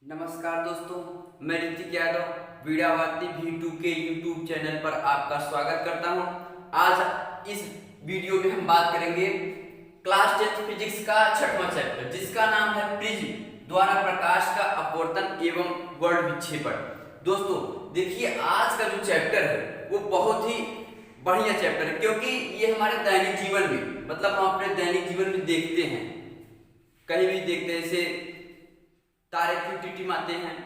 नमस्कार दोस्तों, मैं ऋतिक यादव वीडियोवादी V2 के YouTube चैनल पर आपका स्वागत करता हूं। आज इस वीडियो में हम बात करेंगे क्लास 10 फिजिक्स का 6वां चैप्टर, जिसका नाम है प्रिज्म द्वारा प्रकाश का अपवर्तन एवं वर्ण विक्षेपण। दोस्तों देखिए, आज का जो चैप्टर है वो बहुत ही बढ़िया चैप्टर है, क्योंकि ये हमारे दैनिक जीवन में, मतलब हम अपने दैनिक जीवन में देखते हैं, कहीं भी देखते हैं, जैसे तारे क्यों टिमटिमाते हैं,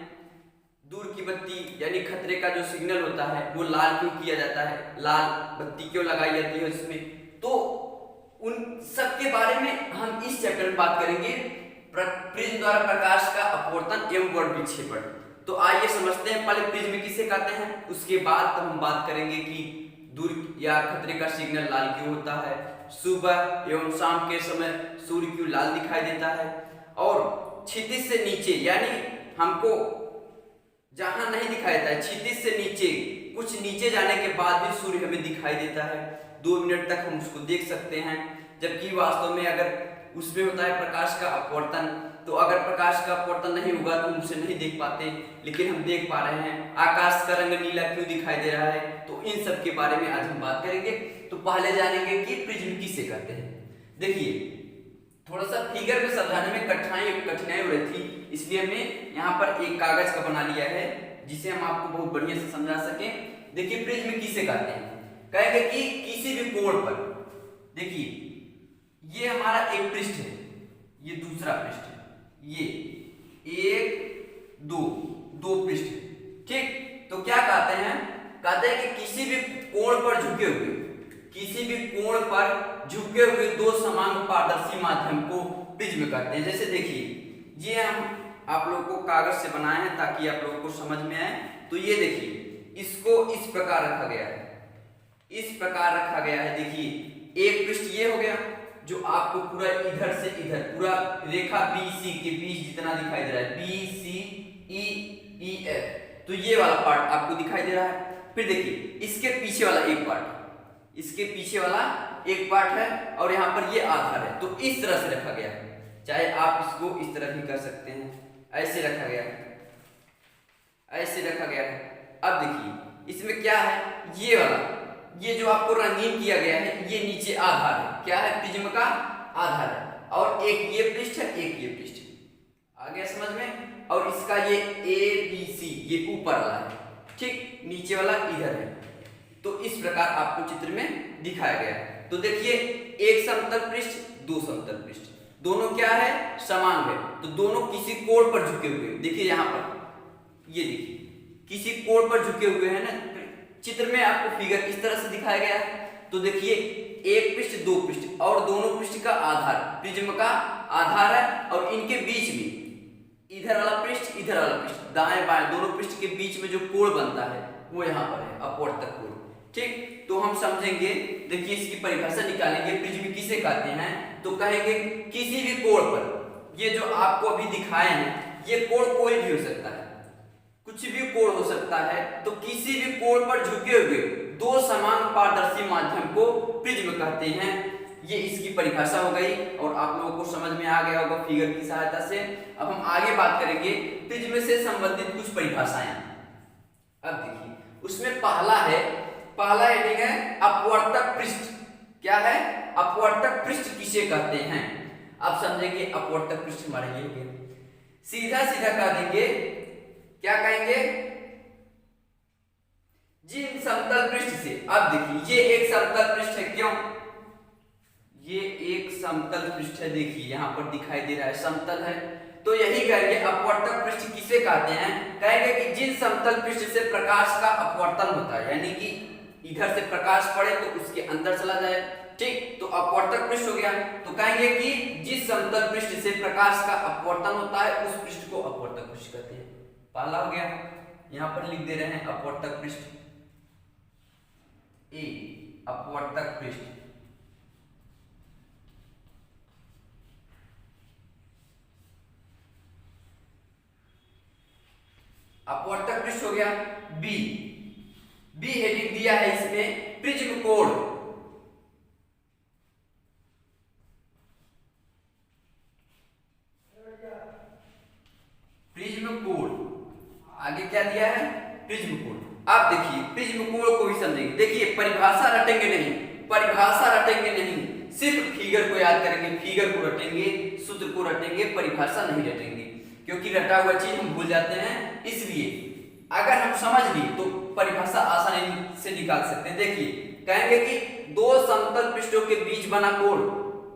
दूर की बत्ती यानी खतरे का जो सिग्नल होता है वो लाल क्यों किया जाता है, लाल बत्ती क्यों लगाई जाती है उसमें, तो उन सब के बारे में हम इस चैप्टर में बात करेंगे। प्रिज्म द्वारा प्रकाश का अपवर्तन एवं वर्ण विक्षेपण। तो आइए समझते हैं पहले प्रिज्म किसे कहते हैं, उसके बाद तो हम बात करेंगे कि दूर या खतरे का सिग्नल लाल क्यों होता है, सुबह एवं शाम के समय सूर्य क्यों लाल दिखाई देता है, और क्षितिज से नीचे यानी हमको जहां नहीं दिखाई देता है, क्षितिज से नीचे कुछ नीचे जाने के बाद भी सूर्य हमें दिखाई देता है। 2 मिनट तक हम उसको देख सकते हैं, जबकि वास्तव में अगर उसमें होता है प्रकाश का अपवर्तन, तो अगर प्रकाश का अपवर्तन नहीं होगा तो हम उसे नहीं देख पाते, लेकिन हम देख पा रहे हैं। आकाश का रंग नीला क्यों दिखाई दे रहा है, तो इन सब के बारे में आज हम बात करेंगे। तो पहले जानेंगे कि प्रिज्म किसे कहते हैं। देखिए, थोड़ा सा फिगर में समझाने में कठिनाई हो रही थी, इसलिए हमने यहाँ पर एक कागज का बना लिया है जिसे हम आपको बहुत बढ़िया से समझा सकें। देखिए, प्रिज्म किसे कहते हैं, कहेंगे कि किसी भी कोण पर, देखिए ये हमारा एक पृष्ठ है, ये दूसरा पृष्ठ है, ये 1 2 पृष्ठ है, ठीक। तो क्या कहते हैं, कहते हैं कि किसी भी कोण पर झुके हुए, किसी भी कोण पर झुके हुए 2 समान पारदर्शी माध्यम को प्रिज्म कहते हैं। जैसे देखिए, ये हम आप लोगों को कागज से बनाए हैं ताकि आप लोगों को समझ में आए। तो ये देखिए, इसको इस प्रकार रखा गया है, इस प्रकार रखा गया है। देखिए, एक पृष्ठ ये हो गया जो आपको पूरा इधर से इधर पूरा रेखा BC के बीच जितना दिखाई दे रहा है, BCEEF, तो ये वाला पार्ट आपको दिखाई दे रहा है। फिर देखिए, इसके पीछे वाला एक पार्ट, इसके पीछे वाला एक पार्ट है, और यहाँ पर ये आधार है। तो इस तरह से रखा गया है, चाहे आप इसको इस तरह भी कर सकते हैं, ऐसे रखा गया है, ऐसे रखा गया है। अब देखिए इसमें क्या है, ये वाला, ये जो आपको रंगीन किया गया है, ये नीचे आधार है, क्या है, प्रिज्म का आधार है, और एक ये पृष्ठ है, एक ये पृष्ठ है। आ गया समझ में। और इसका ये ABC ये ऊपर वाला है, ठीक, नीचे वाला इधर है। तो इस प्रकार आपको चित्र में दिखाया गया है। तो देखिए, एक समतल पृष्ठ, 2 समतल पृष्ठ, दोनों क्या है, समान है। तो दोनों किसी कोण पर झुके हुए, देखिए यहाँ पर, ये देखिए किसी कोण पर झुके हुए हैं ना। चित्र में आपको फिगर इस तरह से दिखाया गया है। तो देखिए, एक पृष्ठ 2 पृष्ठ, और दोनों पृष्ठ का आधार प्रिज्म का आधार है, और इनके बीच में इधर वाला पृष्ठ, इधर वाला पृष्ठ, दाएं बाएं दोनों पृष्ठ के बीच में जो कोण बनता है वो यहाँ पर है, अपवर्तक कोण, ठीक। तो हम समझेंगे, देखिए इसकी परिभाषा निकालेंगे, प्रिज्म किसे कहते हैं। तो कहेंगे किसी भी कोण पर, ये जो आपको अभी दिखाए हैं ये कोण कोई भी हो सकता है, कुछ भी कोण हो सकता है। तो किसी भी कोण पर झुके हुए 2 समान पारदर्शी माध्यम को प्रिज्म कहते हैं। ये इसकी परिभाषा हो गई, और आप लोगों को समझ में आ गया होगा फिगर की सहायता से। अब हम आगे बात करेंगे प्रिज्म से संबंधित कुछ परिभाषाएं। अब देखिए, उसमें पहला हेडिंग है अपवर्तक पृष्ठ। क्या है, अपवर्तक पृष्ठ किसे कहते हैं। आप समझेंगे अपवर्तक पृष्ठ हमारा ये हो गया, सीधा सीधा कह देंगे, क्या कहेंगे, जिन समतल पृष्ठ से, अब देखिए ये एक समतल पृष्ठ है, क्यों, ये एक समतल पृष्ठ है, देखिए यहां पर दिखाई दे रहा है, समतल है। तो यही कहेंगे अपवर्तक पृष्ठ किसे कहते हैं, कहेंगे कि जिन समतल पृष्ठ से प्रकाश का अपवर्तन होता है, यानी कि इधर से प्रकाश पड़े तो उसके अंदर चला जाए, ठीक। तो अपवर्तक पृष्ठ हो गया। तो कहेंगे कि जिस समतल पृष्ठ से प्रकाश का अपवर्तन होता है उस पृष्ठ को अपवर्तक पृष्ठ कहते हैं। पहला हो गया, यहां पर लिख दे रहे हैं अपवर्तक पृष्ठ, ए अपवर्तक पृष्ठ। अपवर्तक पृष्ठ हो गया। बी हेडिंग दिया है इसमें प्रिज्म कोण। प्रिज्म कोण। आगे क्या दिया है? प्रिज्म कोण। अब देखिए प्रिज्म कोण को भी समझेंगे। देखिए परिभाषा रटेंगे नहीं, परिभाषा रटेंगे नहीं, सिर्फ फिगर को याद करेंगे, फिगर को रटेंगे, सूत्र को रटेंगे, परिभाषा नहीं रटेंगे, क्योंकि रटा हुआ चीज हम भूल जाते हैं। इसलिए अगर हम समझ लिए तो परिभाषा आसानी से निकाल सकते हैं। देखिए कहेंगे कि दो समतल पृष्ठों के बीच बना कोण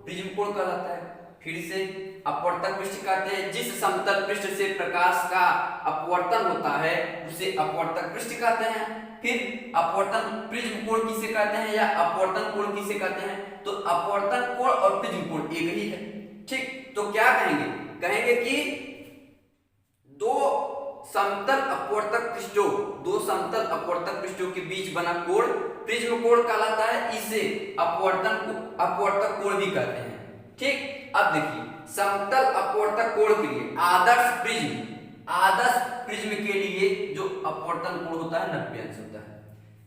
प्रिज्म कोण कहलाता है। फिर से अपवर्तक पृष्ठ कहते हैं, जिस समतल पृष्ठ से प्रकाश का अपवर्तन होता है उसे अपवर्तक पृष्ठ कहते हैं। फिर अपवर्तन प्रिज्म कोण किसे कहते हैं या अपवर्तन कोण किसे कहते हैं? तो अपवर्तन कोण और प्रिज्म कोण एक ही है। ठीक, तो क्या कहेंगे? कहेंगे कि दो समतल अपवर्तक पृष्ठों के बीच बना कोण प्रिज्म कोण कहलाता है। इसे अपवर्तक कोण भी कहते हैं। ठीक, अब देखिए समतल अपवर्तक कोण के लिए आदर्श प्रिज्म के लिए जो अपवर्तन कोण होता है 90 अंश होता है।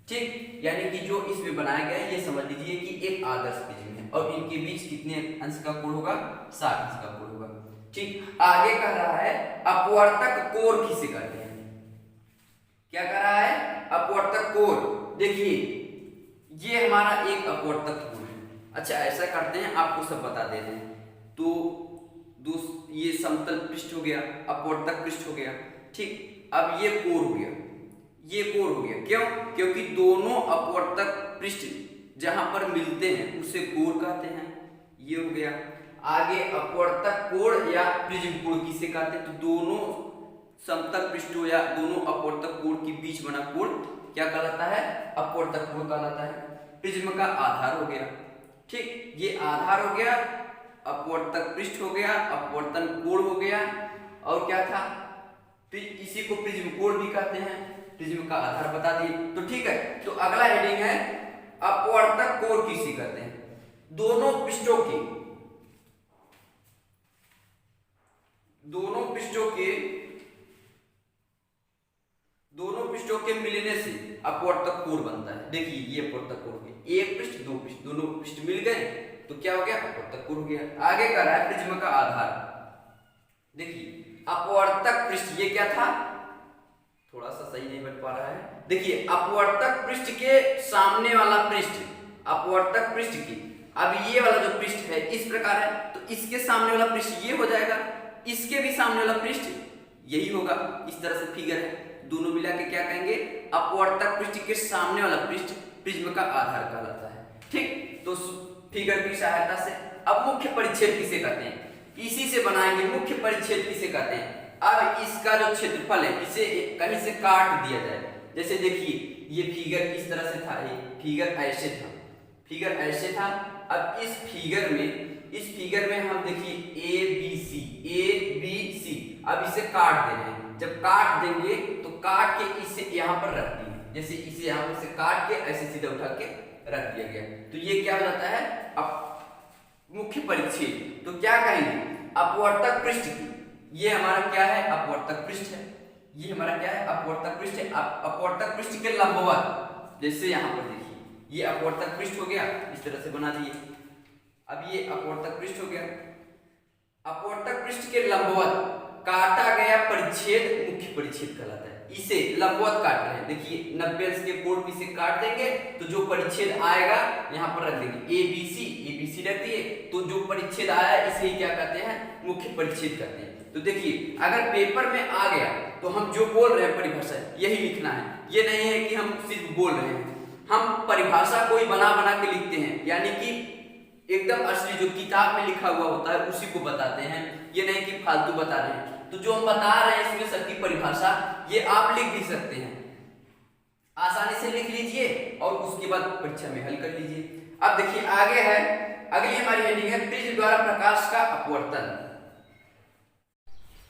ठीक, यानी कि जो इसमें बनाया गया है ये समझ लीजिए कि एक आदर्श प्रिज्म है और इनके बीच कितने अंश का कोण होगा? 60 अंश का कोण होगा। ठीक, आगे कह रहा है अपवर्तक कोण किसे कहते हैं? क्या कह रहा है? अपवर्तक कोण। देखिए ये हमारा एक अपवर्तक कोण है। अच्छा ऐसा करते हैं, आपको सब बता दे रहे हैं। तो ये समतल पृष्ठ हो गया, अपवर्तक पृष्ठ हो गया। ठीक, अब ये कोण हो गया, ये कोण हो गया। क्यों? क्योंकि दोनों अपवर्तक पृष्ठ जहां पर मिलते हैं उसे कोण कहते हैं। ये हो गया। आगे अपवर्तक कोण या प्रिज्म कोण किसे कहते हैं? तो दोनों समतल पृष्ठों या दोनों अपवर्तक कोण के बीच बना कोण क्या कहलाता है? अपवर्तक कोण कहलाता है। प्रिज्म का आधार हो गया। ठीक, ये आधार हो गया, अपवर्तक पृष्ठ हो गया, अपवर्तन कोण हो गया, और क्या था? इसी को प्रिज्म कोण भी कहते हैं। प्रिज्म का आधार बता दिए। तो ठीक है, तो अगला हेडिंग है अपवर्तक कोण किसे कहते हैं? दोनों पृष्ठों के मिलने से अपवर्तक कोण बनता है। देखिए ये अपवर्तक कोण हो गया, एक पृष्ठ दो पृष्ठ, दोनों पृष्ठ मिल गए तो क्या हो गया? अपवर्तक कोण हो गया। आगे कर रहा है प्रिज्म का आधार। देखिए अपवर्तक पृष्ठ ये क्या था? थोड़ा सा सही नहीं बन पा रहा है। देखिए अपवर्तक पृष्ठ के सामने वाला पृष्ठ, अपवर्तक पृष्ठ की, अब ये वाला जो पृष्ठ है इस प्रकार है, तो इसके सामने वाला पृष्ठ ये हो जाएगा, इसके भी सामने वाला पृष्ठ यही होगा। इस तरह से फिगर है, दोनों मिला के क्या कहेंगे? अपवर्तक पृष्ठ के सामने वाला पृष्ठ प्रिज्म का आधार कहलाता है। ठीक, तो फिगर की सहायता से अब मुख्य परिच्छेद किसे कहते हैं? इसी से बनाएंगे। मुख्य परिच्छेद किसे कहते हैं? अब इसका जो क्षेत्रफल है इसे कहीं से काट दिया जाए। जैसे देखिए ये फिगर इस तरह से था, ये फिगर ऐसे था। अब इस फिगर में हम देखिए ए बी सी, अब इसे काट दे रहे हैं। जब काट देंगे तो काट के इसे यहाँ पर रख दिए, जैसे इसे यहाँ पर से काट के ऐसे सीधा उठा के रख दिया गया, तो ये क्या हो जाता है? अब मुख्य परिच्छेद। तो क्या कहेंगे? अपवर्तक पृष्ठ की, ये हमारा क्या है? अपवर्तक पृष्ठ है। ये हमारा क्या है? अपवर्तक पृष्ठ है। अपवर्तक पृष्ठ के लंबवत, जैसे यहाँ पर देखिए ये अपवर्तक पृष्ठ हो गया, इस तरह से बना दिए। अब ये अपवर्तक पृष्ठ हो गया। अपवर्तक पृष्ठ के लंबवत काटा गया परिच्छेद मुख्य परिच्छेद कहलाता है। इसे लंबवत काट रहे हैं। देखिए 90 अंश के कोण पे इसे काट देंगे तो जो परिच्छेद आएगा यहाँ पर रख देंगे। ए बी सी रख दिए, तो जो परिच्छेद आया इसे ही क्या कहते हैं? मुख्य परिच्छेद कहते हैं। तो देखिए अगर पेपर में आ गया तो हम जो बोल रहे हैं परिभाषा यही लिखना है। ये नहीं है कि हम सिर्फ बोल रहे हैं, हम परिभाषा कोई बना के लिखते हैं, यानी कि एकदम असली जो किताब में लिखा हुआ होता है उसी को बताते हैं। ये नहीं कि फालतू बता रहे हैं। तो जो हम बता रहे हैं इसमें सबकी परिभाषा ये आप लिख भी सकते हैं, आसानी से लिख लीजिए और उसके बाद परीक्षा में हल कर लीजिए। अब देखिए आगे है, अगली हमारी हेडिंग है प्रिज्म द्वारा प्रकाश का अपवर्तन।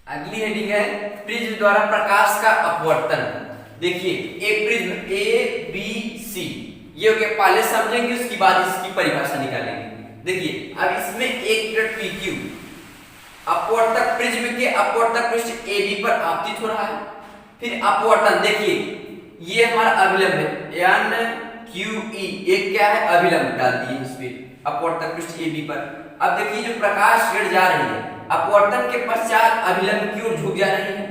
अगली हेडिंग है प्रिज्म द्वारा प्रकाश का अपवर्तन। देखिए एक प्रिज्म ए बी सी, ये हो गया, पहले समझेंगे उसके बाद इसकी परिभाषा निकालेंगे। देखिए अब इसमें एक मिनट PQ अपवर्तक प्रिज्म के अपवर्तक पृष्ठ AB पर आपतित हो रहा है। फिर अपवर्तन, देखिए ये हमारा अभिलंब है NQE, एक क्या है? अभिलंब डाल दिए इसमें अपवर्तक पृष्ठ AB पर। अब देखिए जो प्रकाश किरण जा रही है अपवर्तन के पश्चात अभिलंब की ओर झुक जा रही है।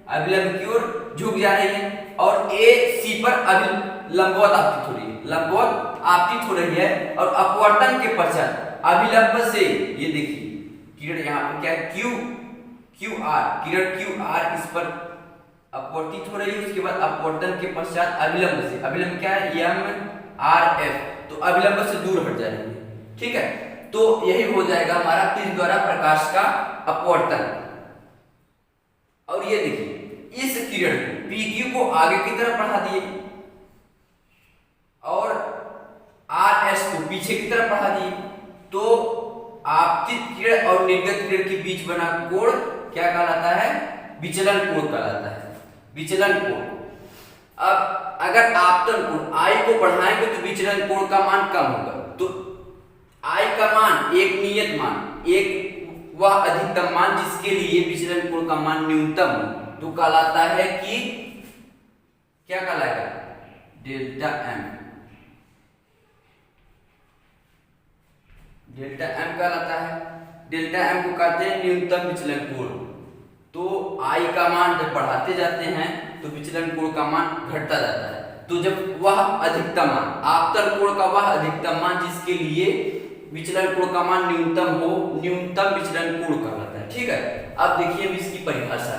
अभिलंब की ओर झुक जा रही है, और ए सी पर लंबवत आपतित हो रही है, लंबवत आपतित हो रही है। और अपवर्तन के पश्चात अभिलंब से ये देखिए किरण यहाँ पर क्या है, क्यू आर, किरण क्यू आर इस पर अपवर्तित हो रही है। उसके बाद अपवर्तन के पश्चात अभिलंब से, अभिलंब क्या है, एम आर एफ, तो अभिलंब से दूर हट जा रही है। ठीक है, तो यही हो जाएगा हमारा प्रिज्म द्वारा प्रकाश का अपवर्तन। और ये देखिए इस किरण PQ को आगे की तरफ बढ़ा दिए और RS को पीछे की तरफ बढ़ा दिए, तो आपतित किरण और निर्गत किरण के बीच बना कोण क्या कहलाता है, विचलन कोण कहलाता है, विचलन कोण। अब अगर आपतन कोण I को बढ़ाएंगे तो विचलन कोण का मान कम होगा, तो I का मान एक नियत मान, एक वह अधिकतम मान जिसके लिए विचलन कोण का मान न्यूनतम हो, तो कहलाता है कि क्या कहलाएगा, डेल्टा M, डेल्टा M कहलाता है। डेल्टा M को कहते हैं न्यूनतम विचलन कोण। तो I का मान जब बढ़ाते जाते हैं तो विचलन कोण का मान घटता जाता है। तो जब वह अधिकतम मान, आपतन कोण का वह अधिकतम मान जिसके लिए विचलन कोण का मान न्यूनतम हो, न्यूनतम विचलन कोण कहलाता है। ठीक है, अब देखिए हम इसकी परिभाषा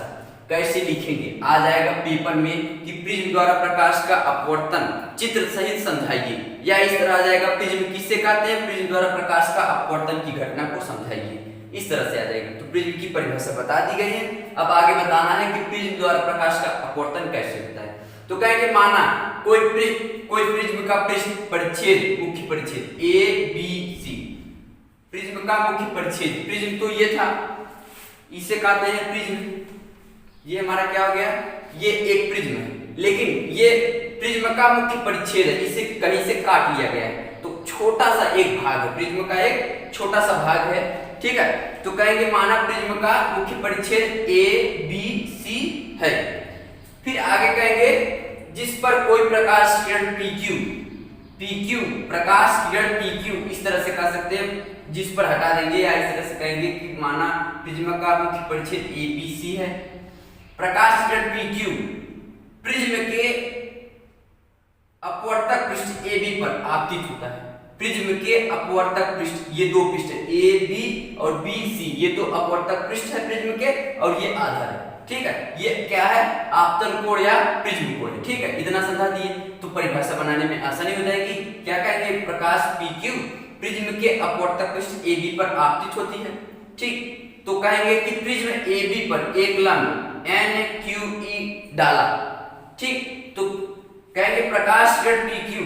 कैसे लिखेंगे, आ जाएगा पेपर में कि प्रिज्म द्वारा प्रकाश का अपवर्तन चित्र सहित समझाइए, या इस तरह आ जाएगा प्रिज्म किससे कहते हैं, प्रिज्म द्वारा प्रकाश का अपवर्तन की घटना को समझाइए, इस तरह से आ जाएगा। तो प्रिज्म की परिभाषा बता दी गई है, अब आगे बताना है कि प्रिज्म द्वारा प्रकाश का अपवर्तन कैसे होता है। तो कहेंगे माना कोई प्रिज्म का पृष्ठ परिच्छेद, मुख्य परिच्छेद ABC, प्रिज्म का मुख्य परिच्छेद, प्रिज्म तो ये था, इसे कहते हैं प्रिज्म। ये हमारा क्या हो गया, ये एक प्रिज्म है, लेकिन ये प्रिज्म का मुख्य परिच्छेद है, इसे कहीं से काट लिया गया है, तो छोटा सा एक भाग है, प्रिज्म का एक छोटा सा भाग है। ठीक है, तो कहेंगे माना प्रिज्म का मुख्य परिच्छेद ABC है। फिर आगे कहेंगे जिस पर कोई प्रकाश किरण PQ, प्रकाश किरण PQ, इस तरह से कह सकते हैं, जिस पर हटा देंगे, या इस तरह से कहेंगे कि माना प्रिज्म का मुख्य परिच्छेद ABC है, प्रकाश किरण PQ प्रिज्म के अपवर्तक पृष्ठ AB पर आपतित होता है। प्रिज्म के अपवर्तक पृष्ठ, ये दो पृष्ठ है AB और BC, ये तो अपवर्तक पृष्ठ है प्रिज्म के, और ये आधार है। ठीक है, ये क्या है, आपतन कोण या प्रिज्म कोण है। ठीक है, इतना समझा दिए तो परिभाषा बनाने में आसानी हो जाएगी। क्या कहेंगे, प्रकाश PQ प्रिज्म के अपवर्तक पृष्ठ AB पर आपतित होती है। ठीक, तो कहेंगे कि प्रिज्म AB पर एक लंब NQE डाला। ठीक, तो कहेंगे प्रकाश किरण PQ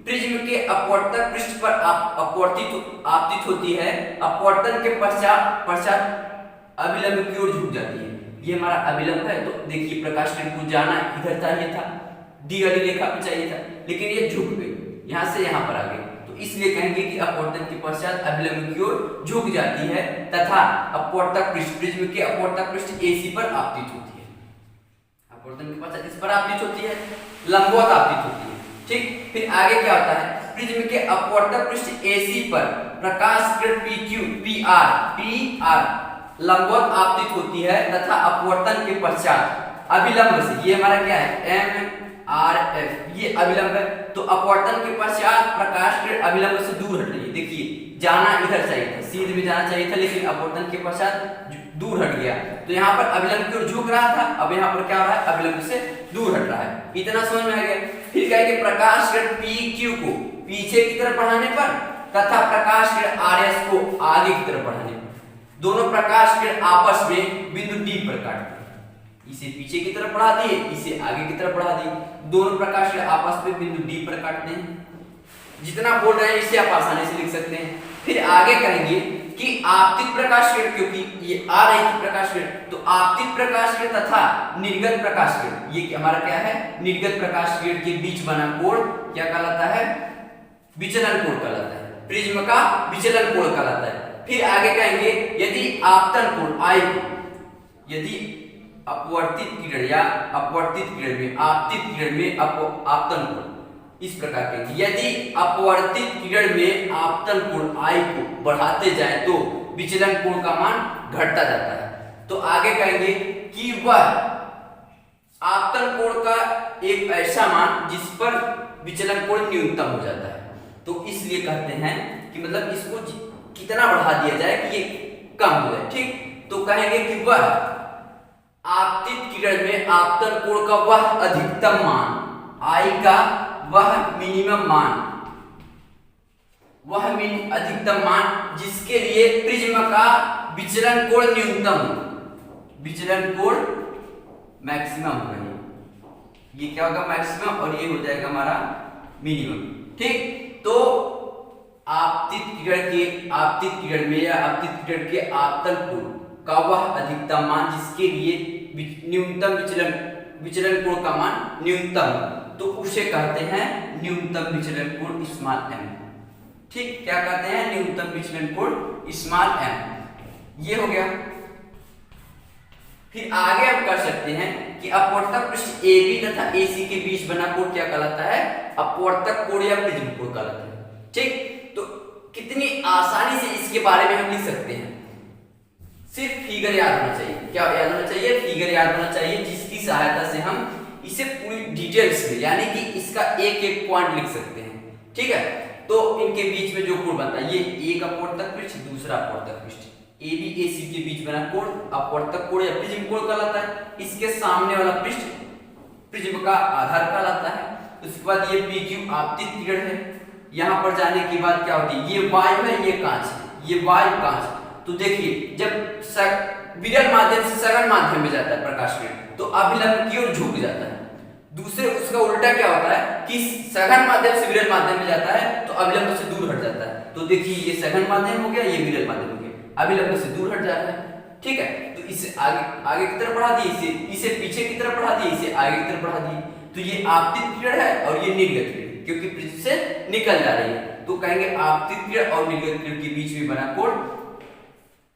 प्रिज्म के अपवर्तक पृष्ठ पर आपतित होती है, अपवर्तन के पश्चात अभिलंब की ओर झुक जाती है। ये हमारा अभिलंब है, तो देखिए प्रकाश किरण को जाना इधर चाहिए था, डी वाली रेखा पे चाहिए था, लेकिन ये झुक गई, यहाँ से यहाँ पर आ गई, तो इसलिए कहेंगे कि अपवर्तन के पश्चात अभिलंब की ओर झुक जाती है, तथा अपवर्तक पृष्ठ, प्रिज्म के अपवर्तक पृष्ठ AC पर आपतित होती है। अपवर्तन के पश्चात इस पर आपतित होती है, लंबवत आपतित होती है। ठीक, फिर आगे क्या होता है, प्रिज्म के अपवर्तक पृष्ठ AC पर प्रकाश किरण PR लंबवत आपतित होती है, तथा अपवर्तन के पश्चात अभिलंब से, ये हमारा क्या है MRF, ये अभिलंब है, तो अपवर्तन के पश्चात प्रकाश किरण अभिलंब से दूर हट रही है। देखिए जाना इधर चाहिए था, सीधे में जाना चाहिए था, लेकिन अपवर्तन के पश्चात दूर हट गया, तो यहाँ पर अभिलंब की ओर झुक रहा था, अब यहाँ पर क्या हो रहा है, अभिलंब से दूर हट रहा है। इतना समझ में आ गया। फिर कहेंगे प्रकाश किरण PQ को पीछे की तरफ बढ़ाने पर, तथा प्रकाश किरण RS को आगे की तरफ बढ़ाने पर, दोनों प्रकाश किरण आपस में बिंदु D पर काटते हैं। इसे पीछे की तरफ बढ़ा दिए, इसे आगे की तरफ बढ़ा दिए, दोनों प्रकाश किरण आपस में बिंदु D पर काटते हैं। जितना बोल रहे हैं इसे आप आसानी से लिख सकते हैं। फिर आगे कहेंगे कि आपतित प्रकाश किरण, क्योंकि ये आ रही थी प्रकाश किरण, तो आपतित प्रकाश किरण तथा निर्गत प्रकाश किरण, ये हमारा क्या है, निर्गत प्रकाश किरण के बीच बना कोण क्या कहलाता है, विचलन कोण कहलाता है, प्रिज्म का विचलन कोण कहलाता है। फिर आगे कहेंगे यदि आपतन कोण I को, यदि अपवर्तित किरण या अपवर्तित किरण में, आपतित किरण में आपतन कोण, इस प्रकार के, यदि अपवर्तित किरण में आपतन कोण I को बढ़ाते जाए तो विचलन कोण का मान घटता जाता है। तो आगे कहेंगे कि वह आपतन कोण का एक ऐसा मान जिस पर विचलन कोण न्यूनतम हो जाता है। तो इसलिए कहते हैं कि मतलब इसको कितना बढ़ा दिया जाए कि ये कम हो जाए। ठीक, तो कहेंगे कि वह आपतित किरण में आपतन कोण का वह अधिकतम मान, आई का वह मिनिमम मान, वह अधिकतम मान जिसके लिए प्रिज्म का विचलन कोण न्यूनतम, विचलन कोण मैक्सिमम होगा। ये क्या होगा? मैक्सिमम, और ये हो जाएगा हमारा मिनिमम। ठीक, तो आपतित किरण में या आपतित किरण के आपतन कोण का वह अधिकतम मान जिसके लिए न्यूनतम विचलन कोण का मान न्यूनतम, तो उसे कहते हैं न्यूनतम विचलन कोण स्मॉल m। ठीक, क्या कहते हैं? न्यूनतम विचलन कोण स्मॉल m। ये हो गया। फिर आगे हम कर सकते हैं कि अपवर्तक पृष्ठ AB तथा AC के बीच बना कोण क्या कहलाता है? अपवर्तक कोण या प्रिज्म कोण कहलाता है। ठीक, तो कितनी आसानी से इसके बारे में हम लिख सकते हैं। सिर्फ फिगर याद होना चाहिए। क्या याद होना चाहिए? फिगर याद होना चाहिए, जिसकी सहायता से हम इसे पूरी डिटेल्स में यानी कि इसका एक एक पॉइंट लिख सकते हैं। ठीक है, तो इनके बीच में जो कोण बनता है, ये एक अपवर्तक पृष्ठ, दूसरा अपवर्तक पृष्ठ, AB AC के बीच बना कोण अपवर्तक कोण या प्रिज्म कोण कहलाता है। इसके सामने वाला पृष्ठ प्रिज्म का आधार कहलाता है। उसके बाद ये PQ आपतित किरण है। यहाँ पर जाने के बाद क्या होती है? ये वायु है, ये कांच है, ये वायु कांच। तो देखिए, जब विरल माध्यम से सघन माध्यम में जाता है प्रकाश किरण, तो अभिलंब की ओर झुक जाता है। दूसरे उसका उल्टा क्या होता है कि सघन माध्यम से विरल माध्यम में जाता है तो अभिलंब से दूर हट जाता है। तो देखिए, ये सघन माध्यम हो गया, ये विरल माध्यम हो गया, अभिलंब से दूर हट जा रहा है। ठीक है, तो इसे आगे की तरफ बढ़ा दिए, इसे पीछे की तरफ बढ़ा दिए, इसे आगे की तरफ बढ़ा दिए। तो ये आपतित किरण है और ये निर्गत किरण, क्योंकि प्रिज्म से निकल जा रही है। तो कहेंगे आपतित किरण और निर्गत किरण के बीच में बना कोण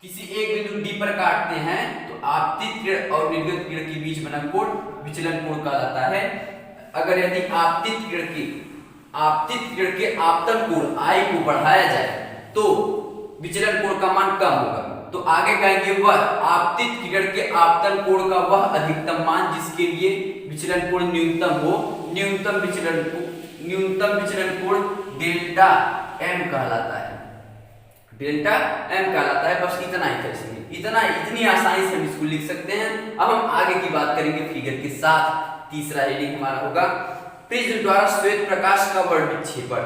किसी एक बिंदु D पर काटते हैं तो आपतित किरण और निर्गत किरण के बीच बना कोण विचलन कोण कहलाता है। अगर यदि आपतित किरण के आपतन कोण I को बढ़ाया जाए तो विचलन कोण का मान कम होगा। तो आगे कहेंगे वह आपतित किरण के आपतन कोण का वह अधिकतम मान जिसके लिए विचलन कोण न्यूनतम हो, न्यूनतम विचलन कोण डेल्टा m कहलाता है। डेल्टा m कहलाता है। बस इतना ही कर सकते, इतनी आसानी से हम इसको लिख सकते हैं। अब हम आगे की बात करेंगे फिगर के साथ। तीसरा हेडिंग हमारा होगा प्रिज्म द्वारा श्वेत प्रकाश का वर्णविक्षेपण।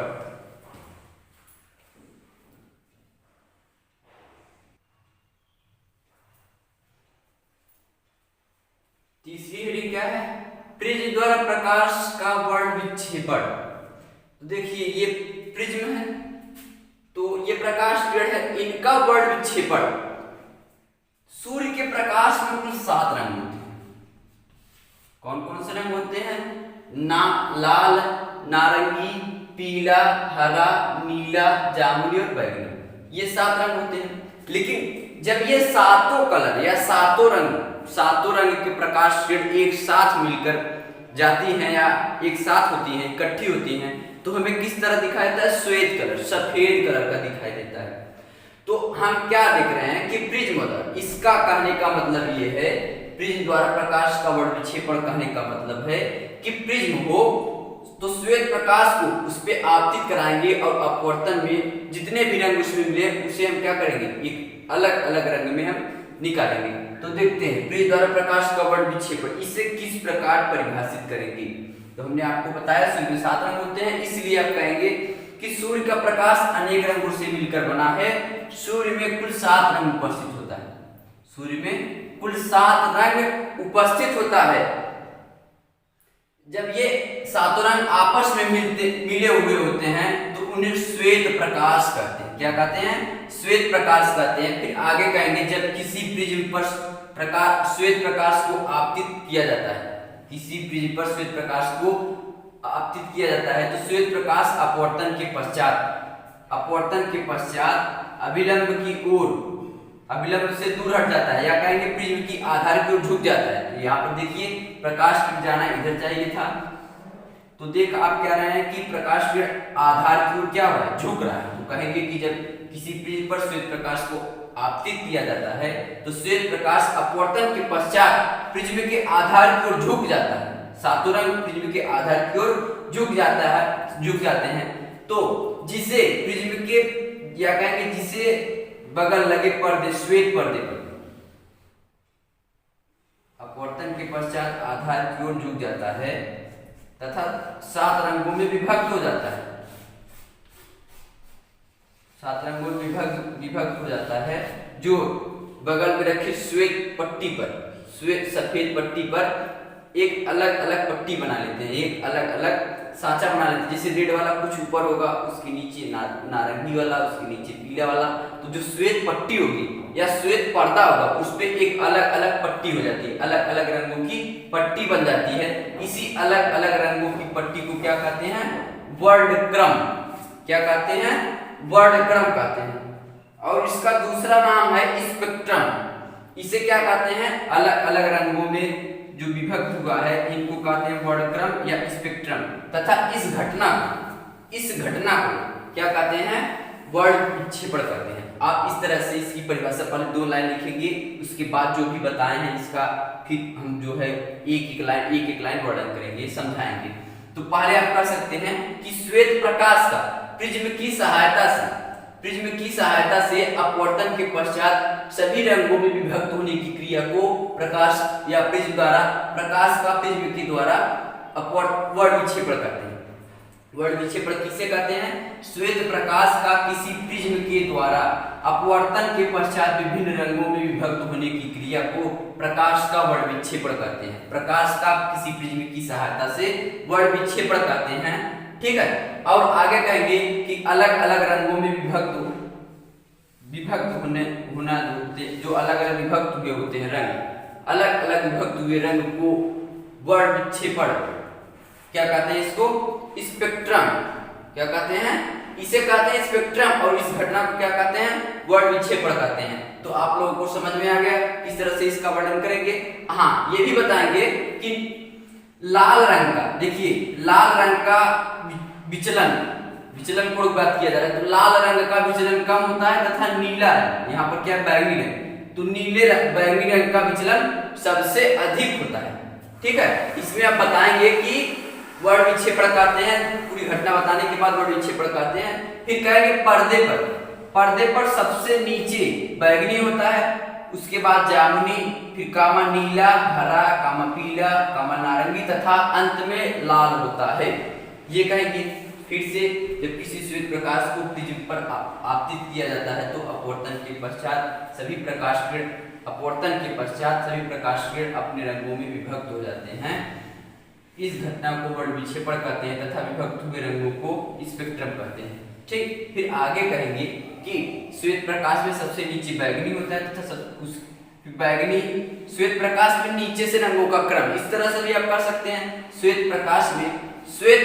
तीसरी हेडिंग क्या है? प्रिज्म द्वारा प्रकाश का वर्णविक्षेपण। तो देखिए, ये प्रिज्म है, तो ये प्रकाश किरण है, इनका वर्णविक्षेपण। सूर्य के प्रकाश में कुल 7 रंग होते हैं। कौन कौन से रंग होते हैं? लाल, नारंगी, पीला, हरा, नीला, जामुनी और बैंगनी, ये 7 रंग होते हैं। लेकिन जब ये सातों कलर या सातों रंग के प्रकाश किरण एक साथ मिलकर जाती हैं या एक साथ होती हैं, इकट्ठी होती हैं, तो हमें किस तरह दिखाई देता है? श्वेत कलर, सफेद कलर का दिखाई देता है। तो हम क्या देख रहे हैं कि प्रिज्म द्वारा, इसका कहने का मतलब ये है, प्रिज्म द्वारा प्रकाश का वर्णविक्षेपण कहने का मतलब है कि प्रिज्म हो तो श्वेत प्रकाश को उस पे आपतित कराएंगे और अपवर्तन में जितने भी रंग उसमें मिले उसे हम क्या करेंगे? एक अलग अलग रंग में हम निकालेंगे। तो देखते हैं प्रिज्म द्वारा प्रकाश का वर्णविक्षेपण, इसे किस प्रकार परिभाषित करेंगे। तो हमने आपको बताया सूर्य में 7 रंग होते हैं, इसलिए आप कहेंगे कि सूर्य का प्रकाश अनेक रंगों से मिलकर बना है। सूर्य में कुल 7 रंग उपस्थित होता है। सूर्य में कुल 7 रंग उपस्थित होता है। जब ये 7 रंग आपस में मिले हुए होते हैं तो उन्हें श्वेत प्रकाश कहते हैं। क्या कहते हैं? श्वेत प्रकाश कहते हैं। फिर आगे कहेंगे जब किसी प्रिज्म पर श्वेत प्रकाश को आपतित किया जाता है, किसी प्रिज्म पर श्वेत प्रकाश को आपतित किया जाता है तो श्वेत प्रकाश अपवर्तन के पश्चात अभिलंब की ओर, अभिलंब से दूर हट जाता है, या कहेंगे प्रिज्म की आधार की ओर झुक जाता है। तो यहाँ पर देखिए प्रकाश की जाना इधर चाहिए था, तो देख आप कह रहे हैं कि प्रकाश के आधार की ओर क्या हो रहा है? झुक रहा है। तो कहेंगे कि जब किसी प्रिज्म पर श्वेत प्रकाश को आपतित किया जाता है तो श्वेत प्रकाश अपवर्तन के पश्चात प्रिज्म के आधार की ओर झुक जाता है। सातों रंग प्रिज्म के आधार की ओर झुक जाते हैं तो जिसे प्रिज्म के या कहेंगे जिसे बगल लगे पर्दे श्वेत पर्दे पर अपवर्तन के पश्चात आधार की ओर झुक जाता है तथा 7 रंगों में विभक्त हो जाता है। 7 रंगों में विभक्त हो जाता है जो बगल में रखी श्वेत पट्टी पर, श्वेत सफेद पट्टी पर एक अलग अलग पट्टी बना लेते हैं, एक अलग अलग सांचा बना लेते हैं। जैसे रेड वाला कुछ ऊपर होगा, उसके नीचे नारंगी वाला, उसके नीचे पीला वाला, तो जो श्वेत पट्टी होगी या श्वेत पर्दा होगा उस पे एक अलग अलग पट्टी हो जाती है, अलग अलग रंगों की पट्टी बन जाती है। इसी अलग अलग रंगों की पट्टी को क्या कहते हैं? वर्णक्रम। क्या कहते हैं? वर्णक्रम कहते हैं। और इसका दूसरा नाम है स्पेक्ट्रम। इसे क्या कहते हैं? अलग अलग रंगों में जो विभक्त हुआ है इनको कहते हैं वर्णक्रम या स्पेक्ट्रम। तथा इस घटना को क्या कहते हैं? वर्ण विक्षेपण कहते हैं। आप इस तरह से इसकी परिभाषा पहले 2 लाइन लिखेंगे, उसके बाद जो भी बताए हैं इसका फिर हम जो है एक एक लाइन वर्णन करेंगे, समझाएंगे। तो पहले आप कर सकते हैं कि श्वेत प्रकाश का प्रिज्म की सहायता से अपवर्तन के पश्चात सभी रंगों में विभक्त होने की क्रिया को प्रकाश या प्रिज्म द्वारा प्रकाश का प्रिज्म के द्वारा वर्ण विक्षेपण कहते हैं। वर्ण विक्षेपण किसे कहते हैं? श्वेत प्रकाश का किसी प्रिज्म के द्वारा अपवर्तन के पश्चात विभिन्न रंगों में विभक्त होने की क्रिया को प्रकाश का वर्ण विक्षेपण कहते हैं। प्रकाश का किसी प्रिज्म की सहायता से वर्ण विक्षेपण कहते हैं। ठीक है। और आगे कहेंगे कि अलग अलग रंगों में जो अलग अलग विभक्त हुए होते हैं रंग, अलग अलग विभक्त हुए रंग को वर्ण विक्षेपण क्या कहते हैं? इसको स्पेक्ट्रम। क्या कहते हैं? इसे कहते हैं स्पेक्ट्रम। और इस घटना को क्या कहते हैं? वर्ण विक्षेपण कहते हैं। तो आप लोगों को समझ में आ गया किस तरह से इसका वर्णन करेंगे। हाँ, ये भी बताएंगे कि लाल रंग का, देखिए लाल रंग का विचलन को बात किया जा रहा है तो लाल रंग का विचलन कम होता है तथा नीला रंग, यहाँ पर क्या बैगनी रंग, तो बैगनी रंग का विचलन सबसे अधिक होता है। ठीक है। इसमें आप बताएंगे कि वर्ण विक्षेपण कहते हैं, पूरी घटना बताने के बाद वर्ण विक्षेपण कहते हैं। फिर कहेंगे पर्दे पर सबसे नीचे बैगनी होता है, उसके बाद जामुनी, फिर कामा नीला, हरा, कामा पीला, कामा नारंगी तथा अंत में लाल होता है। ये कहेंगे फिर से जब किसी श्वेत प्रकाश को प्रिज्म पर आपतित किया जाता है तो अपवर्तन के पश्चात सभी प्रकाश किरण अपने रंगों में विभक्त हो जाते हैं। इस घटना को वर्ण विक्षेपण कहते हैं तथा विभक्त हुए रंगों को स्पेक्ट्रम कहते हैं। ठीक। फिर आगे कहेंगे कि श्वेत प्रकाश में सबसे नीचे बैगनी होता है तथा बैगनी श्वेत प्रकाश में नीचे से रंगों का क्रम, इस तरह से भी आप कर सकते हैं। श्वेत प्रकाश में श्वेत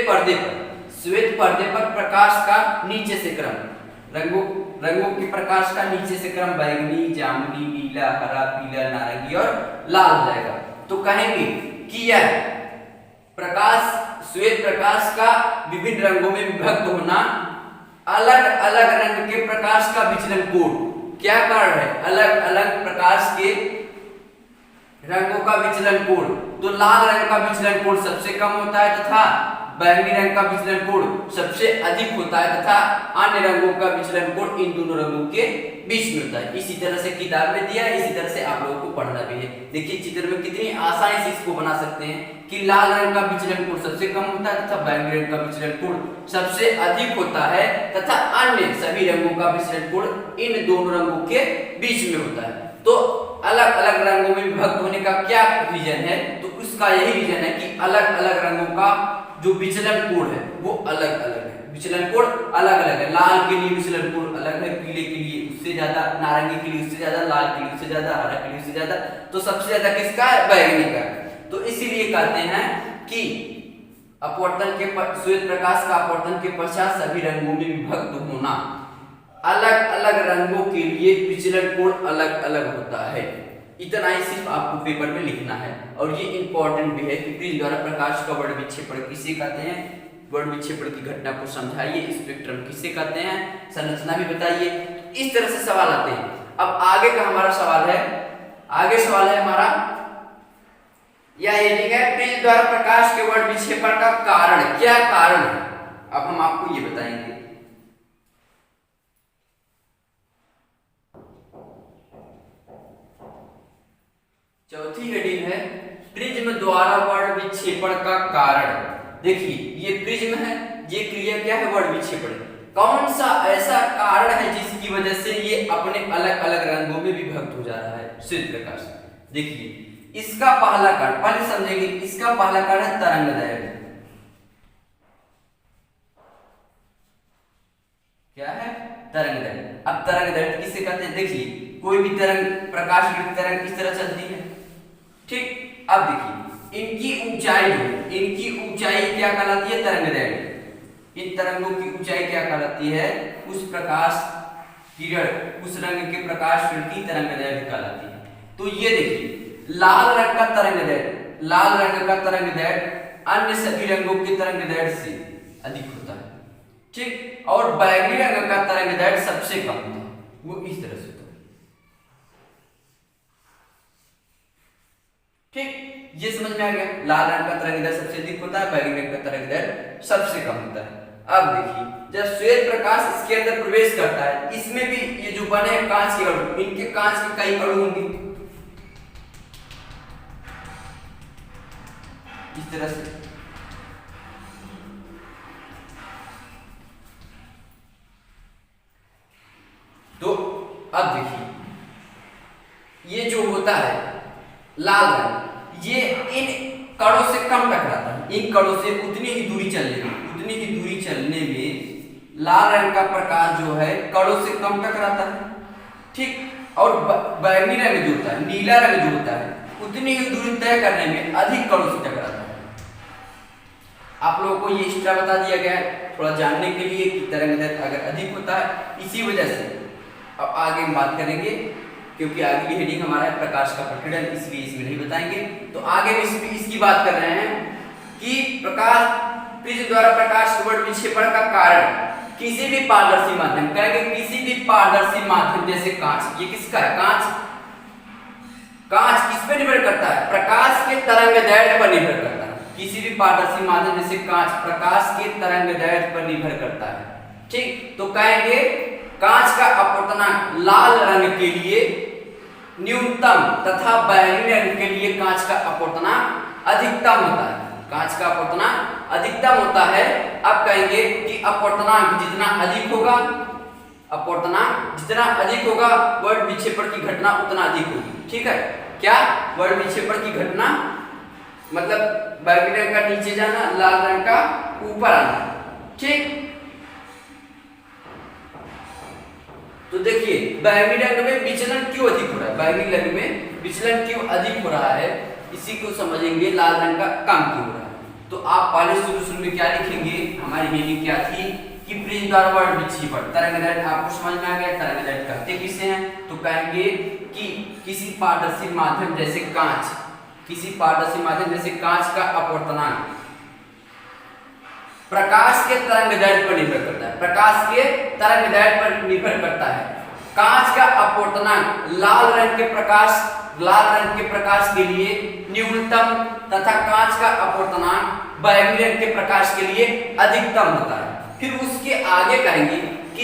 पर्दे पर प्रकाश का नीचे से क्रम, रंगों के प्रकाश का नीचे से क्रम बैगनी, जामुनी, नीला, हरा, पीला, नारंगी और लाल हो जाएगा। तो कहेंगे कि यह श्वेत प्रकाश का विभिन्न रंगों में विभक्त होना अलग अलग रंग के प्रकाश का विचलन कोण क्या कारण है? अलग अलग प्रकाश के रंगों का विचलन कोण। तो लाल रंग का विचलन कोण सबसे कम होता है तथा बैगनी रंग का विचलन कोण सबसे अधिक होता है तथा अन्य रंगों का विचलन कोण इन दोनों रंगों के बीच में होता है। इसी तरह से किताब में दिया है, इसी तरह से आप लोगों को पढ़ना भी है। देखिए चित्र में कितनी आसानी से इसको बना सकते हैं कि लाल रंग का विचलन कोण सबसे कम होता है तथा बैगनी रंग का विचलन कोण सबसे अधिक होता है तथा अन्य सभी रंगों का विचलन कोण इन दोनों रंगों के बीच में होता है। तो अलग अलग रंगों में विभक्त होने का क्या रीजन है? तो उसका यही रीजन है कि अलग अलग रंगों का जो विचलन कोण है वो अलग अलग है। विचलन कोण अलग अलग है। लाल के लिए विचलन कोण अलग है, पीले के लिए उससे ज्यादा, नारंगी के लिए उससे ज्यादा, लाल के लिए उससे ज्यादा, हरा के लिए उससे ज्यादा। तो सबसे ज्यादा किसका है? बैगनी का। तो इसीलिए कहते हैं कि श्वेत प्रकाश का अपवर्तन के पश्चात सभी रंगों में विभक्त होना अलग अलग रंगों के लिए विचलन कोण अलग अलग होता है। इतना ही सिर्फ आपको पेपर में लिखना है। और ये इंपॉर्टेंट भी है कि प्रिज्म द्वारा प्रकाश का वर्ण विक्षेपण किसे कहते हैं, वर्ण विक्षेपण की घटना को समझाइए, स्पेक्ट्रम किसे कहते हैं, संरचना भी बताइए। इस तरह से सवाल आते हैं। अब आगे का हमारा सवाल है, आगे सवाल है हमारा, यह हेडिंग है प्रिज्म द्वारा प्रकाश के वर्ड विक्षेपण का कारण, क्या कारण है? अब हम आपको ये बताएंगे। चौथी हेडिंग है प्रिज्म द्वारा वर्ड विक्षेपण का कारण। देखिए ये प्रिज्म है, ये क्रिया क्या है? वर्ड विक्षेपण। कौन सा ऐसा कारण है जिसकी वजह से ये अपने अलग अलग रंगों में विभक्त हो जा रहा है श्वेत प्रकाश? देखिए इसका पहला कारण, पहले समझेंगे, इसका पहला कारण है तरंगदैर्घ्य। क्या है? तरंगदैर्घ्य। अब तरंगदैर्घ्य किसे कहते हैं? देखिए कोई भी तरंग, प्रकाश की तरंग इस तरह चलती है, ठीक। अब देखिए इनकी ऊंचाई, इनकी ऊंचाई क्या कहलाती है? तरंगदैर्घ्य। इन तरंगों की ऊंचाई क्या कहलाती है? उस प्रकाश किरण, उस रंग के प्रकाश किरण की तरंगदैर्घ्य कहलाती है। तो ये देखिए लाल रंग का तरंगदैर्घ्य, लाल रंग का तरंगदैर्घ्य अन्य सभी रंगों के तरंगदैर्घ्य से अधिक होता है, ठीक। और बैगनी रंग का तरंगदैर्घ्य सबसे कम होता है, वो इस तरह से होता है, ठीक। ये समझ में आ गया? लाल रंग का तरंगदैर्घ्य सबसे अधिक होता है, बैगनी रंग का तरंगदैर्घ्य सबसे कम होता है। अब देखिए जब श्वेत प्रकाश इसके अंदर प्रवेश करता है, इसमें भी ये जो बने कांच के अणु, इनके कांच के कई अणु होंगे इस तरह से। तो अब देखिए ये जो होता है लाल रंग, ये इन कणों से कम टकराता है, इन कणों से उतनी ही दूरी चलने में, उतनी ही दूरी चलने में लाल रंग का प्रकाश जो है कणों से कम टकराता है, ठीक। और बैगनी रंग जो होता है, नीला रंग जो होता है, उतनी ही दूरी तय करने में अधिक कणों से टकराता है। आप लोगों को ये एक्स्ट्रा बता दिया गया है थोड़ा जानने के लिए कि तरंगदैर्घ्य अगर अधिक होता है, इसी वजह से। अब आगे हम बात करेंगे, क्योंकि आगे की हेडिंग हमारा है प्रकाश का प्रकीर्णन, इसलिए इसमें नहीं बताएंगे। तो आगे भी इसकी बात कर रहे हैं कि प्रकाश, प्रिज्म द्वारा प्रकाश के वर्ड विक्षेपण का कारण किसी भी पारदर्शी माध्यम, कहेंगे किसी भी पारदर्शी माध्यम जैसे कांच, ये किसका है? कांच। कांच किस पे निर्भर करता है? प्रकाश के तरंगदैर्घ्य पर निर्भर करता है। किसी भी पारदर्शी माध्यम जैसे कांच प्रकाश के तरंगदैर्घ्य पर निर्भर करता है, ठीक। तो कहेंगे कांच का अपवर्तनांक लाल रंग के लिए न्यूनतम तथा बैगनी रंग के लिए कांच का अपवर्तनांक अधिकतम होता है। कांच का अपवर्तनांक अधिकतम होता है। अब कहेंगे कि अपवर्तनांक जितना अधिक होगा, अपवर्तनांक जितना अधिक होगा, वर्ड विक्षेपण की घटना उतना अधिक होगी, ठीक है। क्या? वर्ड विक्षेपण की घटना मतलब बैगनी रंग का नीचे जाना, लाल रंग का ऊपर आना, ठीक। तो देखिए बैगनी रंग में विचलन क्यों अधिक हो रहा है, बैगनी रंग में विचलन क्यों अधिक हो रहा है, इसी को समझेंगे। लाल रंग का कम क्यों हो रहा है। तो आप पहले शुरू में क्या लिखेंगे? हमारी हेडिंग क्या थी कि प्रिज्म द्वारा वर्ड विक्षेपण, तरंगदैर्घ्य आपको समझ में आ गया। तरंगदैर्घ्य कहते किसे हैं? तो कहेंगे कि किसी पारदर्शी माध्यम जैसे कांच, किसी पारदर्शी माध्यम जैसे कांच का अपवर्तनांक प्रकाश के तरंगदैर्घ्य पर निर्भर करता है, प्रकाश के तरंगदैर्घ्य पर निर्भर करता है। कांच का अपवर्तनांक लाल रंग के प्रकाश के लिए न्यूनतम तथा कांच का अपवर्तनांक बैगनी रंग के प्रकाश के लिए अधिकतम होता है। फिर उसके आगे कहेंगे कि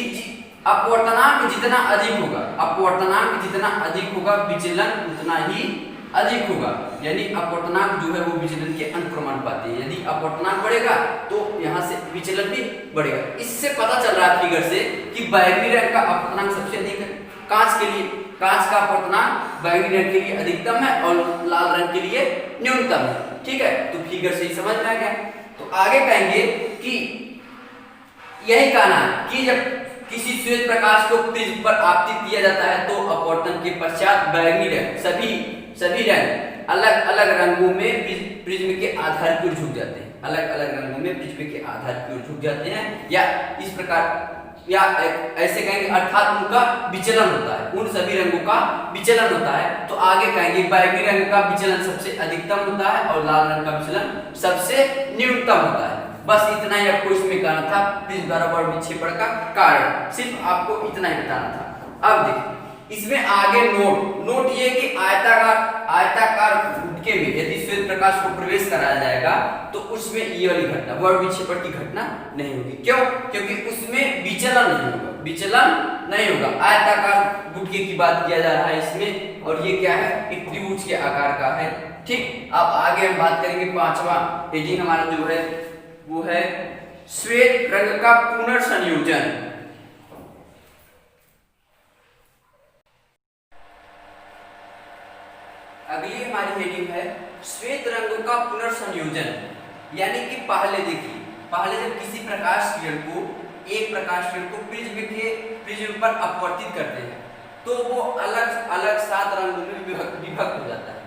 अपवर्तनांक जितना अधिक होगा, अपवर्तनांक जितना अधिक होगा, विचलन उतना ही अधिक होगा। यानी अपवर्तनांक जो है वो विचलन के अनुक्रमानुपाती है। यदि अपवर्तनांक बढ़ेगा तो यहाँ से विचलन भी बढ़ेगा। इससे पता चल रहा है फिगर से कि बैगनी रंग का अपवर्तनांक सबसे अधिक है कांच के लिए। कांच का अपवर्तनांक बैगनी रंग के लिए अधिकतम है और लाल रंग के लिए न्यूनतम है, ठीक है। तो फिगर से ही समझ में आ गया। तो आगे कहेंगे कि यही कहना है कि जब किसी श्वेत प्रकाश को प्रिज्म पर आपतित किया जाता है तो अपवर्तन के पश्चात बैगनी रंग सभी रंग अलग अलग रंगों में प्रिज्म के आधार की ओर झुक जाते हैं, अलग अलग रंगों में प्रिज्म के आधार की ओर झुक जाते हैं, या इस प्रकार, या ऐसे कहेंगे अर्थात उनका विचलन होता है, उन सभी रंगों का विचलन होता है। तो आगे कहेंगे बैगनी रंग का विचलन सबसे अधिकतम होता है और लाल रंग का विचलन सबसे न्यूनतम होता है। बस इतना ही आपको इसमें कहना था, प्रिज्म द्वारा वर्ड विक्षेपण का कारण, सिर्फ आपको इतना ही बताना था। अब देखिए इसमें आगे नोट ये कि आयताकार गुटके में यदि श्वेत प्रकाश को प्रवेश कराया जाएगा तो उसमें ये वाली घटना वर्ण विक्षेपण की घटना नहीं होगी। क्यों? क्योंकि उसमें विचलन नहीं होगा। आयताकार गुटके की बात किया जा रहा है इसमें, और ये क्या है, एक त्रिभुज के आकार का है। ठीक, अब आगे हम बात करेंगे। पांचवा हेडिंग हमारा जो है वो है श्वेत रंग का पुनर्संयोजन। अगली हमारी हेडिंग है श्वेत रंगों का पुनर्संयोजन। यानी कि पहले जब किसी प्रकाश किरण को प्रिज्म पर अपवर्तित करते हैं तो वो अलग अलग 7 रंगों में विभक्त हो जाता है।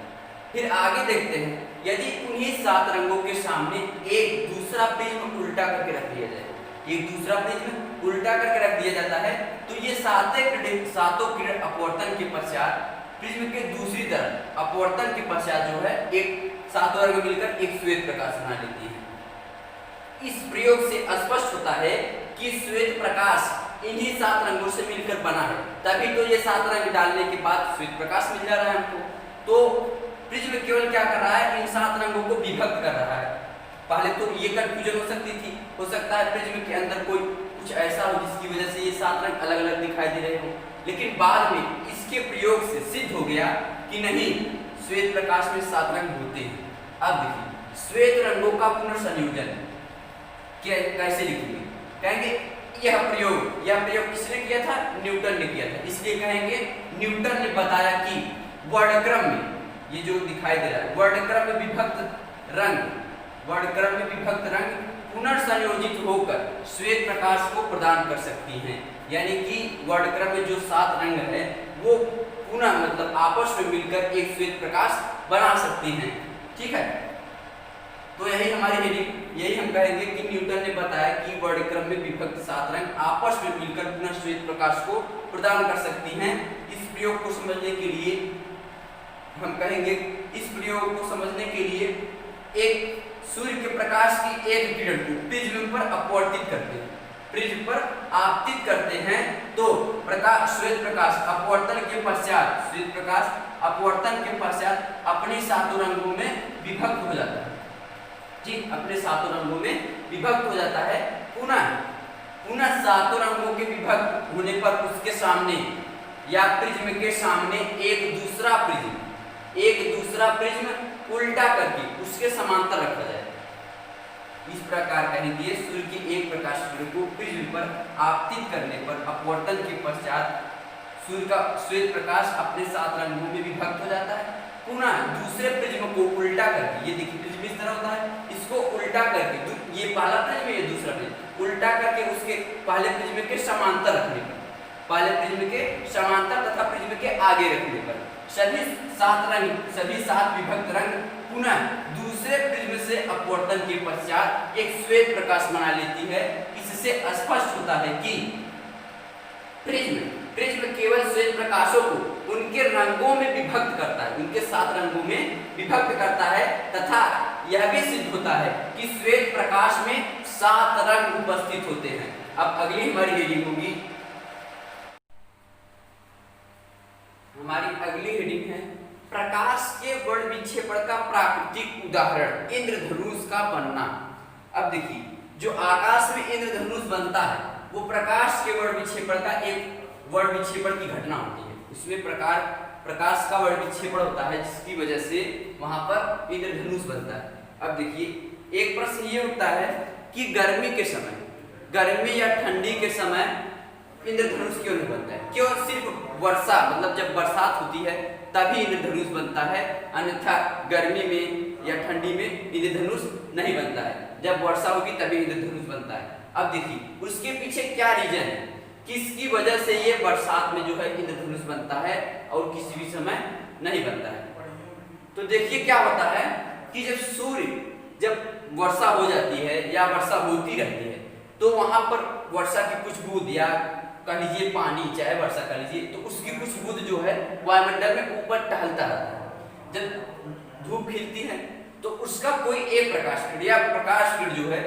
फिर आगे देखते हैं, यदि उन्हीं 7 रंगों के सामने एक दूसरा प्रिज्म उल्टा करके रख दिया जाता है तो ये सातों किरण अपवर्तन के पश्चात प्रिज्म के दूसरी तरफ अपवर्तन के पश्चात जो है एक 7 रंग मिलकर एक श्वेत प्रकाश बना लेती है। इस प्रयोग से स्पष्ट होता है कि श्वेत प्रकाश इन्हीं 7 रंगों से मिलकर बना है, तभी तो ये 7 रंग डालने के बाद श्वेत प्रकाश मिल जा रहा है हमको। तो प्रिज्म केवल क्या कर रहा है, इन 7 रंगों को विभक्त कर रहा है। पहले तो ये कंफ्यूजन हो सकता है प्रिज्म के अंदर कोई कुछ ऐसा हो जिसकी वजह से ये 7 रंग अलग अलग दिखाई दे रहे हो, लेकिन बाद में इसके प्रयोग से सिद्ध हो गया कि नहीं, श्वेत प्रकाश में 7 रंग होते हैं। अब देखिए श्वेत रंगों का पुनर्संयोजन कैसे लिखेंगे? कहेंगे यह प्रयोग किसने किया था? न्यूटन ने किया था। इसलिए कहेंगे न्यूटन ने बताया कि वर्णक्रम में, ये जो दिखाई दे रहा है, वर्णक्रम में विभक्त रंग पुनर्संयोजित होकर श्वेत प्रकाश को प्रदान कर सकती हैं। यानी कि वर्णक्रम में जो 7 रंग है वो पुनः मतलब आपस में मिलकर एक श्वेत प्रकाश बना सकती हैं। ठीक है, तो यही हमारी हेडिंग, यही हम कहेंगे कि न्यूटन ने बताया कि वर्णक्रम में विभक्त 7 रंग आपस में मिलकर पुनः श्वेत प्रकाश को प्रदान कर सकती हैं। इस प्रयोग को समझने के लिए हम कहेंगे, इस प्रयोग को समझने के लिए एक सूर्य के प्रकाश की एक किरण को प्रिज्म पर अपवर्तित करते हैं, प्रिज्म पर आपतित करते हैं तो श्वेत प्रकाश अपवर्तन के पश्चात अपने 7 रंगों में विभक्त हो जाता है। ठीक, अपने 7 रंगों में विभक्त हो जाता है। पुनः 7 रंगों के विभक्त होने पर उसके सामने या प्रिज्म के सामने एक दूसरा प्रिज्म उल्टा करके उसके समांतर रखा जाए। इस प्रकार कहेंगे सूर्य के एक प्रकाश किरण को प्रिज्म पर आपतित करने पर अपवर्तन के पश्चात सूर्य का श्वेत प्रकाश अपने 7 रंगों में विभक्त हो जाता है। पुनः दूसरे प्रिज्म को उल्टा करके, ये देखिए प्रिज्म इस तरह होता है, इसको उल्टा करके, ये पहला प्रिज्म ये दूसरा प्रिज्म उल्टा करके उसके पहले प्रिज्म के समांतर रखने पर, पहले प्रिज्म के समांतर तथा प्रिज्म के आगे रखने पर सभी 7 विभक्त रंग पुनः दूसरे प्रिज्म से अपवर्तन के पश्चात एक श्वेत प्रकाश बना लेती है। इससे स्पष्ट होता है कि प्रिज्म केवल श्वेत प्रकाशों को उनके रंगों में विभक्त करता है, उनके 7 रंगों में विभक्त करता है, तथा यह भी सिद्ध होता है कि श्वेत प्रकाश में 7 रंग उपस्थित होते हैं। अब अगली हमारी हेडिंग होगी, हमारी अगली हेडिंग है प्रकाश के वर्ण विक्षेपण का प्राकृतिक उदाहरण, इंद्रधनुष का बनना। अब देखिए जो आकाश में इंद्रधनुष बनता है वो प्रकाश के वर्ण विक्षेपण का एक वर्ण विक्षेपण की घटना होती है। उसमें प्रकाश का वर्ण विक्षेपण होता है जिसकी वजह से वहां पर इंद्रधनुष बनता है। अब देखिए एक प्रश्न ये उठता है कि गर्मी या ठंडी के समय इंद्रधनुष क्यों नहीं बनता है? क्यों सिर्फ वर्षा मतलब जब बरसात होती है तभी इंद्रधनुष बनता है, अन्यथा गर्मी में या ठंडी में इंद्रधनुष नहीं बनता है, जब वर्षा होगी तभी इंद्रधनुष बनता है। अब देखिए उसके पीछे क्या रीजन है, किसकी वजह से ये बरसात में जो है इंद्रधनुष बनता है और किसी भी समय नहीं बनता है। तो देखिए क्या होता है कि जब वर्षा हो जाती है या वर्षा होती रहती है तो वहां पर वर्षा की कुछ बूंद या कह लीजिए पानी, चाहे वर्षा कह लीजिए, तो उसकी कुछ बूंद जो है वायुमंडल में ऊपर टहलता रहता है। जब धूप खिलती है तो उसका कोई एक प्रकाश किरण जो है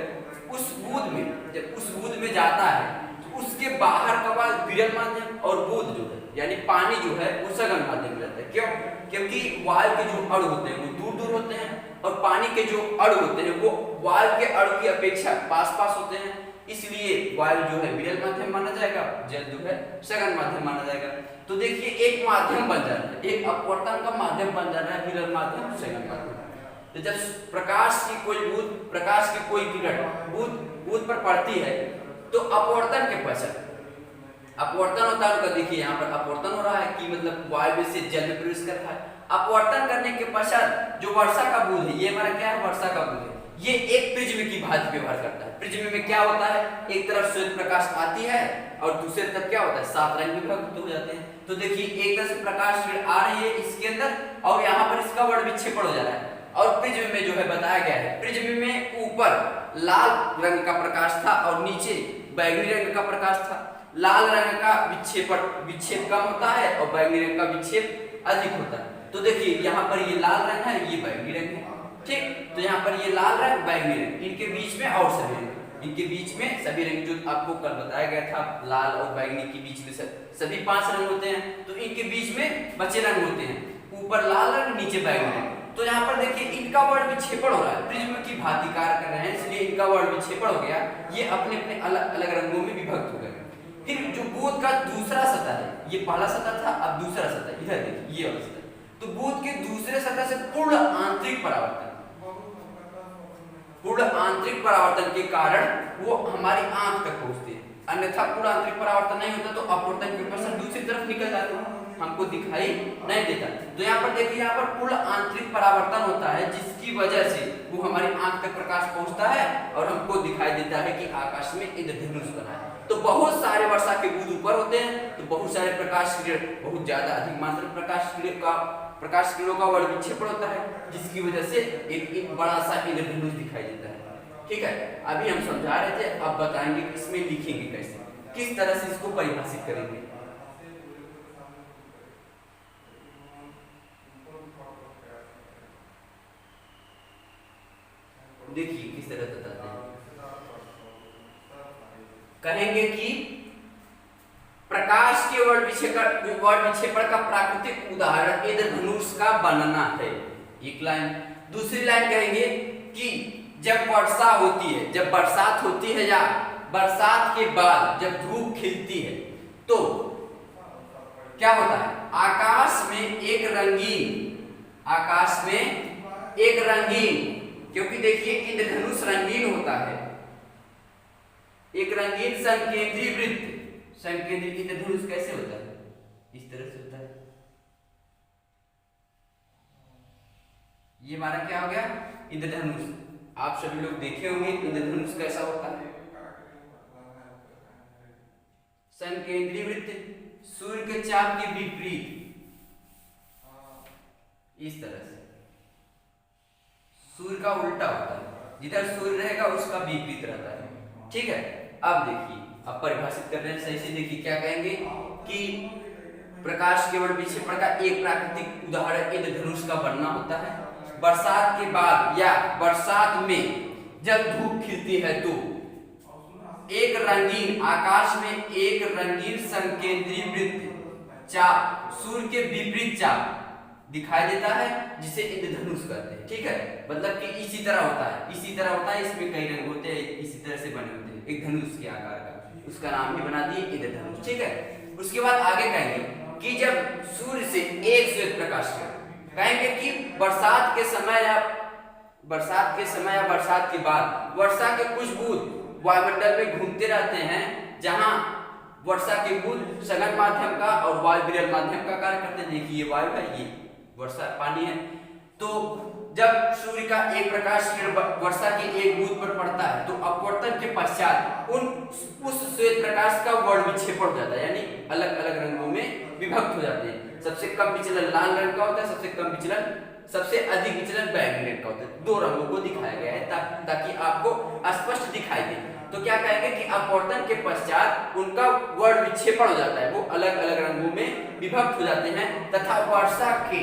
उस बूंद में, जब उस बूंद में जाता है तो उसके बाहर का विरल माध्यम और बूंद जो है यानी पानी जो है वो सघन माध्यम में रहता है। क्यों? क्योंकि वायु के जो अणु होते हैं वो दूर दूर होते हैं और पानी के जो अणु होते हैं वो वायु के अणु की अपेक्षा पास पास होते हैं, इसलिए वायु जो है विरल माध्यम माना जाएगा, जल जो है सघन माध्यम माना जाएगा। तो देखिए एक माध्यम बन जा रहा है, एक अपवर्तन का माध्यम बन जा रहा है, विरल माध्यम सघन माध्यम। तो जब प्रकाश की कोई किरण बूंद पर पड़ती है तो अपवर्तन के पश्चात अपवर्तन होता है उनका, देखिए यहाँ पर अपवर्तन हो रहा है कि मतलब वायु से जल में प्रवेश कर रहा है। अपवर्तन करने के पश्चात जो वर्षा का बूंद है, ये हमारा क्या है, वर्षा का बूंद है, ये एक प्रिज्म की भांति व्यवहार करता है। प्रिज्म में क्या होता है, एक तरफ श्वेत प्रकाश आती है और दूसरी तरफ क्या होता है, 7 रंग विभक्त हो जाते हैं। तो देखिए एक तरफ से प्रकाश किरण आ रही है इसके अंदर और यहाँ पर इसका वर्ण विक्षेपण हो जा रहा है। और प्रिज्म में जो है बताया गया है, प्रिज्म में ऊपर लाल रंग का प्रकाश था और नीचे बैंगनी रंग का प्रकाश था। लाल रंग का विक्षेप कम होता है और बैंगनी रंग का विक्षेप अधिक होता है। तो देखिए यहाँ पर ये लाल रंग है, ये बैंगनी रंग है, ठीक। तो यहाँ पर ये लाल रंग, बैंगनी रंग, इनके बीच में और सभी रंग, इनके बीच में सभी रंग जो आपको कल बताया गया था, लाल और बैंगनी के बीच में सभी 5 रंग होते हैं, तो इनके बीच में बचे रंग होते हैं, ऊपर लाल रंग नीचे बैंगनी रंग। तो यहाँ पर देखिए इनका वर्ण विक्षेपण हो रहा है, प्रिज्म की भांति कार्य कर रहे हैं, इसलिए इनका वर्ण विक्षेपण हो गया, ये अपने अपने अलग अलग रंगों में विभक्त हो गए। फिर जो बूंद का दूसरा सतह है, ये पहला सतह था, अब दूसरा सतह, इधर देखिए ये वाला सतह, तो बूंद के दूसरे सतह से पूर्ण आंतरिक परावर्तन के कारण वो हमारी आंख तक पहुंचते हैं, अन्यथा पूर्ण आंतरिक परावर्तन नहीं होता तो अपवर्तन के पश्चात दूसरी तरफ निकल जाते हैं, हमको दिखाई नहीं देता। तो यहाँ पर देखिए, यहाँ पर पूर्ण आंतरिक परावर्तन होता है जिसकी वजह से वो हमारी आंख तक प्रकाश पहुंचता है और हमको दिखाई देता है कि आकाश में इंद्रधनुष बना है। तो बहुत सारे वर्षा के बूंद ऊपर होते हैं, तो बहुत सारे प्रकाश किरण, बहुत ज्यादा अधिक मात्रा प्रकाश किरणों का वर्ण विक्षेपण होता है, जिसकी वजह से एक बड़ा सा इंद्रधनुष दिखाई देता है। ठीक है, अभी हम समझा रहे थे, अब बताएंगे इसमें लिखेंगे कैसे, किस तरह से इसको परिभाषित करेंगे। देखिए किस तरह बताते हैं, कहेंगे कि प्रकाश के वर्ण विक्षेपण का प्राकृतिक उदाहरण इंद्रधनुष का बनना है, एक लाइन। दूसरी लाइन कहेंगे कि जब वर्षा होती है, जब बरसात होती है या बरसात के बाद जब धूप खिलती है तो क्या होता है, आकाश में एक रंगीन, क्योंकि देखिए इंद्रधनुष रंगीन होता है, एक रंगीन संकेंद्री इंद्रधनुष कैसे होता है, इस तरह से होता है। ये हमारा क्या हो गया, इंद्रधनुष। आप सभी लोग देखे होंगे इंद्रधनुष कैसा होता है, संकेंद्री वृत्त सूर्य के चाप के विपरीत, इस तरह से सूर्य का उल्टा होता है, जिधर सूर्य रहेगा उसका विपरीत रहता है। ठीक है, अब देखिए, अब परिभाषित कर रहे हैं सही से, देखिए क्या कहेंगे कि प्रकाश के वर्ण विक्षेपण का एक प्राकृतिक उदाहरण इंद्रधनुष का बनना होता है। बरसात के बाद या बरसात में जब धूप खिलती है तो एक रंगीन, आकाश में एक रंगीन संकेंद्री वृत्त चाप सूर्य के विपरीत चाप दिखाई देता है, जिसे इंद्रधनुष कहते हैं। ठीक है, मतलब कि इसी तरह होता है, इसमें कई रंग होते हैं, इसी तरह से बने होते हैं, एक धनुष के आकार का, उसका नाम भी बना दिए इंद्रधनुष। ठीक है, उसके बाद आगे कहेंगे कि जब सूर्य से एक श्वेत प्रकाश कहेंगे कि बरसात के समय या बरसात के बाद वर्षा के कुछ बूंद वायुमंडल में घूमते रहते हैं, जहां वर्षा के बूंद सघन माध्यम का और वायु विरल माध्यम का कार्य करते हैं। देखिए ये वायु है, ये वर्षा पानी है। तो जब सूर्य का एक प्रकाश किरण वर्षा के एक बूंद पर पड़ता है तो अपवर्तन के पश्चात उस श्वेत प्रकाश का वर्ण विक्षेपण हो जाता है, यानी अलग अलग रंगों में विभक्त हो जाते हैं। सबसे कम विचलन लाल रंग का होता है, सबसे अधिक विचलन बैंगनी रंग का होता है। 2 रंगों को दिखाया गया है ताकि आपको स्पष्ट दिखाई दे। तो क्या कहेंगे कि अपवर्तन के पश्चात उनका वर्ण विक्षेपण हो जाता है, वो अलग अलग रंगों में विभक्त हो जाते हैं, तथा वर्षा के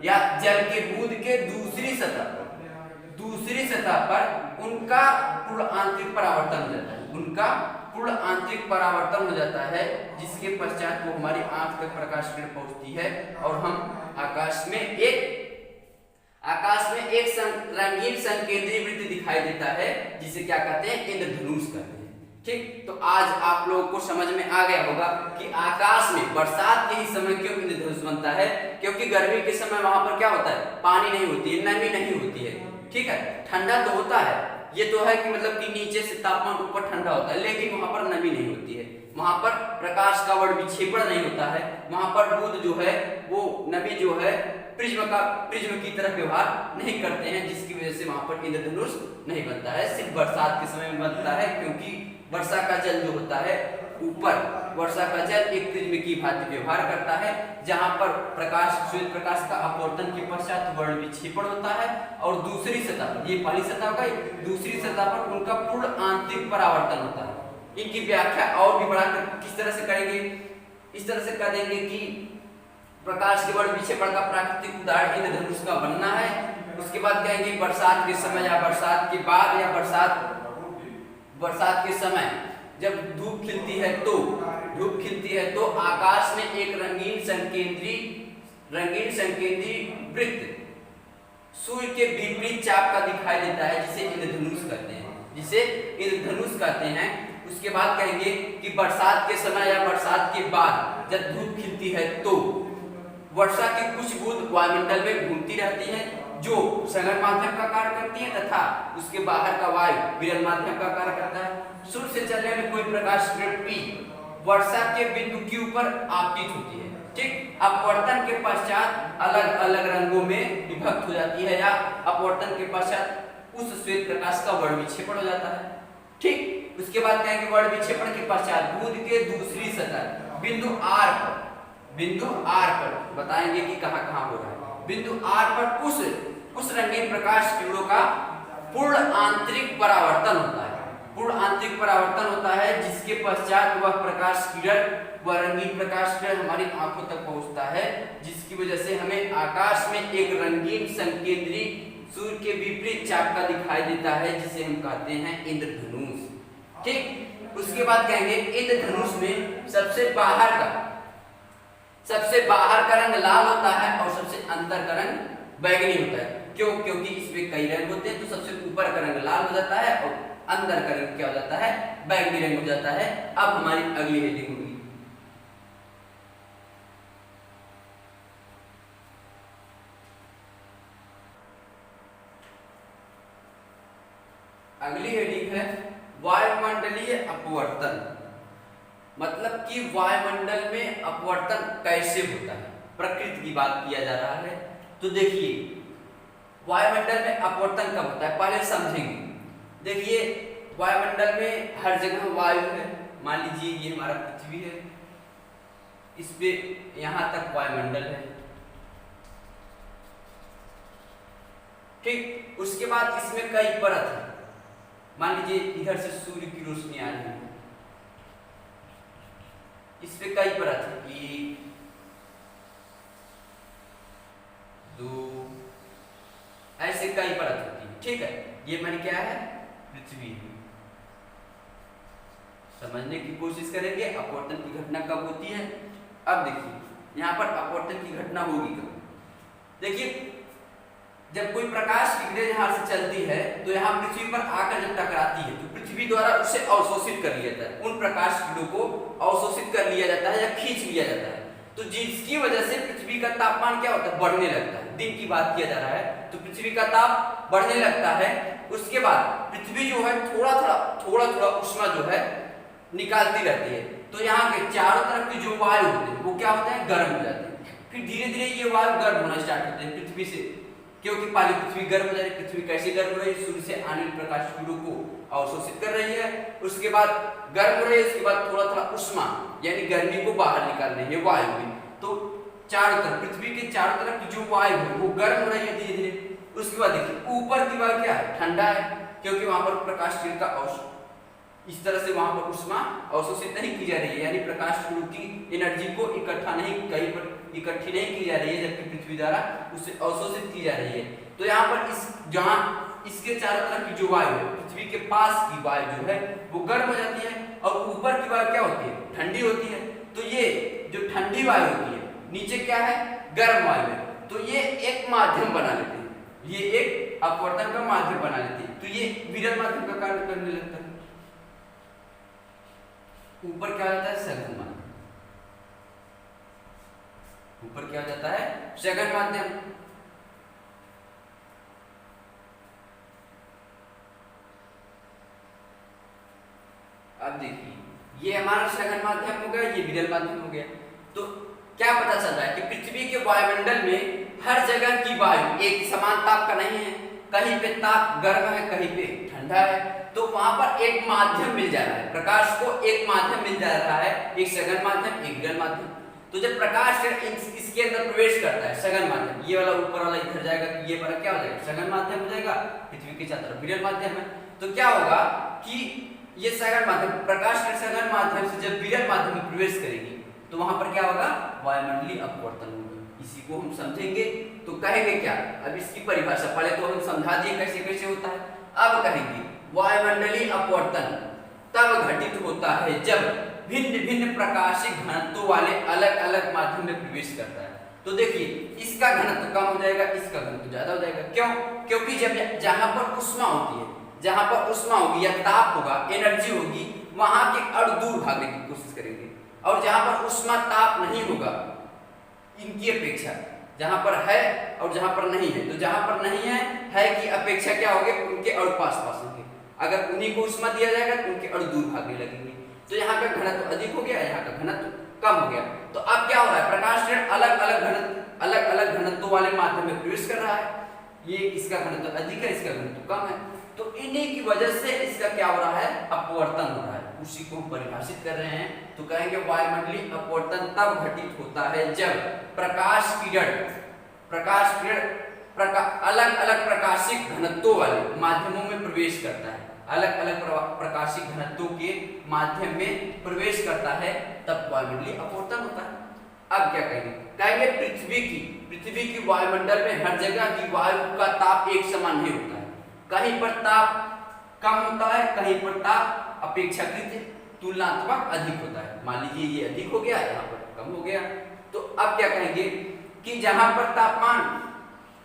या जल के बूंद के दूसरी सतह सतह पर उनका पूर्ण आंतरिक परावर्तन हो जाता है, उनका पूर्ण आंतरिक परावर्तन हो जाता है, जिसके पश्चात वो हमारी आंख तक प्रकाश किरण पहुंचती है और हम आकाश में एक रंगीन संकेंद्रीय वृत्त दिखाई देता है, जिसे क्या कहते हैं, इंद्रधनुष कहते हैं। ठीक, तो आज आप लोगों को समझ में आ गया होगा कि आकाश में बरसात के ही समय क्यों इंद्रधनुष बनता है, क्योंकि गर्मी के समय वहां पर क्या होता है, पानी नहीं होती है, नमी नहीं होती है। ठीक है, ठंडा तो होता है, ये तो है कि मतलब कि नीचे से तापमान ऊपर ठंडा होता है, लेकिन वहां पर नमी नहीं होती है, वहां पर प्रकाश का वर्ण विक्षेपण नहीं होता है, वहां पर बुध जो है वो नमी जो है प्रिज्म की तरह व्यवहार नहीं करते हैं, जिसकी वजह से वहां पर इंद्रधनुष नहीं बनता है, सिर्फ बरसात के समय में बनता है, क्योंकि वर्षा का जल जो होता है ऊपर, वर्षा का जल एक प्रिज्म की भांति व्यवहार करता है, जहां पर श्वेत प्रकाश का अपवर्तन के पश्चात वर्ण विक्षेपण होता है, और दूसरी सतह पर, ये पहली सतह का, दूसरी सतह पर उनका पूर्ण आंतरिक परावर्तन होता है। इनकी व्याख्या और भी बढ़ाकर किस तरह से करेंगे, इस तरह से कह देंगे कि प्रकाश के वर्ण विक्षेपण का प्राकृतिक उदाहरण इंद्रधनुष का बनना है। उसके बाद कहेंगे बरसात के समय या बरसात के बाद या बरसात के समय जब धूप खिलती है तो आकाश में एक रंगीन संकेंद्री वृत्त सूर्य के विपरीत चाप का दिखाई देता है, जिसे इंद्रधनुष कहते हैं। उसके बाद कहेंगे कि बरसात के समय या बरसात के बाद जब धूप खिलती है तो वर्षा की कुछ बूंद वायुमंडल में घूमती रहती हैं, जो सघन माध्यम का कार्य करती है, तथा उसके बाहर का वायु विरल माध्यम का कार्य करता है। सूर्य से चलने वाली कोई प्रकाश किरण P वर्षा के बिंदु Q पर आपतित होती है। ठीक, अपवर्तन के पश्चात अलग अलग रंगों में विभक्त हो जाती है, या अपवर्तन के पश्चात उस श्वेत प्रकाश का वर्ण विक्षेपण हो जाता है। ठीक, उसके बाद कहेंगे वर्ण विक्षेपण के पश्चात बुध के दूसरी सतह बिंदु R पर बताएंगे कि कहां हो रहा है। बिंदु R पर उस रंगीन प्रकाश किरणों का पूर्ण आंतरिक परावर्तन होता है, जिसके पश्चात वह प्रकाश किरण, वह रंगीन प्रकाश किरण हमारी आंखों तक पहुंचता है, जिसकी वजह से हमें आकाश में एक रंगीन संकेंद्री सूर्य के विपरीत चाप का दिखाई देता है, जिसे हम कहते हैं इंद्रधनुष। ठीक, उसके बाद कहेंगे इंद्रधनुष में सबसे बाहर का रंग लाल होता है और सबसे अंदर का रंग बैगनी होता है। क्यों? क्योंकि इसमें कई रंग होते हैं, तो सबसे ऊपर का रंग लाल हो जाता है और अंदर का रंग क्या हो जाता है, बैगनी रंग हो जाता है। अब हमारी अगली हेडिंग होगी, अगली हेडिंग है वायुमंडलीय अपवर्तन। मतलब कि वायुमंडल में अपवर्तन कैसे होता है, प्रकृति की बात किया जा रहा है। तो देखिए वायुमंडल में अपवर्तन कब होता है, पहले समझेंगे। देखिए वायुमंडल में हर जगह वायु है, मान लीजिए ये हमारा पृथ्वी है, इस पे यहां तक वायुमंडल है। ठीक, उसके बाद इसमें कई परत है, मान लीजिए इधर से सूर्य की रोशनी आ रही है, इस पे कई परत है, 1 2 ऐसे कई परत होती है। ठीक है, ये मान क्या है, पृथ्वी। समझने की कोशिश करेंगे अपवर्तन की घटना कब होती है। अब देखिए यहाँ पर अपवर्तन की घटना होगी कब। देखिए जब कोई प्रकाश की किरण यहाँ से चलती है तो यहाँ पृथ्वी पर आकर जब टकराती है तो पृथ्वी द्वारा उसे अवशोषित कर लिया जाता है, उन प्रकाश किरणों को अवशोषित कर लिया जाता है या खींच लिया जाता है। तो जिसकी वजह से पृथ्वी का तापमान क्या होता है, बढ़ने लगता है। दिन की बात किया जा रहा है तो पृथ्वी का ताप बढ़ने लगता है। उसके बाद पृथ्वी जो है थोड़ा थोड़ा उष्मा जो है निकालती रहती है। तो यहाँ के चारों तरफ की जो वायु होते हैं वो क्या होते हैं, गर्म हो जाते हैं। फिर धीरे धीरे ये वायु गर्म होना स्टार्ट होते हैं पृथ्वी से, क्योंकि पहले पृथ्वी गर्म हो जाए। पृथ्वी कैसे गर्म हो रही है, सूर्य से आने वाले प्रकाश किरणों को अवशोषित कर रही है, उसके बाद गर्म हो रही है, उसके बाद थोड़ा थोड़ा उष्मा यानी गर्मी को बाहर निकाल रही है वायु में। तो चारों तरफ पृथ्वी के चारों तरफ की जो वायु है वो गर्म हो रही है धीरे धीरे। उसके बाद देखिए ऊपर की वायु क्या है, ठंडा है, क्योंकि वहां पर प्रकाश किरण का इस तरह से वहां पर उष्मा अवशोषित नहीं की जा रही है, यानी प्रकाश किरणों की एनर्जी को इकट्ठी नहीं की जा रही है, जबकि पृथ्वी द्वारा उसे अवशोषित की जा रही है। तो यहाँ पर जहाँ इसके चारों तरफ की जो वायु है, पृथ्वी के पास की वायु जो है वो गर्म हो जाती है और ऊपर की वायु क्या होती है, ठंडी होती है। तो ये जो ठंडी वायु होती है, नीचे क्या है, गर्म वायु है, तो ये एक माध्यम बना लेते हैं, ये एक अपवर्तन का माध्यम बना लेते हैं। तो ये विरल माध्यम का कार्य करने लगता है। ऊपर क्या हो जाता है, सघन माध्यम, ऊपर क्या हो जाता है, सघन माध्यम। अब देखिए ये हमारा सघन माध्यम हो गया, ये विरल माध्यम हो गया। तो क्या पता चल रहा है कि पृथ्वी के वायुमंडल में हर जगह की वायु एक समान ताप का नहीं है, कहीं पे ताप गर्म है, कहीं पे ठंडा है। तो वहां पर एक माध्यम मिल जा रहा है, प्रकाश को एक माध्यम मिल जा रहा है, एक सघन माध्यम, एक विरल माध्यम। तो जब प्रकाश इसके अंदर प्रवेश करता है, सघन माध्यम, ये वाला ऊपर वाला इधर जाएगा, तो ये वाला क्या हो जाएगा, सघन माध्यम हो जाएगा, पृथ्वी के चारों तरफ विरल माध्यम है। तो क्या होगा कि ये सघन माध्यम, प्रकाश के सघन माध्यम से जब विरल माध्यम में प्रवेश करेगी तो वहां पर क्या होगा, वायुमंडलीय अपवर्तन होगा। इसी को हम समझेंगे। तो कहेंगे क्या, अब इसकी परिभाषा पहले तो हम समझा दिए कैसे कैसे होता है। अब कहेंगे वायुमंडलीय अपवर्तन तब घटित होता है जब भिन्न भिन्न प्रकाशीय घनत्व वाले अलग अलग माध्यम में प्रवेश करता है। तो देखिए इसका घनत्व कम हो जाएगा, इसका घनत्व ज्यादा हो जाएगा। क्यों? क्योंकि जब जहां पर उष्मा होती है, जहां पर उष्मा होगी या ताप होगा, एनर्जी होगी, वहां के अणु दूर भागने की कोशिश करेंगे। और जहां पर उष्मा ताप नहीं होगा, इनकी अपेक्षा जहां पर है और जहां पर नहीं है, तो जहां पर नहीं है की अपेक्षा क्या होगी, उनके अणु पास पास होंगे। अगर उन्हीं को उष्मा दिया जाएगा तो उनके अणु दूर भागने लगेंगे। तो यहाँ का घनत्व अधिक हो गया, यहाँ का घनत्व कम हो गया। तो अब क्या हो रहा है, प्रकाश किरण अलग अलग घनत्व वाले माध्यम में प्रवेश कर रहा है। ये इसका घनत्व अधिक है, इसका घनत्व कम है। तो इन्हीं की वजह से इसका क्या हो रहा है, अपवर्तन हो रहा है। उसी को हम परिभाषित कर रहे हैं। तो कहेंगे वायुमंडलीय अपवर्तन तब घटित होता है जब प्रकाश किरण अलग अलग प्रकाशीय घनत्वों वाले माध्यमों में प्रवेश करता है, अलग अलग प्रकाशीय घनत्वों के माध्यम में प्रवेश करता है, तब वायुमंडलीय अपवर्तन होता है। अब क्या कहेंगे, कहेंगे पृथ्वी की वायुमंडल में हर जगह की वायु का ताप एक समान नहीं होता है। कहीं पर ताप कम होता है, कहीं पर ताप अपेक्षाकृत तुलनात्मक अधिक होता है। मान लीजिए ये अधिक हो गया, यहाँ पर कम हो गया। तो अब क्या कहेंगे कि जहां पर तापमान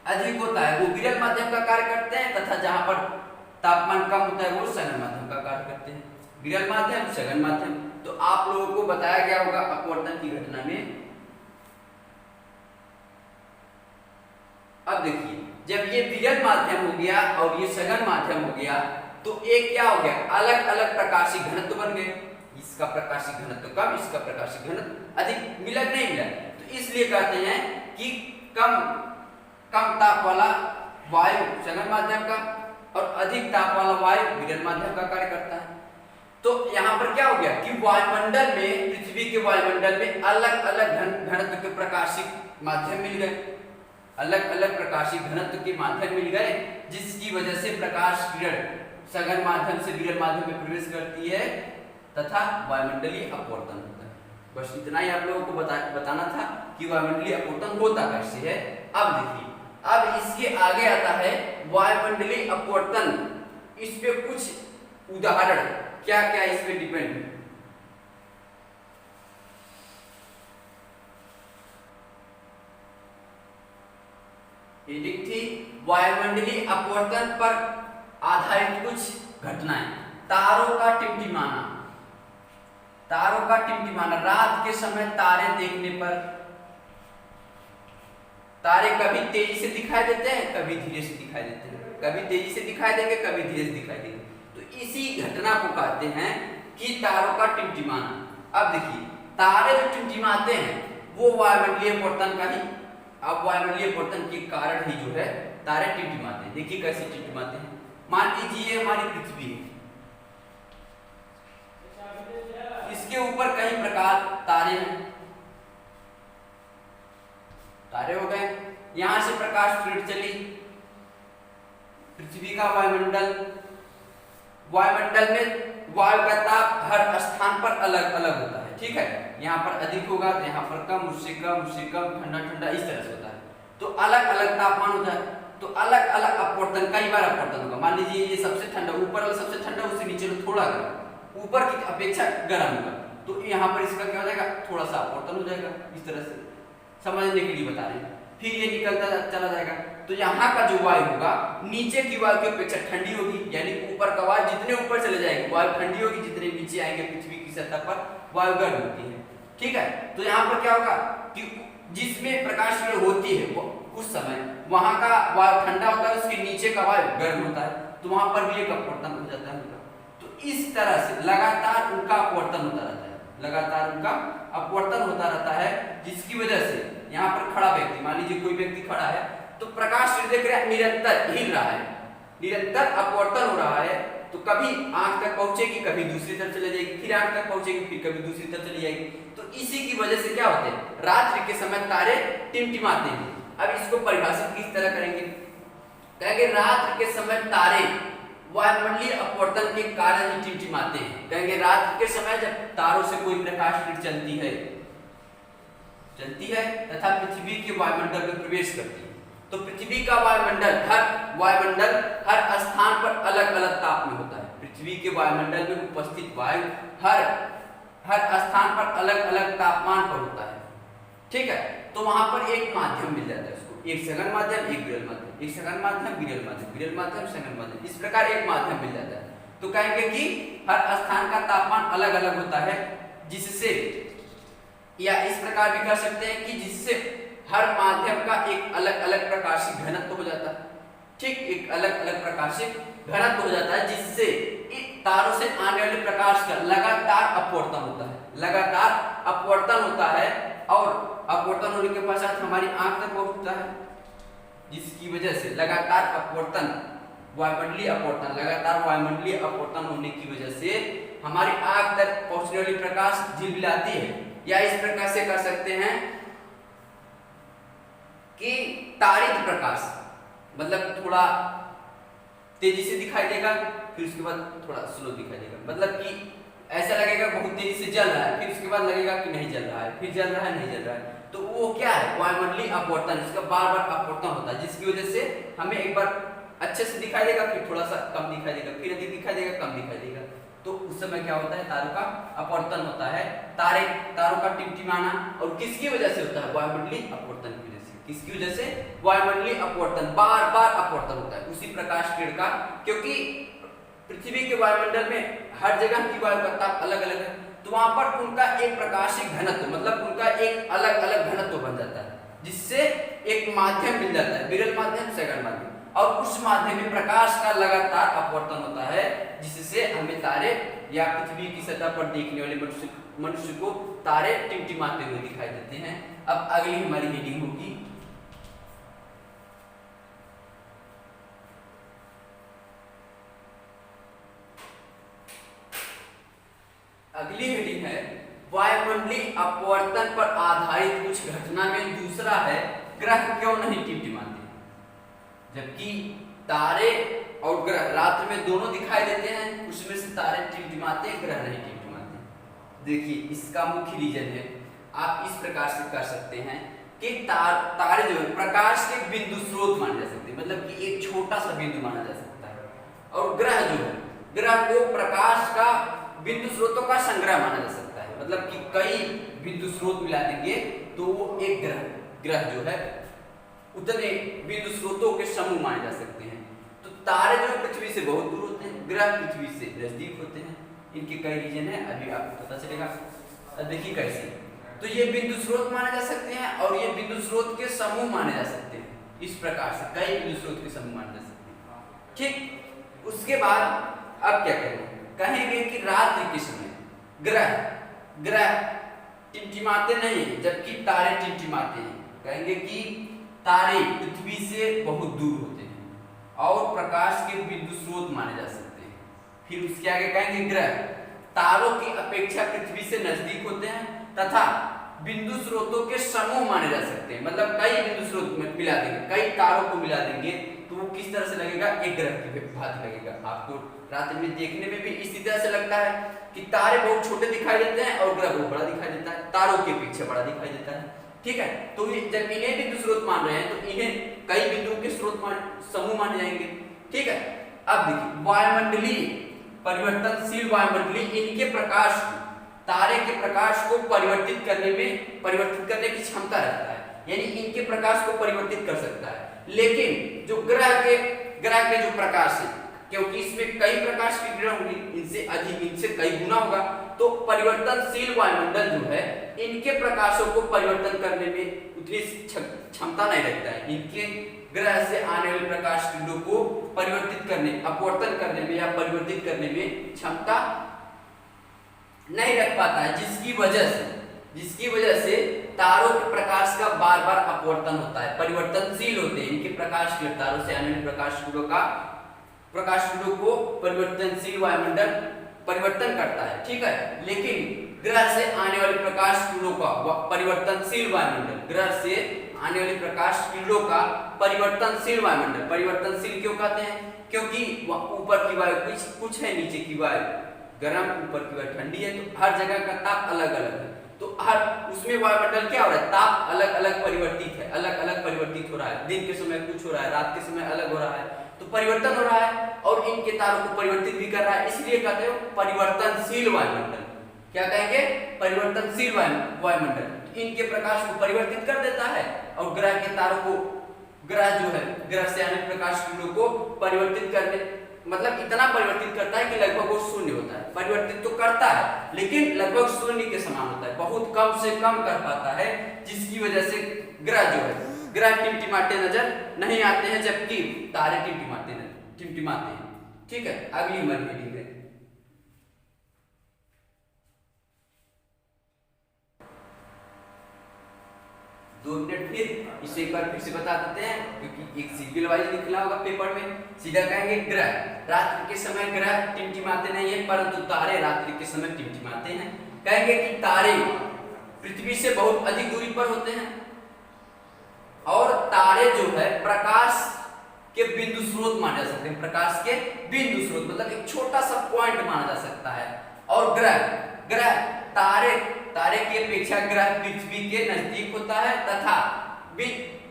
अधिक होता है वो विरल माध्यम का कार्य करते हैं, तथा जहां पर तापमान कम होता है वो सघन माध्यम का कार्य करते हैं। विरल माध्यम, सघन माध्यम। तो आप लोगों को बताया गया होगा अपवर्तन की घटना में। अब देखिए जब ये विरल माध्यम हो गया और ये सघन माध्यम हो गया, तो एक क्या हो गया, अलग अलग प्रकाशीय घनत्व बन गए। इसका प्रकाशीय घनत्व कम, इसका प्रकाशीय घनत्व अधिक, मिला नहीं मिला। तो इसलिए कहते हैं कि कम ताप वाला वायु सघन माध्यम का और अधिक ताप वाला वायु विरल माध्यम का कार्य करता है। तो यहाँ पर क्या हो गया कि वायुमंडल में, पृथ्वी के वायुमंडल में अलग अलग घनत्व के प्रकाशीय माध्यम मिल गए, अलग अलग प्रकाशीय घनत्व के माध्यम मिल गए, जिसकी वजह से प्रकाश किरण सघन माध्यम से विरल माध्यम में प्रवेश करती है तथा वायुमंडलीय अपवर्तन होता है। बस इतना ही आप लोगों को बताना था कि वायुमंडलीय अपवर्तन होता कैसे है। अब देखिए, अब इसके आगे आता है वायुमंडलीय अपवर्तन। इस पे कुछ उदाहरण क्या क्या इस पे डिपेंड है। थी वायुमंडलीय अपवर्तन पर आधारित कुछ घटनाएं। तारों का टिमटिमाना, रात के समय तारे देखने पर, तारे कभी तेजी से दिखाई देते हैं, कभी धीरे से दिखाई देते हैं, कभी तेजी से दिखाई देंगे, कभी धीरे से दिखाई देंगे। तो इसी घटना को कहते हैं कि तारों का टिमटिमाना। अब देखिए तारे जो टिमटिमाते हैं वो वायुमंडलीय अपवर्तन का ही, अब वायुमंडलीय अपवर्तन के कारण ही जो है तारे टिमटिमाते हैं। देखिए कैसे टिमटिमाते हैं। मान लीजिए हमारी पृथ्वी है, इसके ऊपर कई प्रकार तारे हैं, तारे हो गए। यहां से प्रकाश किरण चली, पृथ्वी का वायुमंडल में वायु का ताप हर स्थान पर अलग अलग होता है, ठीक है। यहाँ पर अधिक होगा तो यहाँ पर कम, उससे कम, ठंडा ठंडा, इस तरह से होता है। तो अलग अलग तापमान होता है। तो अलग अलग अपवर्तन, कई बार अपवर्तन होगा। मान लीजिए ये सबसे ठंडा, ऊपर वाला सबसे ठंडा, उससे नीचे वाला थोड़ा गर्म, ऊपर की अपेक्षा गर्म होगा, तो यहाँ पर इसका क्या हो जाएगा, थोड़ा सा अपवर्तन हो जाएगा। इस तरह से समझने के लिए बता रहे हैं। फिर ये निकलता चला जाएगा, तो यहाँ का जो वायु होगा नीचे की वायु की अपेक्षा ठंडी होगी, यानी ऊपर का वायु जितने ऊपर चले जाएगी वायु ठंडी होगी, जितने नीचे आएंगे पृथ्वी की सतह पर वायु गर्म होती है। ठीक है, तो यहाँ पर क्या होगा कि जिसमें प्रकाश किरण होती है वो उस समय वहां का वायु ठंडा होता है, उसके नीचे का वायु गर्म होता है, तो वहां पर भी एक अपवर्तन हो जाता है उनका। तो इस तरह से लगातार उनका अपवर्तन होता रहता है, लगातार उनका अपवर्तन होता रहता है, जिसकी वजह से यहाँ पर खड़ा व्यक्ति, मान लीजिए कोई व्यक्ति खड़ा है, तो प्रकाश देख रहे हैं निरंतर हिल रहा है, निरंतर अपवर्तन हो रहा है, तो कभी आंख तक पहुंचेगी, कभी दूसरी तरफ चले जाएगी, फिर आंख तक पहुंचेगी, फिर कभी दूसरी तरफ चली जाएगी। तो इसी की वजह से क्या होते हैं, रात्रि के समय तारे टिमटिमाते हैं। अब इसको परिभाषित किस तरह करेंगे, कहेंगे रात्रि के समय तारे वायुमंडलीय अपवर्तन के कारण ही टिमटिमाते हैं। कहेंगे रात्रि के समय जब तारों से कोई प्रकाश किरण चलती है तथा पृथ्वी के वायुमंडल में प्रवेश करती है, तो पृथ्वी का वायुमंडल हर स्थान पर अलग अलग ताप में होता है। पृथ्वी के वायुमंडल में उपस्थित वायु हर स्थान पर अलग अलग तापमान पर होता है। ठीक है, तो वहां पर एक माध्यम मिल जाता है उसको, एक सघन माध्यम, एक विरल माध्यम, एक सघन माध्यम, विरल माध्यम, विरल माध्यम, सघन माध्यम, इस प्रकार एक माध्यम मिल जाता है। तो कहेंगे कि हर स्थान का तापमान अलग अलग होता है, जिससे, या इस प्रकार भी कर सकते हैं कि जिससे हर माध्यम का एक अलग अलग प्रकाशिक घनत्व हो जाता है। ठीक, एक अलग अलग प्रकाशिक घनत्व हो जाता है, जिससे तारों से आने वाले प्रकाश का लगातार अपवर्तन होता है, लगातार अपवर्तन होता है, और अपवर्तन होने के पश्चात हमारी आंख तक पहुंचता है, जिसकी वजह से लगातार अपवर्तन, वायुमंडलीय अपवर्तन, लगातार वायुमंडलीय अपवर्तन होने की वजह से हमारी आंख तक पहुंचने वाली प्रकाश झिलमिलाती है। या इस प्रकार से कर सकते हैं कि तारित प्रकाश, मतलब थोड़ा तेजी से दिखाई देगा, फिर उसके बाद थोड़ा स्लो दिखाई देगा, मतलब कि ऐसा लगेगा बहुत तेजी से जल रहा है, फिर उसके बाद लगेगा कि नहीं जल रहा है, फिर जल रहा है, नहीं जल रहा है। तो वो क्या है, वायुमंडलीय अपवर्तन, इसका बार बार अपवर्तन होता है, जिसकी वजह से हमें एक बार अच्छे से दिखाई देगा, फिर थोड़ा सा कम दिखाई देगा, फिर अधिक दिखाई देगा, कम दिखाई देगा। तो उस समय क्या होता है, तारों का अपवर्तन होता है, तारों का टिमटिमाना, और किसकी वजह से होता है, वायुमंडलीय अपवर्तन की वजह से। किसकी वजह से, वायुमंडलीय अपवर्तन, बार बार अपवर्तन होता है उसी प्रकाश किरण का, क्योंकि पृथ्वी के वायुमंडल में हर जगह की वायु का ताप अलग अलग है, तो वहां पर उनका एक प्रकाशिक घनत्व, मतलब उनका एक अलग अलग घनत्व बन जाता है, जिससे एक माध्यम मिल जाता है, विरल माध्यम, सघन माध्यम, और उस माध्यम में प्रकाश का लगातार अपवर्तन होता है, जिससे हमें तारे या पृथ्वी की सतह पर देखने वाले मनुष्य को तारे टिमटिमाते हुए दिखाई देते हैं। अब अगली हमारी हेडिंग होगी है वायुमंडलीय अपवर्तन पर आधारित कुछ घटना में दूसरा है ग्रह क्यों नहीं टिमटिमाते। जबकि तारे और ग्रह रात में दोनों दिखाई देते हैं, उसमें से तारे टिमटिमाते हैं, ग्रह नहीं टिमटिमाते। देखिए इसका मुख्य रीजन है, आप इस प्रकार से कर सकते हैं कि तारे जो है प्रकाश के बिंदु स्रोत माने जा सकते हैं, मतलब कि एक छोटा सा बिंदु माना जा सकता है, और ग्रह जो है, ग्रह को प्रकाश का बिंदु स्रोतों का संग्रह माना जा सकता है, मतलब कि कई बिंदु स्रोत मिला देंगे तो वो एक ग्रह जो है उतने बिंदु स्रोतों के समूह माने जा सकते हैं। तो तारे जो पृथ्वी से बहुत दूर होते हैं, ग्रह पृथ्वी से नजदीक होते हैं। इनके कई रीजन है, अभी आपको पता चलेगा। देखिए कैसे, तो ये बिंदु स्रोत माने जा सकते हैं और ये बिंदु स्रोत के समूह माने जा सकते हैं। इस प्रकार से कई बिंदु स्रोत के समूह माने जा सकते हैं। ठीक, उसके बाद अब क्या कहेंगे कि रात्रि के समय ग्रह टिमटिमाते नहीं है, जबकि तारे टिमटिमाते हैं। कहेंगे कि तारे पृथ्वी से बहुत दूर होते हैं और प्रकाश के बिंदु स्रोत माने जा सकते हैं। फिर उसके आगे कहेंगे ग्रह तारों की अपेक्षा पृथ्वी से नजदीक होते हैं तथा बिंदु स्रोतों के समूह माने जा सकते हैं, मतलब कई बिंदु स्रोत में मिला देंगे, कई तारों को मिला देंगे तो वो किस तरह से लगेगा, एक ग्रह की भांति लगेगा। आपको रात में देखने में भी इसी तरह से लगता है कि तारे बहुत छोटे दिखाई देते हैं और ग्रह बहुत बड़ा दिखाई देता है, तारों की अपेक्षा बड़ा दिखाई देता है। ठीक है, तो जब इन्हें बिंदु स्रोत मान रहे हैं तो इन्हें कई बिंदुओं के स्रोत समूह माने जाएंगे। ठीक है, अब देखिए वायुमंडलीय परिवर्तनशील वायुमंडलीय इनके प्रकाश को, तारे के प्रकाश को परिवर्तित करने की क्षमता रखता है, यानी इनके प्रकाश को परिवर्तित कर सकता है। लेकिन जो ग्रह के जो प्रकाश है, क्योंकि इसमें कई प्रकाश की किरण होगी, इनसे अधिक, इनसे कई गुना होगा, तो परिवर्तनशील वायुमंडल जो है इनके प्रकाशों को परिवर्तन करने में उतनी क्षमता नहीं रखता है। इनके ग्रह से आने वाले प्रकाश किरणों को परिवर्तित करने, अपवर्तन करने में या परिवर्तित करने में क्षमता नहीं रख पाता है, जिसकी वजह से तारों के प्रकाश का बार बार अपवर्तन होता है, परिवर्तनशील होते हैं इनके प्रकाश के, तारों से आने वाले प्रकाश किरणों को परिवर्तनशील वायुमंडल परिवर्तन करता है। ठीक है, लेकिन ग्रह से आने वाले प्रकाश किरणों का परिवर्तनशील वायुमंडल, ग्रह से आने वाले प्रकाश किरणों का परिवर्तनशील वायुमंडल, परिवर्तनशील क्यों कहते हैं? क्योंकि ऊपर की वायु कुछ है, नीचे की वायु गर्म, ऊपर की वायु ठंडी है, तो हर जगह का ताप अलग अलग है, तो हर उसमें वायुमंडल क्या हो रहा है, ताप अलग अलग परिवर्तित है, अलग अलग परिवर्तित हो रहा है, दिन के समय कुछ हो रहा है, रात के समय अलग हो रहा है, तो परिवर्तन हो रहा है और इनके तारों को परिवर्तित भी कर रहा है, इसलिए कहते हो परिवर्तनशील वायुमंडल। क्या कहेंगे? परिवर्तनशील वायुमंडल इनके प्रकाश को परिवर्तित कर देता है और ग्रह के तारों को, ग्रह जो है ग्रह से आने प्रकाश किरणों को परिवर्तित करने, मतलब इतना परिवर्तित करता है कि लगभग वो शून्य होता है। परिवर्तित तो करता है लेकिन लगभग शून्य के समान होता है, बहुत कम से कम कर पाता है, जिसकी वजह से ग्रह जो है, ग्रह टिमटिमाते नजर नहीं आते हैं, जबकि तारे टिमटिमाते हैं। ठीक है, अगली हमारी रीडिंग है 2 मिनट फिर इसे एक बार फिर से बता देते हैं, क्योंकि एक सीरियल वाइज निकला होगा पेपर में। सीधा कहेंगे ग्रह रात्रि के समय ग्रह टिमटिमाते नहीं है, परंतु तारे रात्रि के समय टिमटिमाते हैं। कहेंगे कि तारे पृथ्वी से बहुत अधिक दूरी पर होते हैं और तारे जो है प्रकाश के बिंदु स्रोत माने जा सकते हैं, प्रकाश के बिंदु स्रोत मतलब एक छोटा सा पॉइंट माना जा सकता है। और ग्रह तारे की अपेक्षा ग्रह पृथ्वी के नजदीक होता है तथा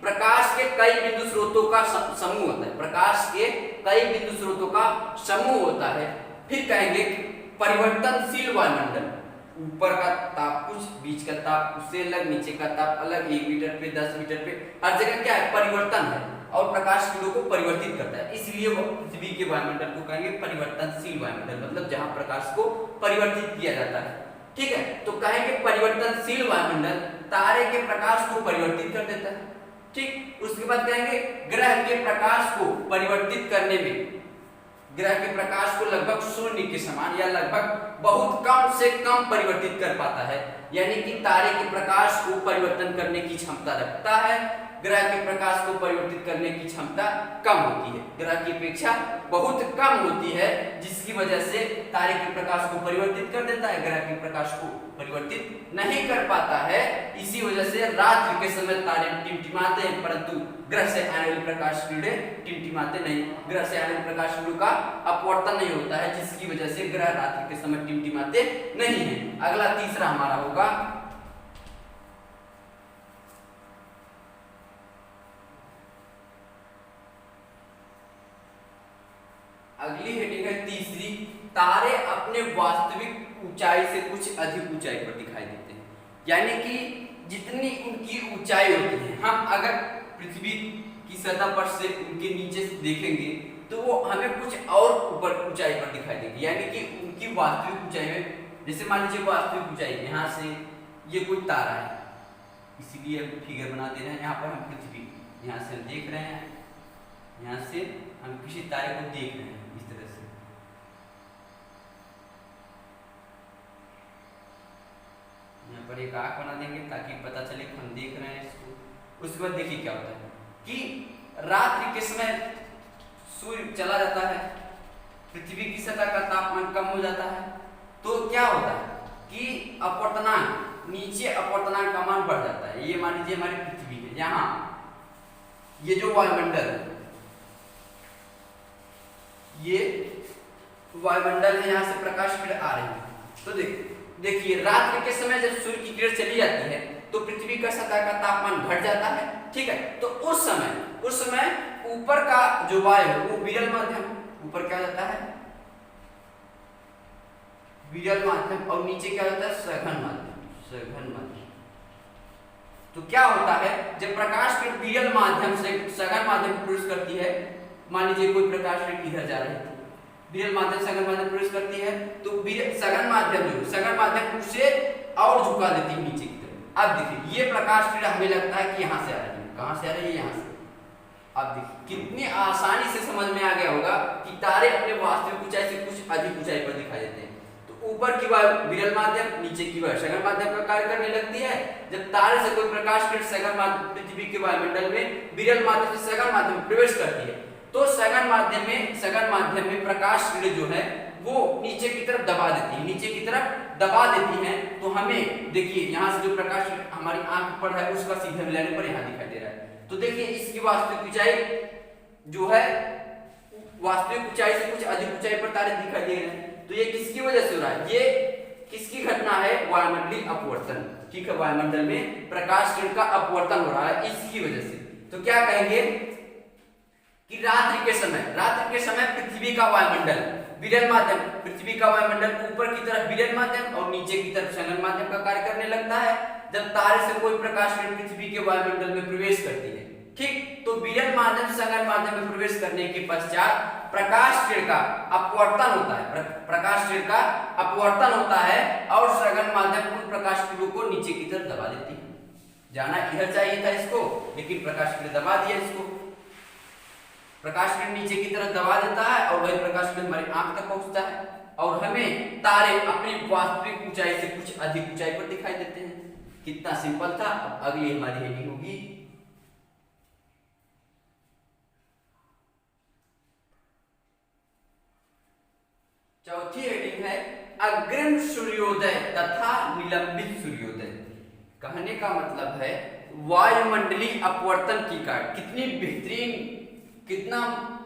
प्रकाश के कई बिंदु स्रोतों का समूह होता है, प्रकाश के कई बिंदु स्रोतों का समूह होता है। फिर कहेंगे परिवर्तनशील वायुमंडल, ऊपर का ताप कुछ, बीच का ताप उससे अलग, नीचे का ताप अलग, 1 मीटर पे 10 मीटर पे हर जगह क्या है, परिवर्तन है और प्रकाश किरणों को परिवर्तित करता है, इसलिए वो पृथ्वी के वायुमंडल को कहेंगे परिवर्तनशील वायुमंडल, मतलब जहां प्रकाश को परिवर्तित किया जाता है। ठीक है, तो कहेंगे परिवर्तनशील वायुमंडल तारे के प्रकाश को परिवर्तित कर देता है। ठीक, उसके बाद कहेंगे ग्रह के प्रकाश को परिवर्तित करने में, ग्रह के प्रकाश को लगभग शून्य के समान या लगभग बहुत कम से कम परिवर्तित कर पाता है, यानी कि तारे के प्रकाश को परिवर्तन करने की क्षमता रखता है, ग्रह के प्रकाश को परिवर्तित करने की क्षमता कम होती है, ग्रह की अपेक्षा बहुत कम होती है, जिसकी वजह से तारे के प्रकाश को परिवर्तित कर देता है, ग्रह के प्रकाश को परिवर्तित नहीं कर पाता है। इसी वजह से रात्रि के समय तारे टिमटिमाते हैं, परंतु ग्रह से आने वाले प्रकाश किरणें टिमटिमाते नहीं, ग्रह से आने वाले प्रकाश किरणों का अपवर्तन नहीं होता है, जिसकी वजह से ग्रह रात्रि के समय टिमटिमाते नहीं है। अगला तीसरा हमारा होगा अगली हेडिंग है तीसरी, तारे अपने वास्तविक ऊंचाई से कुछ अधिक ऊंचाई पर दिखाई देते हैं, यानी कि जितनी उनकी ऊंचाई होती है, हम अगर पृथ्वी की सतह पर से उनके नीचे से देखेंगे तो वो हमें कुछ और ऊपर ऊंचाई पर दिखाई देगी, यानी कि उनकी वास्तविक ऊंचाई में, जैसे मान लीजिए वास्तविक ऊंचाई यहाँ से ये कोई तारा है, इसीलिए फिगर बना दे रहे हैं, यहाँ पर हम पृथ्वी यहाँ से हम देख रहे हैं, यहाँ से हम किसी तारे को देख रहे हैं इस तरह से, यहाँ पर एक आंख बना देंगे ताकि पता चले कि हम देख रहे हैं इसको। उसके बाद देखिए क्या होता है कि रात्रि के समय सूर्य चला जाता है, पृथ्वी की सतह का तापमान कम हो जाता है, तो क्या होता है कि अपवर्तनांक, नीचे अपवर्तनांक का मान बढ़ जाता है। ये मान लीजिए हमारी पृथ्वी है, यहाँ ये जो वायुमंडल है, ये वायुमंडल है, यहाँ से प्रकाश किरण आ रही है, तो देखिए रात्रि के समय जब सूर्य की किरण चली जाती है तो पृथ्वी का सतह का तापमान घट जाता है। ठीक है, तो उस समय ऊपर का जो वायु है वो विरल माध्यम, ऊपर क्या जाता है विरल माध्यम, और नीचे क्या होता है सघन माध्यम। तो क्या होता है जब प्रकाश किरण विरल माध्यम से सघन माध्यम प्रवेश करती है, मान लीजिए कोई प्रकाश किरण इधर जा रही है, विरल माध्यम सघन माध्यम प्रवेश करती है, तो सघन माध्यम उसे और झुका देती है नीचे की तरफ। अब देखिए ये प्रकाश किरण हमें लगता है कि यहाँ से आ रही है, कहाँ से आ रही है, यहाँ से। अब देखिए कितनी आसानी से समझ में आ गया होगा कि तारे अपने वास्तविक ऊंचाई से कुछ अधिक ऊंचाई पर दिखाई देते हैं। तो ऊपर की वायु विरल माध्यम, नीचे की वायु सघन माध्यम का कार्य करने लगती है। जब तारे से कोई प्रकाश किरण सघन माध्यम पृथ्वी के वायुमंडल में विरल माध्यम से सघन माध्यम में प्रवेश करती है, तो सघन माध्यम में प्रकाश किरण जो है वो नीचे की तरफ दबा देती है, तो हमें देखिए यहाँ से जो प्रकाश हमारी आंख पर है उसका सीधे मिलाने पर यहाँ दिखाई दे रहा है। तो देखिए इसकी वास्तविक ऊंचाई जो है, वास्तविक ऊंचाई से कुछ अधिक ऊंचाई पर तारे दिखाई दे रहे हैं। तो ये किसकी वजह से हो रहा है, ये किसकी घटना है, वायुमंडलीय अपवर्तन। ठीक है, वायुमंडल में प्रकाश किरण का अपवर्तन हो रहा है इसकी वजह से। तो क्या कहेंगे कि रात्रि के समय पृथ्वी का वायुमंडल विरल माध्यम, पृथ्वी का वायुमंडल ऊपर की तरफ विरल माध्यम और नीचे की तरफ सघन माध्यम का कार्य करने लगता है जब तारे से कोई प्रकाश किरण पृथ्वी के वायुमंडल में प्रवेश करती है। ठीक, तो विरल माध्यम से सघन माध्यम में प्रवेश करने के पश्चात प्रकाश किरण का अपवर्तन होता है और सघन माध्यम उन प्रकाश किरणों को नीचे की तरफ दबा देती है। जाना इधर चाहिए था इसको, लेकिन प्रकाश किरण दबा दिया इसको। प्रकाश किरण नीचे की तरफ दबा देता है और वही प्रकाश किरण हमारी आंख तक पहुंचता है और हमें तारे अपनी वास्तविक ऊंचाई से कुछ अधिक ऊंचाई पर दिखाई देते हैं। कितना सिंपल था। अब अगली हमारी हेडिंग होगी चौथी हेडिंग है अग्रिम सूर्योदय तथा निलंबित सूर्योदय। कहने का मतलब है वायुमंडलीय अपवर्तन की कार्य। कितनी बेहतरीन, कितना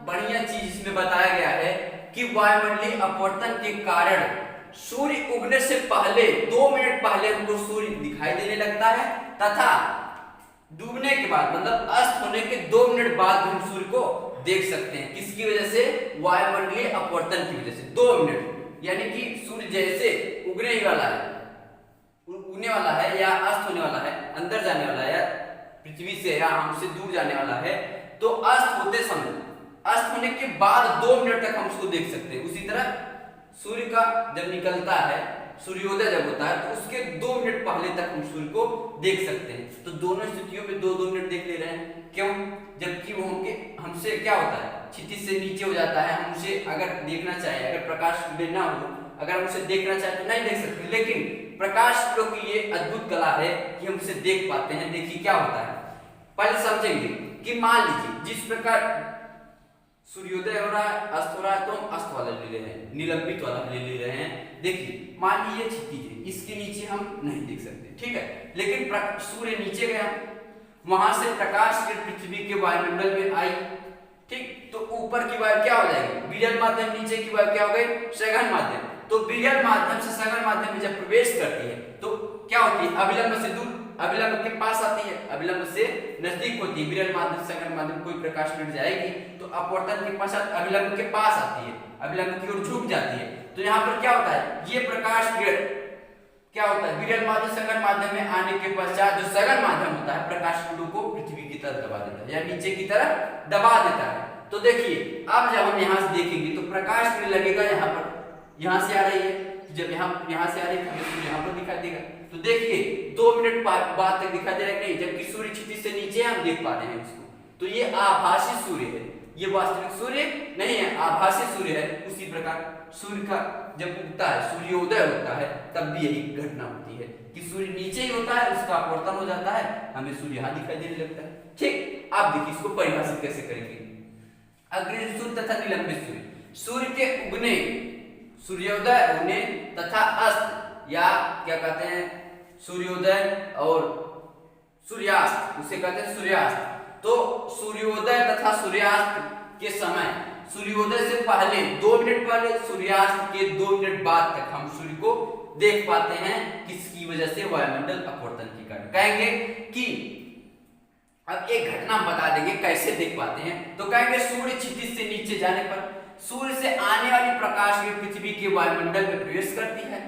बढ़िया चीज इसमें बताया गया है कि वायुमंडलीय अपवर्तन के कारण सूर्य उगने से पहले 2 मिनट पहले हमको सूर्य दिखाई देने लगता है तथा डूबने के बाद मतलब अस्त होने के 2 मिनट बाद हम सूर्य को देख सकते हैं। किसकी वजह से, वायुमंडलीय अपवर्तन की वजह से। 2 मिनट यानी कि सूर्य जैसे उगने वाला है या अस्त होने वाला है, अंदर जाने वाला है या पृथ्वी से या हमसे दूर जाने वाला है, तो अस्त होने के बाद 2 मिनट तक हम उसको देख सकते हैं। उसी तरह सूर्य का जब निकलता है, सूर्योदय जब होता है, तो उसके 2 मिनट पहले तक हम सूर्य को देख सकते हैं। तो दोनों स्थितियों में 2-2 मिनट देख ले रहे हैं। क्यों? जबकि वो हमसे क्या होता है, क्षितिज से नीचे हो जाता है। हम उसे अगर देखना चाहें, अगर प्रकाश किरण ना हो, अगर हम उसे देखना चाहें तो नहीं देख सकते, लेकिन प्रकाश किरणों की ये अद्भुत कला है कि हम उसे देख पाते हैं। देखिए क्या होता है, पहले समझेंगे कि मान लीजिए जिस प्रकार सूर्योदय हो रहा है, अस्त हो रहा है, तो हम अस्त वाला ले रहे हैं, निलंबित वाला ले रहे हैं। देखिए मान लीजिए क्षितिज है, इसके नीचे हम नहीं देख सकते, ठीक है, लेकिन सूर्य नीचे गया, वहां से प्रकाश किरण पृथ्वी के वायुमंडल में आई, ठीक, तो ऊपर की वायु क्या हो जाएगी, विरल माध्यम, नीचे की वायु क्या हो गई, सघन माध्यम। तो विरल माध्यम से सघन माध्यम में जब प्रवेश करती है तो क्या होती है, अभिलंब से दूर, अभिलंब के पास आती है, अभिलंब से नजदीक होती है। विरल माध्यम सघन माध्यम कोई प्रकाश किरण जाएगी तो अपवर्तन के पश्चात अभिलंब के पास आती है, अभिलंब की ओर झुक जाती है। तो यहाँ पर क्या होता है, ये प्रकाश किरण क्या होता है, विरल माध्यम सघन माध्यम में आने के पश्चात जो सघन माध्यम होता है प्रकाश किरणों को पृथ्वी की तरफ दबा देता है या नीचे की तरफ दबा देता है। तो देखिए अब जब हम यहाँ से देखेंगे तो प्रकाश किरण लगेगा यहाँ पर, यहाँ से आ रही है, जब यहाँ से आ रही है तो यहाँ पर दिखाई देगा। तो देखिए 2 मिनट बाद तक दिखाई दे रहा है नहीं, जबकि सूर्य क्षितिज से नीचे हम देख पा रहे हैं इसको। तो ये आभासी सूर्य है, ये वास्तविक सूर्य नहीं है, आभासी सूर्य है। उसी प्रकार सूर्य का जब उगता है, सूर्योदय होता है, तब भी यही घटना होती है कि सूर्य नीचे ही होता है, उसका अपवर्तन हो जाता है, हमें सूर्य यहाँ दिखाई देने लगता है। ठीक, आप देखिए इसको परिभाषित कैसे करेंगे। अग्रिम सूर्य तथा निलंबित सूर्य, सूर्य के उगने, सूर्योदय होने तथा अस्त या क्या कहते हैं सूर्योदय और सूर्यास्त, उसे कहते हैं सूर्यास्त। तो सूर्योदय तथा सूर्यास्त के समय, सूर्योदय से पहले 2 मिनट पहले, सूर्यास्त के 2 मिनट बाद तक हम सूर्य को देख पाते हैं, किसकी वजह से? वायुमंडल अपवर्तन के कारण। कहेंगे कि अब एक घटना बता देंगे कैसे देख पाते हैं, तो कहेंगे सूर्य क्षितिज से नीचे जाने पर सूर्य से आने वाली प्रकाश की पृथ्वी के वायुमंडल में प्रवेश करती है।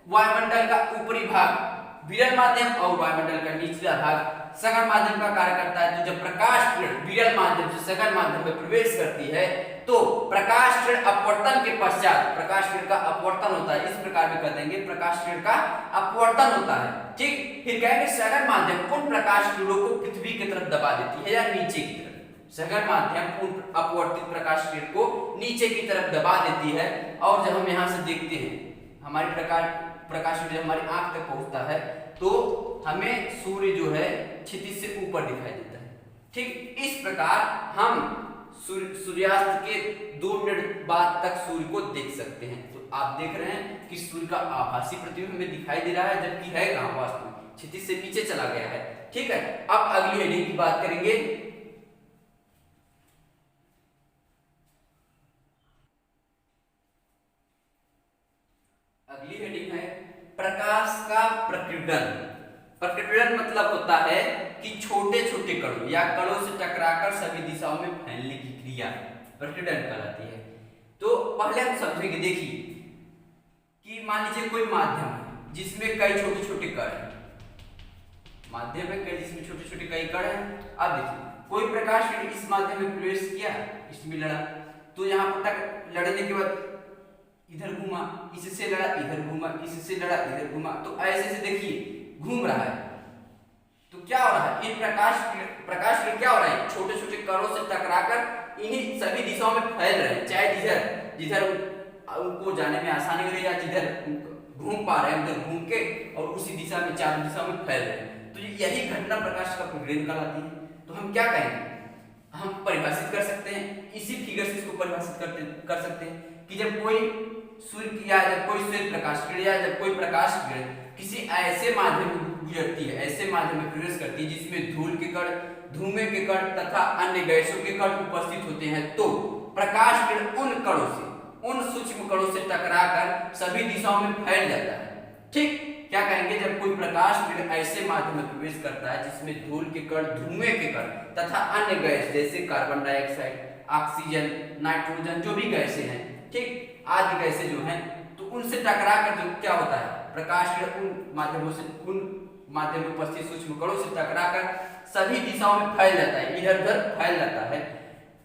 वायुमंडल का ऊपरी भाग विरल माध्यम और वायुमंडल का निचला भाग सघन माध्यम का कार्य करता है। तो जब प्रकाश किरण विरल माध्यम से सघन माध्यम में प्रवेश करती है तो प्रकाश किरण अपवर्तन के पश्चात प्रकाश किरण का अपवर्तन होता है। इस प्रकार भी कह देंगे प्रकाश किरण का अपवर्तन होता है। ठीक, फिर कहेंगे सघन माध्यम उन प्रकाश किरणों को पृथ्वी की तरफ दबा देती है या नीचे की तरफ। सघन माध्यम उन अपवर्तित प्रकाश किरण को नीचे की तरफ दबा देती है। और जब हम यहाँ से देखते हैं हमारी प्रकाश किरण हमारी आंख तक पहुंचता है तो हमें सूर्य जो है क्षितिज से ऊपर दिखाई देता है। ठीक, इस प्रकार हम सूर्यास्त के 2 मिनट बाद तक सूर्य को देख सकते हैं। तो आप देख रहे हैं कि सूर्य का आभासी प्रतिबिंब हमें दिखाई दे रहा है, जबकि है कहां? वास्तव में क्षितिज से नीचे चला गया है। ठीक है, अब अगली हेडिंग की बात करेंगे। अगली हेडिंग है प्रकाश का प्रकीर्णन। प्रकीर्णन मतलब होता है कि छोटे छोटे कणों या कणों से टकराकर सभी दिशाओं में फैलने की क्रिया प्रकीर्णन कहलाती है। तो पहले हम समझेंगे, देखिए कि मान लीजिए कोई माध्यम है जिसमें कई छोटे छोटे कण हैं। माध्यम में कई जिसमें छोटे छोटे कई कण हैं। अब देखिए कोई प्रकाश किरण इस माध्यम में प्रवेश किया, इसमें लड़ा, तो यहाँ पर तक लड़ने के बाद इधर घूमा, इससे लड़ा, इधर घूमा, इससे लड़ा, इधर घूमा, तो ऐसे से देखिए घूम रहा है। तो क्या हो रहा है? इन प्रकाश किरण क्या हो रहा है? छोटे छोटे कणों से टकराकर इन्हीं सभी दिशाओं में फैल रहे हैं, चाहे जिधर जिधर उनको जाने में आसानी हो रही है या जिधर घूम पा रहे हैं उधर घूम के और उसी दिशा में चारों दिशाओं में फैल रहे हैं। तो यही घटना प्रकाश का प्रकीर्णन कहलाती है। तो हम क्या कहेंगे? हम परिभाषित कर सकते हैं, इसी फिगर से इसको परिभाषित कर सकते हैं कि जब कोई सूर्य या जब कोई सूर्य प्रकाश किरण या जब कोई प्रकाश किरण किसी ऐसे माध्यम में गुजरती है, ऐसे माध्यम में प्रवेश करती है जिसमें धूल के कण, धुएं के कण तथा अन्य गैसों के कण उपस्थित होते हैं, तो प्रकाश किरण उन कणों से, उन सूक्ष्म कणों से टकराकर सभी दिशाओं में फैल जाता है। ठीक, क्या कहेंगे? जब कोई प्रकाश किरण ऐसे माध्यम में प्रवेश करता है जिसमें धूल के कण, धुएं के कण तथा अन्य गैस जैसे कार्बन डाइऑक्साइड, ऑक्सीजन, नाइट्रोजन जो भी गैसें हैं, ठीक, आदि गैसें जो हैं, तो उनसे टकराकर जो क्या होता है? प्रकाश किरण उन माध्यम में उपस्थित सूक्ष्म कणों से टकराकर सभी दिशाओं में फैल जाता है, इधर उधर फैल जाता है।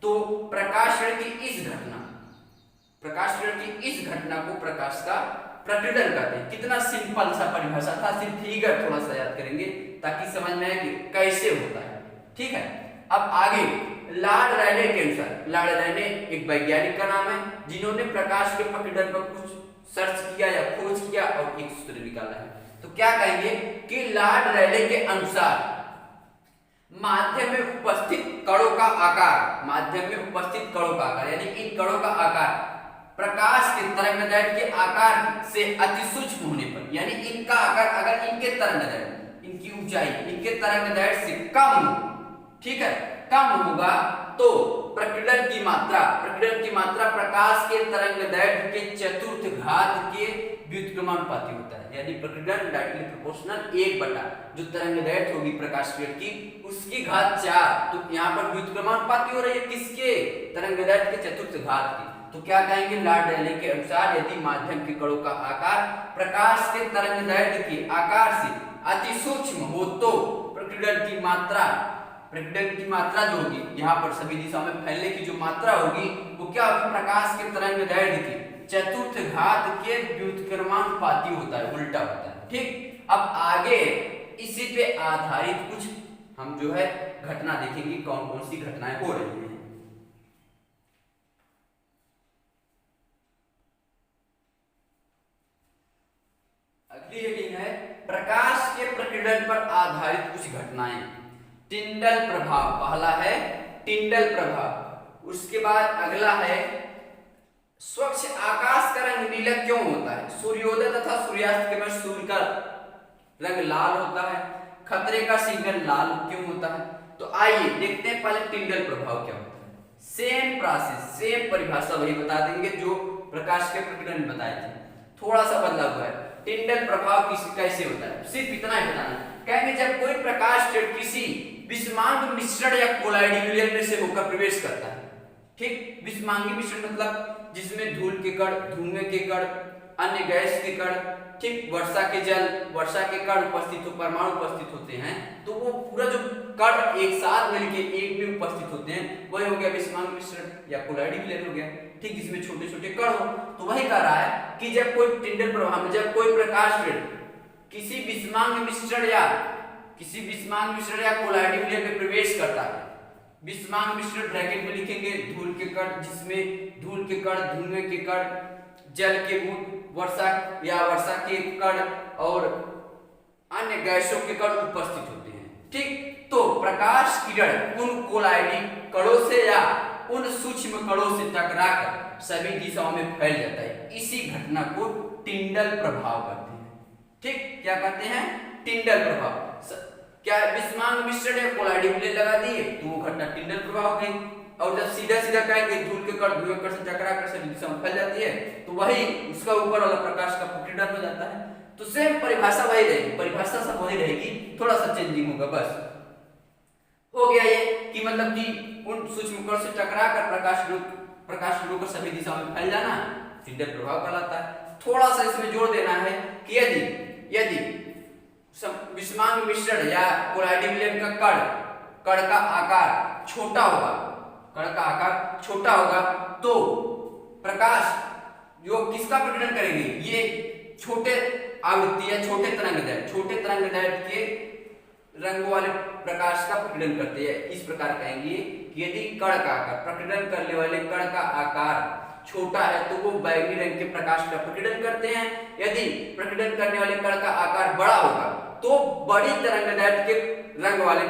तो प्रकाश किरण की इस घटना को प्रकाश का प्रकीर्णन कहते हैं। कितना सिंपल सा परिभाषा था, सिर्फ फिगर थोड़ा सा याद करेंगे ताकि समझ में आए कि कैसे होता है। ठीक है, अब आगे लॉर्ड रैले के अनुसार, लॉर्ड रैले एक वैज्ञानिक का नाम है जिन्होंने प्रकाश के प्रकीर्णन पर कुछ सर्च किया या खोज किया और एक सूत्र निकाला है। तो क्या कहेंगे कि लॉर्ड रैले के अनुसार माध्यम में उपस्थित कणों का आकार, यानी इन कणों का आकार प्रकाश के तरंगदैर्घ्य के आकार से अति सूक्ष्म होने पर, यानी इनका आकार अगर इनके तरंगदैर्घ्य, इनकी ऊंचाई इनके तरंगदैर्घ्य से कम हो, ठीक है, कम होगा तो प्रकीर्णन की मात्रा प्रकाश के तरंगदैर्घ्य के चतुर्थ घात के व्युत्क्रमानुपाती होता है। यानी प्रकीर्णन डायरेक्टली प्रोपोर्शनल 1 जो तरंगदैर्घ्य होगी प्रकाश किरण की उसकी घात 4, तो यहाँ पर व्युत्क्रमानुपाती हो रही है किसके? तरंगदैर्घ्य के चतुर्थ घात की। तो क्या कहेंगे? लॉर्ड रैले के अनुसार यदि माध्यम के कणों का आकार प्रकाश के तरंगदैर्घ्य के आकार से अति सूक्ष्म हो तो प्रकीर्णन की मात्रा जो होगी, यहाँ पर सभी दिशाओं में फैलने की जो मात्रा होगी वो क्या होगी? प्रकाश के तरंगदैर्घ्य के चतुर्थ घात के व्युत्क्रमानुपाती होता है, उल्टा होता है। ठीक, अब आगे इसी पे आधारित कुछ हम जो है घटना देखेंगे, कौन कौन सी घटनाएं हो रही हैं। अगली हेडिंग है प्रकाश के प्रकीर्णन पर आधारित कुछ घटनाएं। टिंडल प्रभाव, पहला है टिंडल प्रभाव, उसके बाद अगला है स्वच्छ आकाश का रंग नीला क्यों होता है? सूर्योदय तथा सूर्यास्त के समय सूर्य का रंग लाल होता है, खतरे का सिग्नल लाल क्यों होता है? तो आइए देखते हैं पहले टिंडल प्रभाव क्या होता है। सेम प्रोसेस, सेम परिभाषा वही बता देंगे जो प्रकाश के प्रकीर्णन में बताए थे, थोड़ा सा बदला हुआ है। टिंडल प्रभाव कैसे होता है, सिर्फ इतना ही बताना। कहेंगे जब कोई प्रकाश किसी विषमांग मिश्रण या कोलाइडी विलयन में से होकर प्रवेश करता है। ठीक, विषमांगी मिश्रण मतलब जिसमें धूल के कण, धुएं के कण, अन्य गैस के कण, ठीक, वर्षा के जल, वर्षा के कण उपस्थित हो, परमाणु उपस्थित होते हैं, तो वो पूरा जो कण एक साथ मिलकर एक में उपस्थित होते हैं, वही हो गया विषमांग मिश्रण या कोलाइडी विलयन हो गया। ठीक, इसमें छोटे छोटे कण हो, तो वही कह रहा है कि जब कोई टिंडल प्रभाव में जब कोई प्रकाश किरण किसी विषमांग मिश्रण या कोलाइडी विलयन में प्रवेश करता है। विषमांग मिश्रण ब्रैकेट में लिखेंगे धूल के कण, जिसमें धूल के कण, धुएं के कण, जल के बूंद, वर्षा के कण और अन्य गैसों के कण उपस्थित होते हैं। ठीक, तो प्रकाश किरण उन कोलाइडी कणों से या उन सूक्ष्म कणों से टकराकर सभी दिशाओं में फैल जाता है। इसी घटना को टिंडल प्रभाव कहते हैं। ठीक, क्या कहते हैं? टिंडल प्रभाव। क्या विषमांग मिश्रण या कोलाइडी विलयन लगा दिए तो वो घटना टिंडल प्रभाव हो गई। और जब सीधा सीधा कहेंगे धूल के कण, धुएं कण से टकराकर सभी दिशा में फैल जाती है, तो वही उसका ऊपर वाला प्रकाश का प्रकीर्णन हो जाता है। तो सेम परिभाषा वही रहेगी, परिभाषा सब वही रहेगी, थोड़ा सा चेंजिंग होगा बस। हो गया ये कि मतलब कि उन सूक्ष्म कण से टकराकर प्रकाश होकर सभी दिशाओं में फैल जाना टिंडल प्रभाव कहलाता है। थोड़ा सा इसमें जोड़ देना है कि यदि विषमांग मिश्रण या कोलाइडी विलयन का कण का आकार छोटा होगा, तो प्रकाश जो किसका प्रकीर्णन करेंगे, ये छोटे आवृत्ति या छोटे तरंगदैर्घ्य के रंगों वाले प्रकाश का प्रकीर्णन करते हैं। इस प्रकार कहेंगे कि यदि कण का आकार, प्रकीर्णन करने वाले कण का आकार छोटा है तो वो बैंगनी रंग के प्रकाश का प्रकीर्णन करते हैं। यदि प्रकीर्णन करने वाले कण का आकार बड़ा होगा तो बड़ी तरंगदैर्घ्य के रंग वाले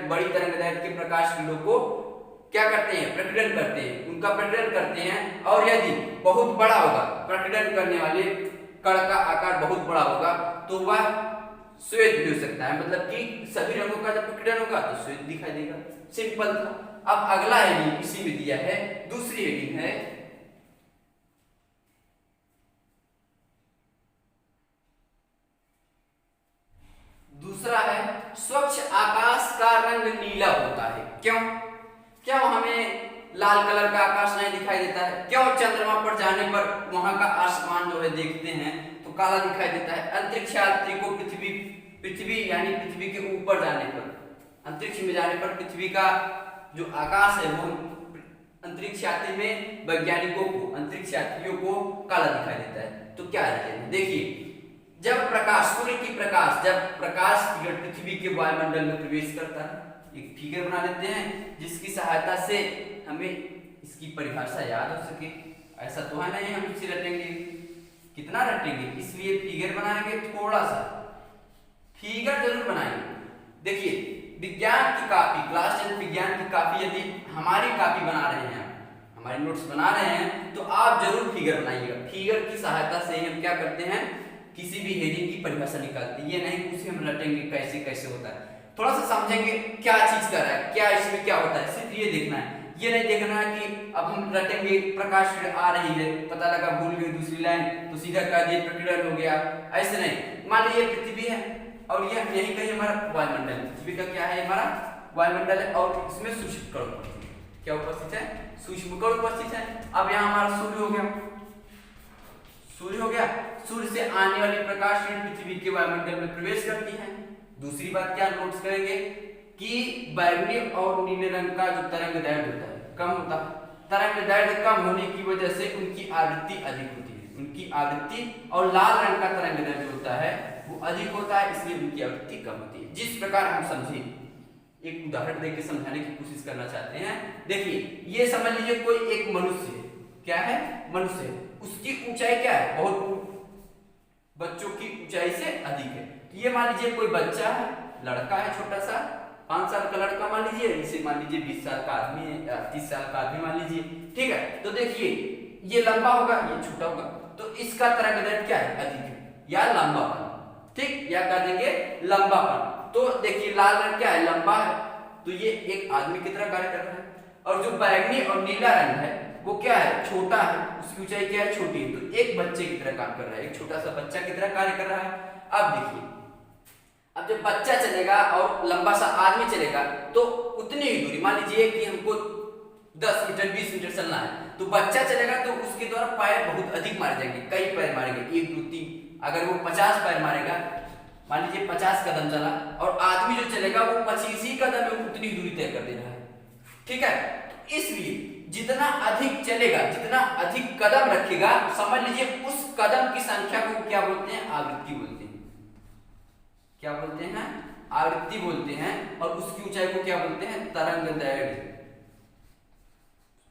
बड़ी तरंगदैर्घ्य के प्रकाश किरणों को क्या करते हैं? प्रकीर्णन करते हैं, उनका प्रकीर्णन करते हैं। और यदि बहुत बड़ा होगा, प्रकीर्णन करने वाले कण का आकार बहुत बड़ा होगा तो वह श्वेत भी हो सकता है, मतलब कि सभी रंगों का जब प्रकीर्णन होगा तो श्वेत दिखाई देगा। सिंपल था। अब अगला हेडिंग इसी में दिया है, दूसरी हेडिंग है स्वच्छ आकाश का रंग नीला होता है। क्यों हमें लाल कलर का आकाश नहीं दिखाई देता है? क्यों चंद्रमा पर जाने पर वहां का आसमान जो है देखते हैं तो काला दिखाई देता है? अंतरिक्ष यात्री को पृथ्वी यानी पृथ्वी के ऊपर जाने पर, अंतरिक्ष में जाने पर पृथ्वी का जो आकाश है वो अंतरिक्ष यात्री में वैज्ञानिकों को, अंतरिक्ष यात्रियों को काला दिखाई देता है। तो क्या है? देखिए, जब सूर्य की प्रकाश किरण पृथ्वी के वायुमंडल में प्रवेश करता है, एक फिगर बना लेते हैं जिसकी सहायता से हमें इसकी परिभाषा याद हो सके। ऐसा तो है नहीं हम इसे रटेंगे, कितना रटेंगे, इसलिए फिगर बनाएंगे। थोड़ा सा फिगर जरूर बनाएंगे। देखिए, विज्ञान की कॉपी, क्लास 10 विज्ञान की कॉपी यदि हमारी कॉपी बना रहे हैं, हमारे नोट्स बना रहे हैं, तो आप जरूर फिगर बनाइएगा। फिगर की सहायता से हम क्या करते हैं, किसी भी हेडिंग की परिभाषा निकालते हैं। ये नहीं उसे हम रटेंगे कैसे होता है, थोड़ा सा समझेंगे क्या चीज कर रहा है, क्या इसमें क्या होता है, सिर्फ ये देखना है। ये नहीं देखना है कि अब हम रटेंगे प्रकाश किरण आ रही है, पता लगा भूल गई दूसरी लाइन तो सीधा कह दिए प्रकीर्णन हो गया, ऐसे नहीं। मान लीजिए पृथ्वी है और ये यही कहीं हमारा वायुमंडल, पृथ्वी का क्या है, हमारा वायुमंडल है और इसमें सूक्ष्म कण उपस्थित है। क्या उपस्थित है? सूक्ष्म कण उपस्थित है। अब यहाँ हमारा सूर्य हो गया, सूर्य से आने वाली प्रकाश किरण पृथ्वी के वायुमंडल में प्रवेश करती है। दूसरी बात क्या नोट्स करेंगे कि बैगनी और नीले रंग का जो तरंगदैर्घ्य होता है कम होता है। तरंगदैर्घ्य कम होने की वजह से उनकी आवृत्ति अधिक होती है, उनकी आवृत्ति, और लाल रंग का तरंगदैर्घ्य होता है वो अधिक होता है, इसलिए उनकी आवृत्ति कम होती है। जिस प्रकार हम समझे, एक उदाहरण देकर समझाने की कोशिश करना चाहते हैं। देखिए, ये समझ लीजिए कोई एक मनुष्य है, क्या है? मनुष्य है। उसकी ऊंचाई क्या है? बहुत बच्चों की ऊंचाई से अधिक है। तो ये मान लीजिए कोई बच्चा है, लड़का है, छोटा सा 5 साल का लड़का मान लीजिए, इसे मान लीजिए 20 साल का आदमी है या 30 साल का आदमी मान लीजिए, ठीक है। तो देखिए, ये लंबा होगा, ये छोटा होगा, तो इसका तरंगदैर्घ्य क्या है? अधिक है या लंबापन, ठीक, या कह देंगे लंबापन। तो देखिए, लाल रंग क्या है? लंबा है, तो ये एक आदमी की तरह कार्य कर रहा है। और जो बैंगनी और नीला रंग है वो क्या है, छोटा है, उसकी ऊंचाई क्या है, छोटी है, तो एक बच्चे की तरह काम कर रहा है, एक छोटा सा बच्चा की तरह कार्य कर रहा है। अब देखिए, अब जब बच्चा चलेगा और लंबा सा आदमी चलेगा तो उतनी ही दूरी, मान लीजिए कि हमको 10 मीटर 20 मीटर चलना है, तो बच्चा चलेगा तो उसके द्वारा पैर बहुत अधिक मारे जाएंगे, कई पैर मारेंगे, 1 2 3, अगर वो 50 पैर मारेगा, मान लीजिए 50 कदम चला, और आदमी जो चलेगा वो 25 ही कदम में उतनी दूरी तय कर दे रहा है, ठीक है। तो इसलिए जितना अधिक चलेगा, जितना अधिक कदम रखेगा, समझ लीजिए उस कदम की संख्या को क्या बोलते हैं, आवृत्ति बोलते हैं। क्या बोलते हैं, आवृत्ति बोलते हैं। और उसकी ऊंचाई को क्या बोलते हैं, तरंगदैर्घ्य।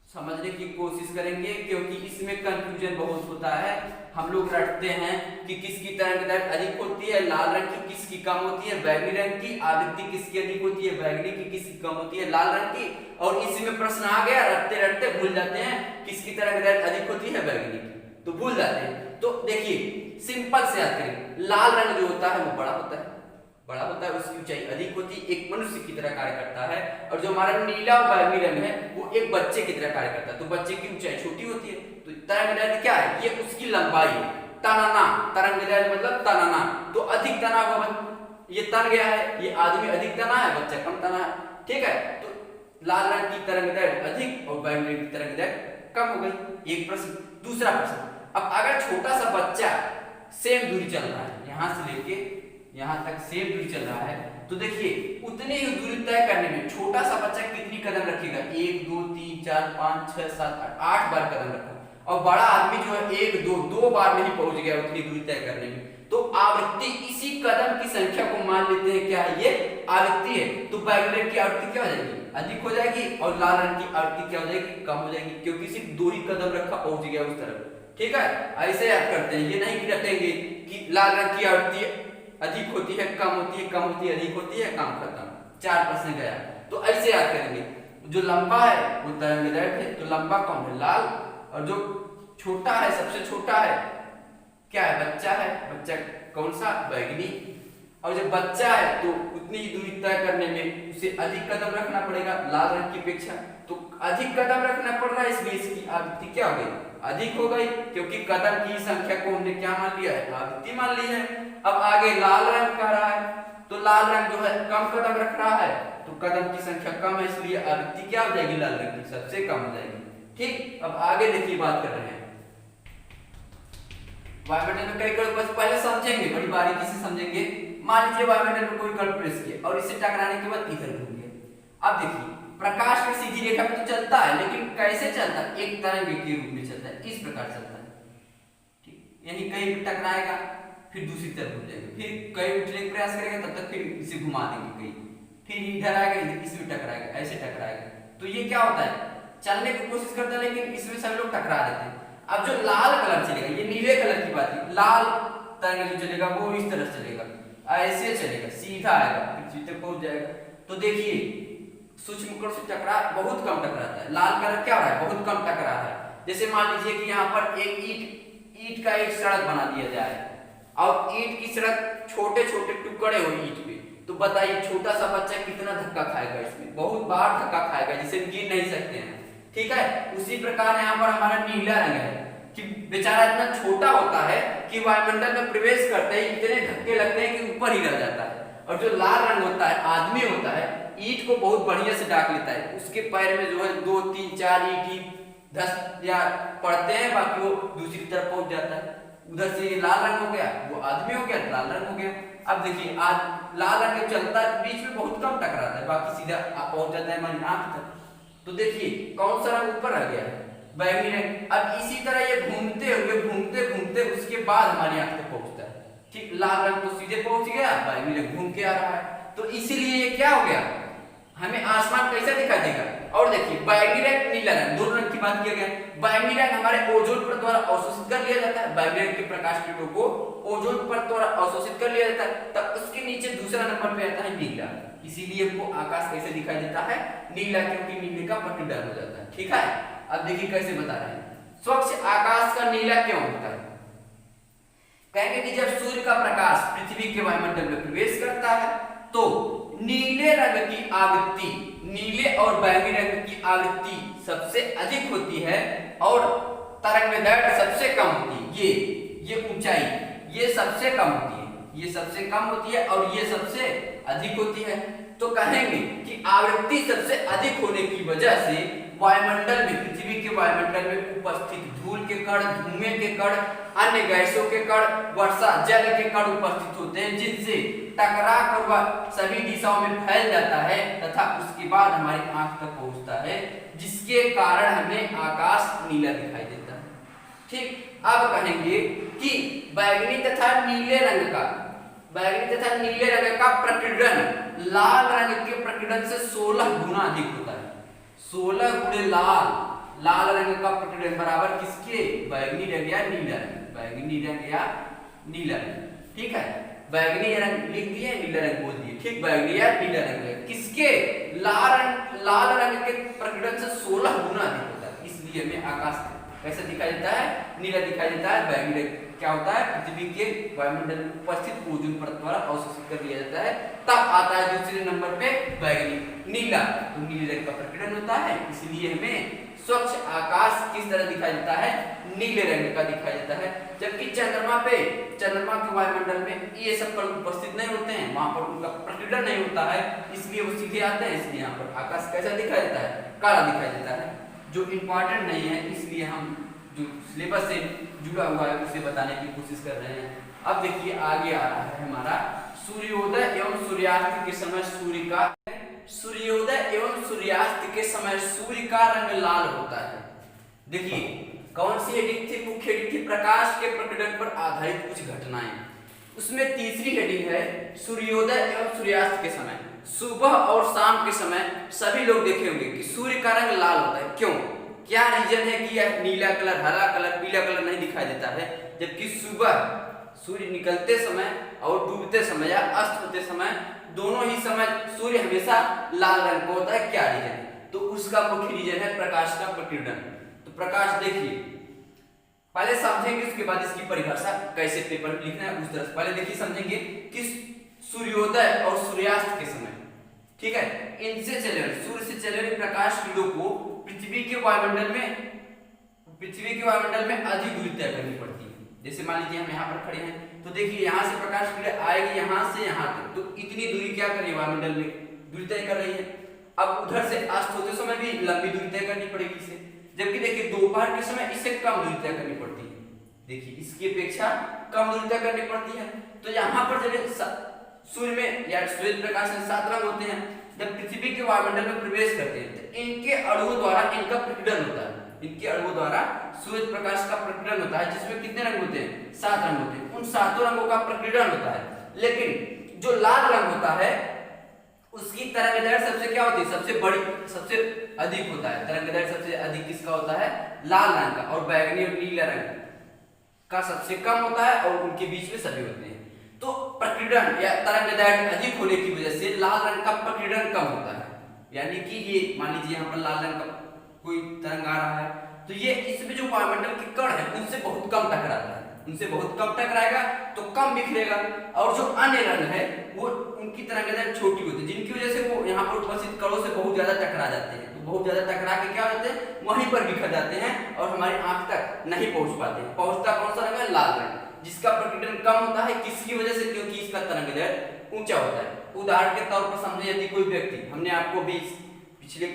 समझने की कोशिश करेंगे क्योंकि इसमें कंफ्यूजन बहुत होता है, हम लोग रटते हैं कि किसकी तरंगदैर्घ्य अधिक होती है, लाल रंग की किसकी कम होती है, बैगनी रंग की, आवृत्ति किसकी अधिक होती है, बैगनी की किसकी कम होती है, लाल रंग की, और इसमें प्रश्न आ गया, रटते रटते भूल जाते हैं किसकी तरंगदैर्घ्य अधिक होती है, बैगनी की, तो भूल जाते हैं। तो देखिए सिंपल से याद करें, लाल रंग जो होता है वो बड़ा होता है, बड़ा होता है, उसकी ऊंचाई अधिक होती है, एक मनुष्य की तरह कार्य करता है। और जो हमारा नीला और बैगनी रंग है वो एक बच्चे की तरह कार्य करता है, तो बच्चे की ऊंचाई छोटी होती है। तो तरंगदैर्घ्य क्या है, ये उसकी लंबाई है, तनाना, तरंगदैर्घ्य मतलब तनाना, तो अधिक तना हुआ, ये तन गया है, ये आदमी अधिक तना है, बच्चा कम तना है, ठीक है। तो लाल रंग की तरंगदैर्घ्य अधिक और बैगनी रंग की तरंगदैर्घ्य कम हो गई, एक प्रश्न। दूसरा प्रश्न, अब अगर छोटा सा बच्चा सेम दूरी चल रहा है, यहां से लेके यहां तक सेम दूरी चल रहा है, तो देखिए उतनी ही दूरी तय करने में छोटा सा बच्चा कितनी कदम रखेगा, 1 2 3 4 5 6 7 8 बार कदम रखा, और बड़ा आदमी जो है 1 2 बार में ही पहुंच गया उतनी दूरी तय करने में। तो आवृत्ति इसी कदम की संख्या को मान लेते हैं क्या है, ये आवृत्ति है। तो बैगनी रंग की आवृत्ति क्या हो जाएगी, अधिक हो जाएगी, और लाल रंग की आवृत्ति क्या हो जाएगी, कम हो जाएगी, क्योंकि सिर्फ 2 ही कदम रखा, पहुंच गया उस तरफ, ठीक है। ऐसे याद करते हैं, ये नहीं कि रटेंगे कि लाल रंग की आवृत्ति अधिक होती है, कम होती है, कम होती है, अधिक होती है, काम खत्म, 4 प्रश्न गया। तो ऐसे याद करेंगे, जो लंबा है वो तरंगदैर्घ्य है, तो लंबा कौन है, लाल, और जो छोटा है, सबसे छोटा है क्या है, बच्चा है, बच्चा कौन सा, बैगनी। और जब बच्चा है तो उतनी ही दूरी तय करने में उसे अधिक कदम रखना पड़ेगा लाल रंग की अपेक्षा, तो अधिक कदम रखना पड़ रहा है, इसलिए इसकी आवृत्ति क्या हो गई, अधिक हो गई, क्योंकि कदम की संख्या को हमने क्या मान लिया है, आवृत्ति मान ली है। अब आगे लाल रंग कह रहा है, तो लाल रंग जो है कम कदम रख रहा है, तो कदम की संख्या कम है, इसलिए आवृत्ति क्या हो जाएगी, लाल रंग की सबसे कम हो जाएगी, ठीक। अब आगे देखिए बात कर रहे हैं वायुमंडल में कई कण, बस पहले समझेंगे, बड़ी बारीकी से समझेंगे। मान लीजिए वायुमंडल में कोई कण प्रवेश किया और इसे टकराने के बाद इधर घूम गया। अब देखिए प्रकाश की सीधी रेखा में तो चलता है, लेकिन कैसे चलता है, एक तरंग के रूप में चलता है, इस प्रकार चलता है, ठीक, यानी कहीं टकराएगा फिर दूसरी तरफ घूम जाएगा, फिर कहीं उठने का प्रयास करेगा, तब तक फिर इसे घुमा देंगे कहीं, फिर इधर आएगा, इधर इसमें टकराएगा, ऐसे टकराएगा। तो ये क्या होता है, चलने की कोशिश करता है लेकिन इसमें सभी लोग टकरा देते हैं। अब जो लाल कलर चलेगा, ये नीले कलर की बात है, लाल तरंग जो चलेगा वो इस तरफ चलेगा, ऐसे चलेगा, सीधा आएगा, पृथ्वी तक पहुंच जाएगा। तो देखिए सूक्ष्म कण से टकरा बहुत कम टकराता है, लाल कलर क्या हो रहा है, बहुत कम टकरा रहा है। जैसे मान लीजिए कि यहाँ पर एक ईट का एक सड़क बना दिया जाए, और ईट की सड़क छोटे छोटे टुकड़े हो ईट पे, तो बताइए छोटा सा बच्चा कितना धक्का खाएगा, इसमें बहुत बार धक्का खाएगा, जिसे गिर नहीं सकते हैं, ठीक है। उसी प्रकार यहाँ पर हमारा नीला रंग है कि बेचारा इतना छोटा होता है कि वायुमंडल में प्रवेश करते ही इतने धक्के लगते हैं कि ऊपर ही रह जाता है। और जो लाल रंग होता है, आदमी होता है, ईट को बहुत बढ़िया से ढाक लेता है, उसके पैर में जो है 2 3 4 ईट ही 10 या पड़ते हैं, बाकी वो दूसरी तरफ पहुंच जाता है। उधर से लाल रंग हो गया, वो आदमी हो गया, लाल रंग हो गया। अब देखिए आज लाल रंग चलता है, बीच में बहुत कम टकराता है, बाकी सीधा पहुंच जाता है हमारी आंख तक। तो देखिए कौन सा रंग ऊपर आ गया है, बैगनी रंग। अब इसी तरह ये घूमते घूमते उसके बाद हमारी आंख तक पहुंचता है, ठीक। लाल रंग तो सीधे पहुंच गया, बैगनी रंग घूम के आ रहा है, तो इसीलिए ये क्या हो गया, हमें आसमान कैसा दिखाई देगा। और देखिए बैगनी रंग, नीला रंग, दोनों रंग की बात किया गया। बैगनी रंग हमारे ओजोन परत द्वारा अवशोषित कर लिया जाता है, बैगनी रंग के प्रकाश किरणों को ओजोन परत द्वारा अवशोषित कर लिया जाता है, तब उसके नीचे दूसरा नंबर पे आता है नीला, इसीलिए हमको आकाश कैसे दिखाई देता है, नीला, क्योंकि नीले का पट्टी डाल हो जाता है, ठीक है। अब देखिए कैसे बता रहे हैं, स्वच्छ आकाश का नीला क्यों होता है, कहेंगे कि जब सूर्य का प्रकाश पृथ्वी के वायुमंडल में प्रवेश करता है तो नीले रंग की आवृत्ति, नीले और बैगनी रंग की आवृत्ति सबसे अधिक होती है और तरंगदैर्घ्य सबसे कम होती है। ये ऊंचाई ये सबसे कम होती है, ये सबसे कम होती है और ये सबसे अधिक होती है। तो कहेंगे कि आवृत्ति सबसे अधिक होने की वजह से वायुमंडल में, पृथ्वी के वायुमंडल में उपस्थित धूल के कण, धुएं के कण, अन्य गैसों के कण, वर्षा जल के कण उपस्थित होते हैं, जिनसे टकरा कर वह सभी दिशाओं में फैल जाता है तथा उसके बाद हमारी आंख तक पहुंचता है, जिसके कारण हमें आकाश नीला दिखाई देता है। ठीक, अब कहेंगे कि बैगनी तथा नीले रंग का प्रकीर्णन लाल रंग के प्रकीर्णन से 16 गुना अधिक होता है। 16 गुणे लाल रंग का प्रकीर्णन बराबर किसके? बैगनी रंग या नीला रंग, बैगनी रंग या नीला रंग। ठीक है, बैगनी रंग लिख दिए, नीला रंग बोल दिए। ठीक, बैगनी या नीला रंग किसके? लाल रंग के प्रकीर्णन से 16 गुना अधिक होता है, इसलिए हमें आकाश कैसा दिखाई देता है? नीला दिखाई देता है। बैगनी रंग क्या होता है? पृथ्वी के वायुमंडल में उपस्थित ओजोन परत द्वारा अवशोषित कर लिया जाता है। तब आता है दूसरे नंबर पे बैगनी। नीला, तो नीले रंग का प्रकीर्णन होता है, इसलिए हमें स्वच्छ आकाश किस तरह दिखाई देता है? नीले रंग का दिखाई देता है। जबकि चंद्रमा के वायुमंडल में ये सब कण उपस्थित नहीं होते हैं, वहां पर उनका प्रकीर्णन नहीं होता है, इसलिए वो सीधे आते हैं, इसलिए यहाँ पर आकाश कैसा दिखाई देता है? काला दिखाई देता है, जो इम्पोर्टेंट नहीं है, इसलिए हम जो सिलेबस से जुड़ा हुआ है उसे बताने की कोशिश कर रहे हैं। अब देखिए आगे आ रहा है हमारा सूर्योदय एवं सूर्यास्त के समय सूर्य का रंग लाल होता है। देखिए कौन सी हेडिंग थी? मुख्य हेडिंग थी प्रकाश के प्रकीर्णन पर आधारित कुछ घटनाएं। उसमें तीसरी हेडिंग है सूर्योदय एवं सूर्यास्त के समय। सुबह और शाम के समय सभी लोग देखे होंगे कि सूर्य का रंग लाल होता है। क्यों? क्या रीजन है कि यह नीला कलर, हरा कलर, पीला कलर नहीं दिखाई देता है, जबकि सुबह सूर्य निकलते समय और डूबते समय या अस्त होते समय दोनों ही समय सूर्य हमेशा लाल रंग का होता है? क्या रीजन है? तो उसका मुख्य रीजन है प्रकाश का प्रकीर्णन। तो प्रकाश देखिए पहले समझेंगे, उसके बाद इसकी परिभाषा कैसे पेपर में लिखना है उस तरह से पहले देखिए समझेंगे कि सूर्योदय और सूर्यास्त के समय, ठीक है, इनसे चले सूर्य से चले हुए प्रकाश किरणों को पृथ्वी के वायुमंडल में अधिक दूरी तय करनी पड़ती है। जैसे मान लीजिए हम यहाँ पर खड़े हैं, तो देखिए यहाँ से प्रकाश किरण आएगी यहाँ से यहाँ तक, तो इतनी दूरी क्या कर रही है? वायुमंडल में दूरी तय कर रही है। अब उधर से अस्त होते समय भी लंबी दूरी तय करनी पड़ेगी इसे, जबकि देखिए दोपहर के समय इससे कम दूरी तय करनी पड़ती है। देखिए इसकी अपेक्षा कम दूरी तय करनी पड़ती है। तो यहाँ पर जब सूर्य में या सूर्य प्रकाश में 7 रंग होते हैं, जब पृथ्वी के वायुमंडल में प्रवेश करते हैं तो इनके अणुओं द्वारा इनका प्रकीर्णन होता है। इनके अणुओं द्वारा सूर्य प्रकाश का प्रकीर्णन होता है, जिसमें कितने रंग होते हैं? 7 रंग होते हैं। उन 7 रंगों का प्रकीर्णन होता है, लेकिन जो लाल रंग होता है उसकी तरंगदैर्घ्य सबसे क्या होती है? सबसे अधिक होता है। तरंगदैर्घ्य सबसे अधिक किसका होता है? लाल रंग का। और बैगनी और नीला रंग का सबसे कम होता है और उनके बीच में सभी होते हैं। तो प्रकीर्णन या तरंगदैर्घ्य अधिक होने की वजह से लाल रंग का प्रकीर्णन कम होता है। यानी कि ये मान लीजिए यहाँ पर लाल रंग का कोई तरंग आ रहा है, तो ये इसमें जो वायुमंडल के कण है उनसे बहुत कम टकराता है, उनसे बहुत कम टकराएगा तो कम बिखरेगा। और जो अन्य रंग है वो उनकी तरंगदैर्घ्य छोटी होती है, जिनकी वजह से वो यहाँ पर उपस्थित कणों से बहुत ज्यादा टकरा जाते हैं। तो बहुत ज्यादा टकरा के क्या होते हैं? वहीं पर बिखर जाते हैं और हमारी आंख तक नहीं पहुंच पाते। पहुंचता कौन सा रंग है? लाल रंग, जिसका प्रकीर्णन कम होता है। किसकी वजह से? क्योंकि इसका तरंगदैर्घ्य ऊंचा होता है। उदाहरण के तौर पर समझे, यदि कोई व्यक्ति, हमने आपको भी पिछले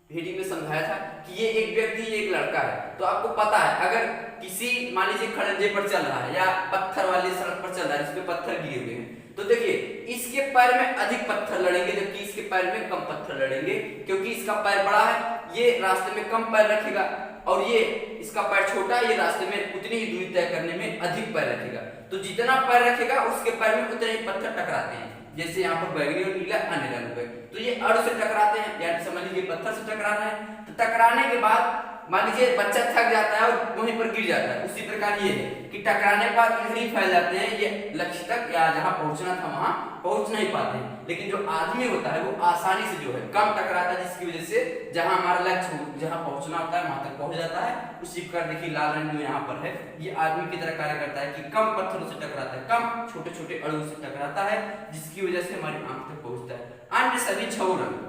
हेडिंग में समझाया था कि ये एक व्यक्ति, ये एक लड़का है, तो आपको पता है अगर किसी मान लीजिए खड़ंजे पर चल रहा है या पत्थर वाली सड़क पर चल रहा है जिसमें पत्थर गिरे हुए हैं, तो देखिए इसके पैर में अधिक पत्थर लड़ेंगे जबकि इसके पैर में कम पत्थर लड़ेंगे, क्योंकि इसका पैर बड़ा है, ये रास्ते में कम पैर रखेगा, और ये इसका पैर छोटा है, ये रास्ते में उतनी ही दूरी तय करने में अधिक पैर रखेगा। तो जितना पैर रखेगा उसके पैर में उतने ही पत्थर टकराते हैं। जैसे यहाँ पर बैगनी और नीला अन्य रंग पे, तो ये अणु से टकराते हैं, यानी समझ लीजिए पत्थर से टकरा रहे हैं। तो टकराने के बाद मान लीजिए बच्चा थक जाता है और वहीं पर गिर जाता है। उसी प्रकार ये है कि टकराने के बाद इधर ही फैल जाते हैं, ये लक्ष्य तक या जहाँ पहुंचना था वहां पहुंच नहीं पाते हैं। लेकिन जो आदमी होता है वो आसानी से जो है कम टकराता है, जिसकी वजह से जहां हमारा लक्ष्य जहां पहुंचना होता है वहां तक पहुंच जाता है। उसी प्रकार देखिए लाल रंग जो यहाँ पर है ये आदमी की तरह कार्य करता है कि कम पत्थरों से टकराता है, कम छोटे छोटे अणुओं से टकराता है, जिसकी वजह से हमारी आंख तक पहुंचता है। अन्य सभी 6 रंग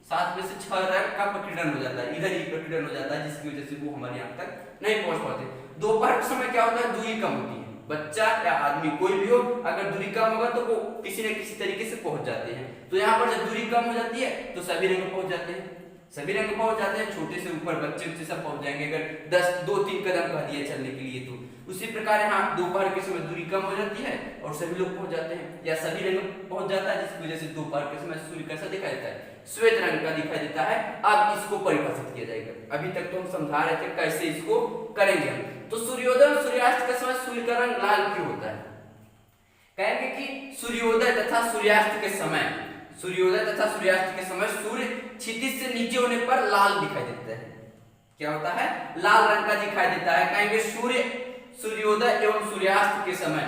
7 में से 6 रंग का प्रकीर्णन हो जाता है, इधर ही प्रकीर्णन हो जाता है, जिसकी वजह से वो हमारी आंख तक नहीं पहुंच पाते। दोपहर के समय क्या होता है, दूरी कम होती है, बच्चा या आदमी कोई भी हो, अगर दूरी कम होगा तो वो किसी न किसी तरीके से पहुंच जाते हैं। तो यहाँ पर जब दूरी कम हो जाती है तो सभी रंग पहुंच जाते हैं, सभी रंग पहुंच जाते हैं, छोटे से ऊपर बच्चे सब पहुंच जाएंगे अगर 2-3 कदम कह दिया चलने के लिए। तो उसी प्रकार यहाँ दोपहर के समय दूरी कम हो जाती है और सभी लोग पहुंच जाते हैं या सभी रंग पहुंच जाता है, जिसकी वजह से दोपहर के समय सूर्य कैसा दिखाई देता है, श्वेत रंग का दिखाई देता है। अब इसको परिभाषित किया जाएगा, अभी तक तो हम समझा रहे थे कैसे इसको करेंगे हम। तो सूर्योदय और सूर्यास्त के समय सूर्य का रंग लाल क्यों होता है? कहेंगे कि सूर्योदय तथा सूर्यास्त के समय, सूर्योदय तथा सूर्यास्त के समय सूर्य क्षितिज से नीचे होने पर लाल दिखाई देता है। क्या होता है, लाल रंग का दिखाई देता है। कहेंगे सूर्योदय एवं सूर्यास्त के समय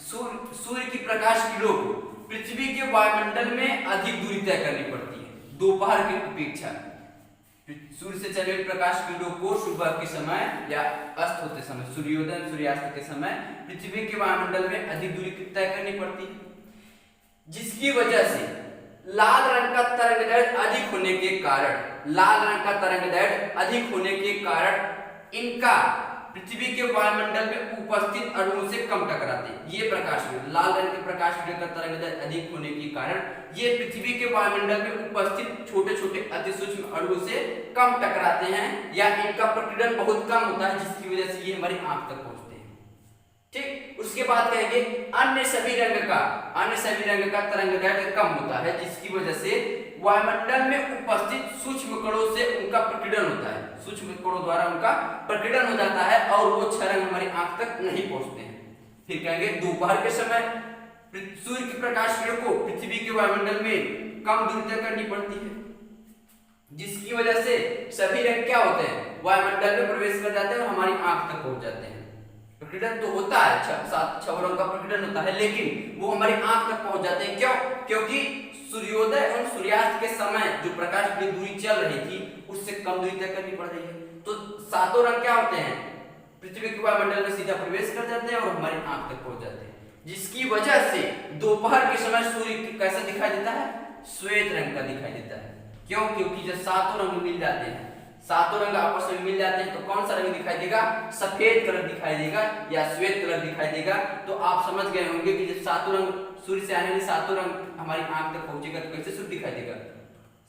सूर्य की प्रकाश किरणों को पृथ्वी के वायुमंडल में अधिक दूरी तय करनी पड़ती है दोपहर की अपेक्षा। सूर्य से चले हुए प्रकाश किरणों को सुबह के समय या अस्त होते समय, सूर्योदय सूर्यास्त के समय पृथ्वी के वायुमंडल में अधिक दूरी तय करनी पड़ती है, जिसकी वजह से लाल रंग का तरंगदैर्घ्य अधिक होने के कारण, लाल रंग का तरंगदैर्घ्य अधिक होने के कारण इनका पृथ्वी के वायुमंडल में उपस्थित अणुओं से कम टकराते हैं। ये प्रकाश किरण, लाल रंग के प्रकाश किरण का तरंगदैर्घ्य अधिक होने के कारण ये पृथ्वी के वायुमंडल में उपस्थित छोटे छोटे अति सूक्ष्म अणुओं से कम टकराते हैं या इनका प्रकीर्णन बहुत कम होता है, जिसकी वजह से ये हमारी आंख तक पहुंचते हैं। ठीक, उसके बाद कहेंगे अन्य सभी रंग का तरंगदैर्घ्य कम होता है, जिसकी वजह से वायुमंडल में उपस्थित सूक्ष्म कणों से उनका प्रकीर्णन होता है, सूक्ष्म कणों द्वारा उनका प्रकीर्णन हो जाता है और वो 6 रंग हमारी आंख तक नहीं पहुंचते हैं। फिर कहेंगे दोपहर के समय सूर्य की प्रकाश किरण को पृथ्वी के वायुमंडल में कम दूरी तय करनी पड़ती है, जिसकी वजह से सभी रंग क्या होते हैं, वायुमंडल में प्रवेश कर जाते हैं और हमारी आंख तक पहुंच जाते हैं। प्रकीर्णन तो होता है, 6 रंग का प्रकीर्णन होता है, लेकिन वो हमारी आंख तक पहुंच जाते हैं। क्यों? क्योंकि सूर्योदय और सूर्यास्त के समय जो प्रकाश की दूरी चल रही थी उससे कम दूरी तय करनी पड़ रही है। तो 7 रंग क्या होते हैं, पृथ्वी के वायुमंडल में सीधा प्रवेश कर जाते हैं और हमारी आंख तक पहुंच जाते हैं, जिसकी वजह से दोपहर के समय सूर्य कैसा दिखाई देता है, श्वेत रंग का दिखाई देता है। क्यों? क्योंकि जब 7 रंग मिल जाते हैं, 7 रंग आपस में मिल जाते हैं तो कौन सा रंग दिखाई देगा, सफेद कलर दिखाई देगा या श्वेत कलर दिखाई देगा। तो आप समझ गए होंगे कि जब 7 रंग सूर्य से आने वाले 7 रंग हमारी आंख तक पहुंचेगा तो कैसे सूर्य दिखाई देगा,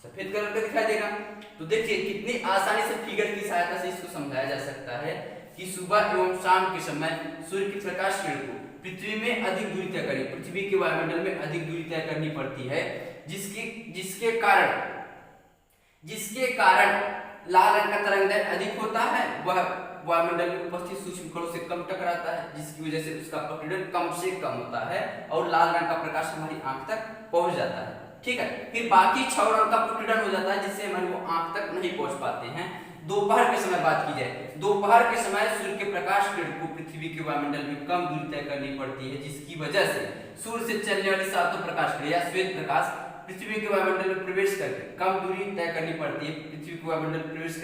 सफेद कलर का दिखाई देगा। तो देखिए कितनी आसानी से फिगर की सहायता से इसको समझाया जा सकता है कि सुबह एवं शाम के समय सूर्य की प्रकाश किरण को पृथ्वी में अधिक दूरी तय करनी, पृथ्वी के वायुमंडल में अधिक दूरी तय करनी पड़ती है, जिसके कारण लाल रंग का तरंगदैर्घ्य अधिक होता है, वह वायुमंडल में उपस्थित सूक्ष्म कणों से कम टकराता है, जिसकी वजह से उसका प्रकीर्णन कम से कम होता है और लाल रंग का प्रकाश हमारी आंख तक पहुंच जाता है। ठीक है, फिर बाकी 6 रंग का प्रकीर्णन हो जाता है, जिससे हमारी वो आंख तक नहीं पहुंच पाते हैं। दोपहर के समय बात की जाए, दोपहर के समय सूर्य के प्रकाश किरण को पृथ्वी के वायुमंडल में कम दूरी तय करनी पड़ती है, जिसकी वजह से सूर्य से चलने वाली 7 प्रकाश किरण या श्वेत प्रकाश पृथ्वी के वायुमंडल में प्रवेश करके कम दूरी तय करनी पड़ती है, पृथ्वी के वायुमंडल में प्रवेश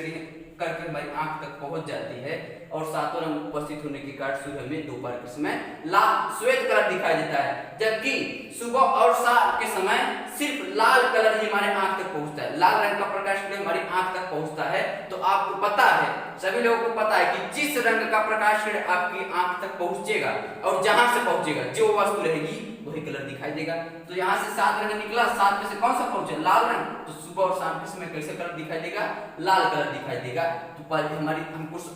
करके हमारी आंख तक पहुंच जाती है और 7 रंग उपस्थित होने के कारण सूर्य में दोपहर के समय लाल श्वेत कलर दिखाई देता है, जबकि सुबह और शाम के समय सिर्फ लाल कलर ही हमारे आंख तक पहुंचता है, लाल रंग का प्रकाश किरण हमारी आंख तक पहुंचता है। तो आपको पता है, सभी लोगों को पता है कि जिस रंग का प्रकाश किरण आपकी आंख तक पहुंचेगा और जहां से पहुंचेगा जो वस्तु रहेगी वही कलर दिखाई देगा। तो यहाँ से 7 रंग निकला, 7 में से कौन सा पहुंचे, लाल रंग, तो सुबह और शाम के समय कैसे कलर दिखाई देगा, लाल कलर दिखाई देगा। तो पहले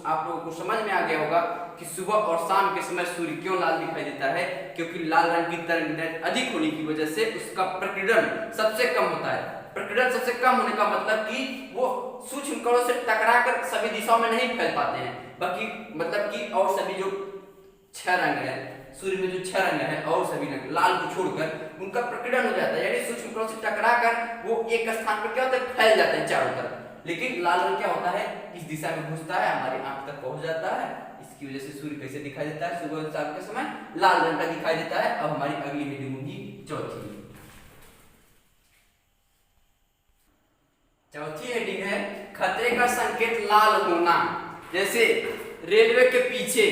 आप लोगों को समझ में आ गया होगा कि सुबह और शाम के समय सूर्य क्यों लाल दिखाई देता है, क्योंकि लाल रंग की तरंगदैर्घ्य अधिक होने की वजह से उसका प्रकीर्णन सबसे कम होता है। प्रकीर्णन सबसे कम होने का मतलब कि वो सूक्ष्म कणों से टकराकर सभी दिशाओं में नहीं फैल पाते हैं, बाकी मतलब कि और सभी जो 6 रंग है सूर्य में, जो 6 रंग है और सभी रंग लाल को छोड़कर उनका प्रकीर्णन हो जाता है, यानी सूक्ष्म कणों से टकराकर वो एक स्थान पर क्या होता है, फैल जाते हैं चारों तरफ। लेकिन लाल रंग क्या होता है, इस दिशा में घुसता है, हमारी आंख तक पहुंच जाता है, इसकी वजह से सूर्य कैसे दिखाई देता है, सुबह और शाम के समय लाल रंग का दिखाई देता है। अब हमारी अगली हेडिंग होगी चौथी हेडिंग है खतरे का संकेत लाल होना। जैसे रेलवे के पीछे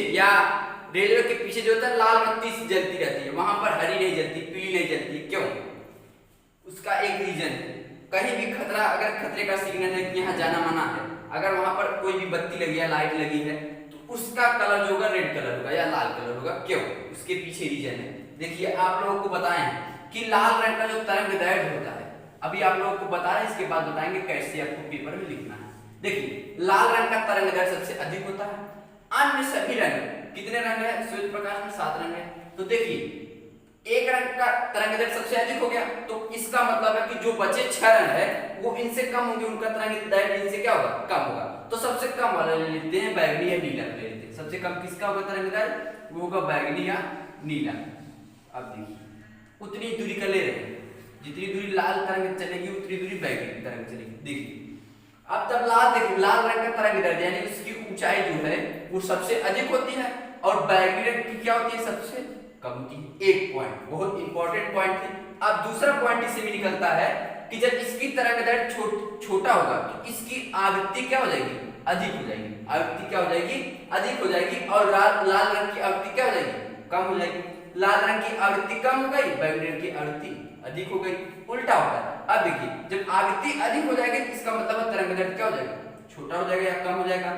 जो होता है लाल बत्ती जलती रहती है, वहां पर हरी नहीं जलती, पीली नहीं जलती, क्यों? उसका एक रीजन है, कहीं भी खतरा, अगर खतरे का सिग्नल है कि यहाँ जाना मना है, अगर वहां पर कोई भी बत्ती लगी है, लाइट लगी है, तो उसका कलर जो होगा रेड कलर होगा या लाल कलर होगा। क्यों? उसके पीछे रीजन है। देखिए आप लोगों को बताएं कि लाल रंग का जो तरंगदैर्घ्य होता है, अभी आप लोगों को बता रहे हैं, इसके बाद बताएंगे कैसे आपको पेपर में लिखना है। देखिए लाल रंग का तरंगदैर्घ्य सबसे अधिक होता है। अन्य सभी रंग, कितने रंग है श्वेत प्रकाश में? 7 रंग है। तो देखिए एक रंग का तरंगदैर्घ्य सबसे अधिक हो गया, तो इसका मतलब है कि जो बचे 6 रंग है वो इनसे कम होंगे, उनका तरंगदैर्घ्य इनसे क्या होगा? कम होगा। तो सबसे कम वाला ले लेते हैं, बैगनी या नीला ले लेते हैं। सबसे कम किसका होगा तरंगदैर्घ्य? वो होगा बैगनी या नीला। अब देखिए उतनी दूरी का ले रहे हैं, जितनी दूरी लाल तरंग चलेगी उतनी दूरी बैगनी तरंग चलेगी। देखिए अब जब लाल, देखिए लाल रंग का तरंगदैर्घ्य यानी उसकी ऊंचाई जो है वो सबसे अधिक होती है, और बैगनी रंग की क्या होती है? सबसे कम होती है। एक पॉइंट, बहुत इंपॉर्टेंट पॉइंट है। अब दूसरा पॉइंट इससे भी निकलता है कि जब इसकी तरंगदैर्घ्य छोटा होगा तो इसकी आवृत्ति क्या हो जाएगी? अधिक हो जाएगी। आवृत्ति क्या हो जाएगी? अधिक हो जाएगी। और लाल रंग की आवृत्ति क्या हो जाएगी? कम हो जाएगी। लाल रंग की आवृत्ति कम हो गई, बैगनी रंग की आवृत्ति अधिक हो गई। उल्टा होता है। अब देखिए जब आवृत्ति अधिक हो जाएगी तो इसका मतलब है तरंगदैर्घ्य क्या हो जाएगा? छोटा हो जाएगा या कम हो जाएगा।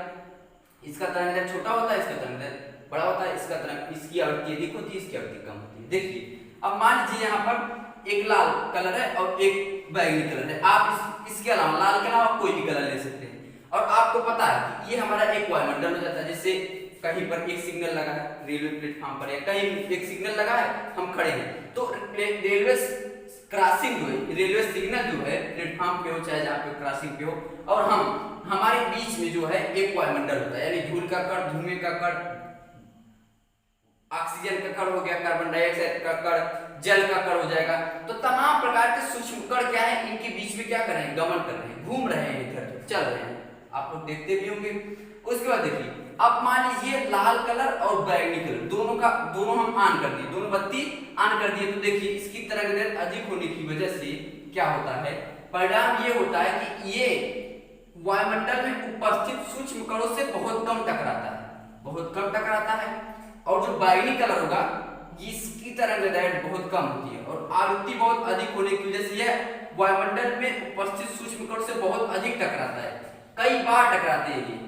इसका तरंगदैर्घ्य छोटा होता है, इसका तरंगदैर्घ्य बड़ा होता है। इसका तरंग, इसकी आवृत्ति अधिक होती है, इसकी आवृत्ति कम होती है। देखिए अब मान लीजिए यहाँ पर एक लाल कलर है और एक बैगनी कलर है। आप इसके अलावा, लाल के अलावा कोई भी कलर ले सकते हैं। और आपको पता है कि ये हमारा एक वायुमंडल हो जाता है। जैसे कहीं पर एक सिग्नल लगा है रेलवे प्लेटफॉर्म पर, या कहीं एक सिग्नल लगा है, हम खड़े हैं, तो रेलवे क्रॉसिंग जो है, रेलवे सिग्नल जो है प्लेटफॉर्म पे हो चाहे जहाँ पे क्रॉसिंग पे हो, और हमारे बीच में जो है एक वायुमंडल होता है, यानी धूल का कण, धुएं का कण, ऑक्सीजन का कण हो गया, कार्बन डाइऑक्साइड का कण, जल का कण हो जाएगा। तो तमाम प्रकार के सूक्ष्म कण क्या है, इनके बीच में क्या कर रहे हैं? गमन कर रहे हैं, घूम रहे हैं, इधर चल रहे हैं। आप लोग देखते भी होंगे। उसके बाद देखिए अब मान लीजिए लाल कलर और बैगनी कलर दोनों हम ऑन कर दिए, दोनों बत्ती ऑन कर दिए। तो देखिए इसकी तरंगदैर्घ्य अधिक होने की वजह से क्या होता है? परिणाम ये होता है कि ये वायुमंडल में उपस्थित सूक्ष्म कणों से बहुत कम टकराता है, बहुत कम टकराता है। और जो बैगनी कलर होगा इसकी तरंगदैर्घ्य बहुत कम होती है, और आवृत्ति बहुत अधिक होने की वजह से यह वायुमंडल में उपस्थित सूक्ष्म कणों से बहुत अधिक टकराता है। कई बार टकराते हैं ये,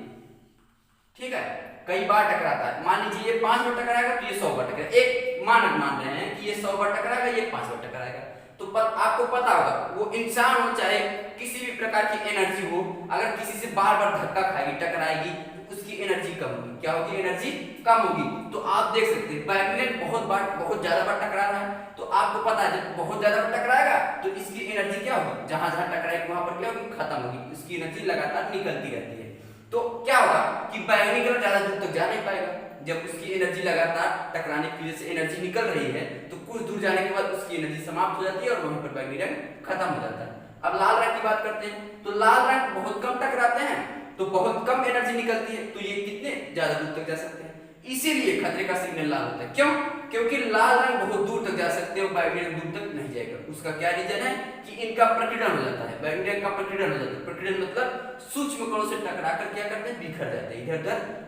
ठीक है, कई बार टकराता है। मान लीजिए ये 5 बार टकराएगा तो ये 100 बार टकराएगा। एक मानक मान रहे हैं कि ये 100 बार टकराएगा, ये 5 बार टकराएगा। तो आपको पता होगा वो इंसान हो चाहे किसी भी प्रकार की एनर्जी हो, अगर किसी से बार बार धक्का खाएगी, टकराएगी, तो उसकी एनर्जी कम होगी। क्या होगी? एनर्जी कम होगी। तो आप देख सकते हैं बैगनी बहुत ज्यादा बार टकरा रहा है, तो आपको पता है जब बहुत ज्यादा बार टकराएगा तो इसकी एनर्जी क्या होगी? जहां जहां टकराएगी वहां पर क्या होगी? खत्म होगी। इसकी एनर्जी लगातार निकलती रहती है। तो क्या होगा कि बैगनी कलर ज्यादा दूर तक जा नहीं पाएगा। जब उसकी एनर्जी लगातार टकराने की वजह से एनर्जी निकल रही है, तो कुछ दूर जाने के बाद उसकी एनर्जी समाप्त हो जाती है और वहीं पर बैगनी रंग खत्म हो जाता है। अब लाल रंग की बात करते हैं, तो लाल रंग बहुत कम टकराते हैं, तो बहुत कम एनर्जी निकलती है, तो ये कितने ज्यादा दूर तक जा सकते हैं। इसीलिए खतरे का सिग्नल लाल होता है। क्यों? क्योंकि लाल रंग बहुत दूर तक जा सकते हैं और बैगनी रंग दूर तक नहीं जाएगा। उसका क्या रीजन है कि इनका प्रकीर्णन हो जाता है, बैगनी रंग का प्रकीर्णन हो जाता है। प्रकीर्णन मतलब सूक्ष्म कणों से टकराकर क्या करते हैं? बिखर जाते हैं, इधर उधर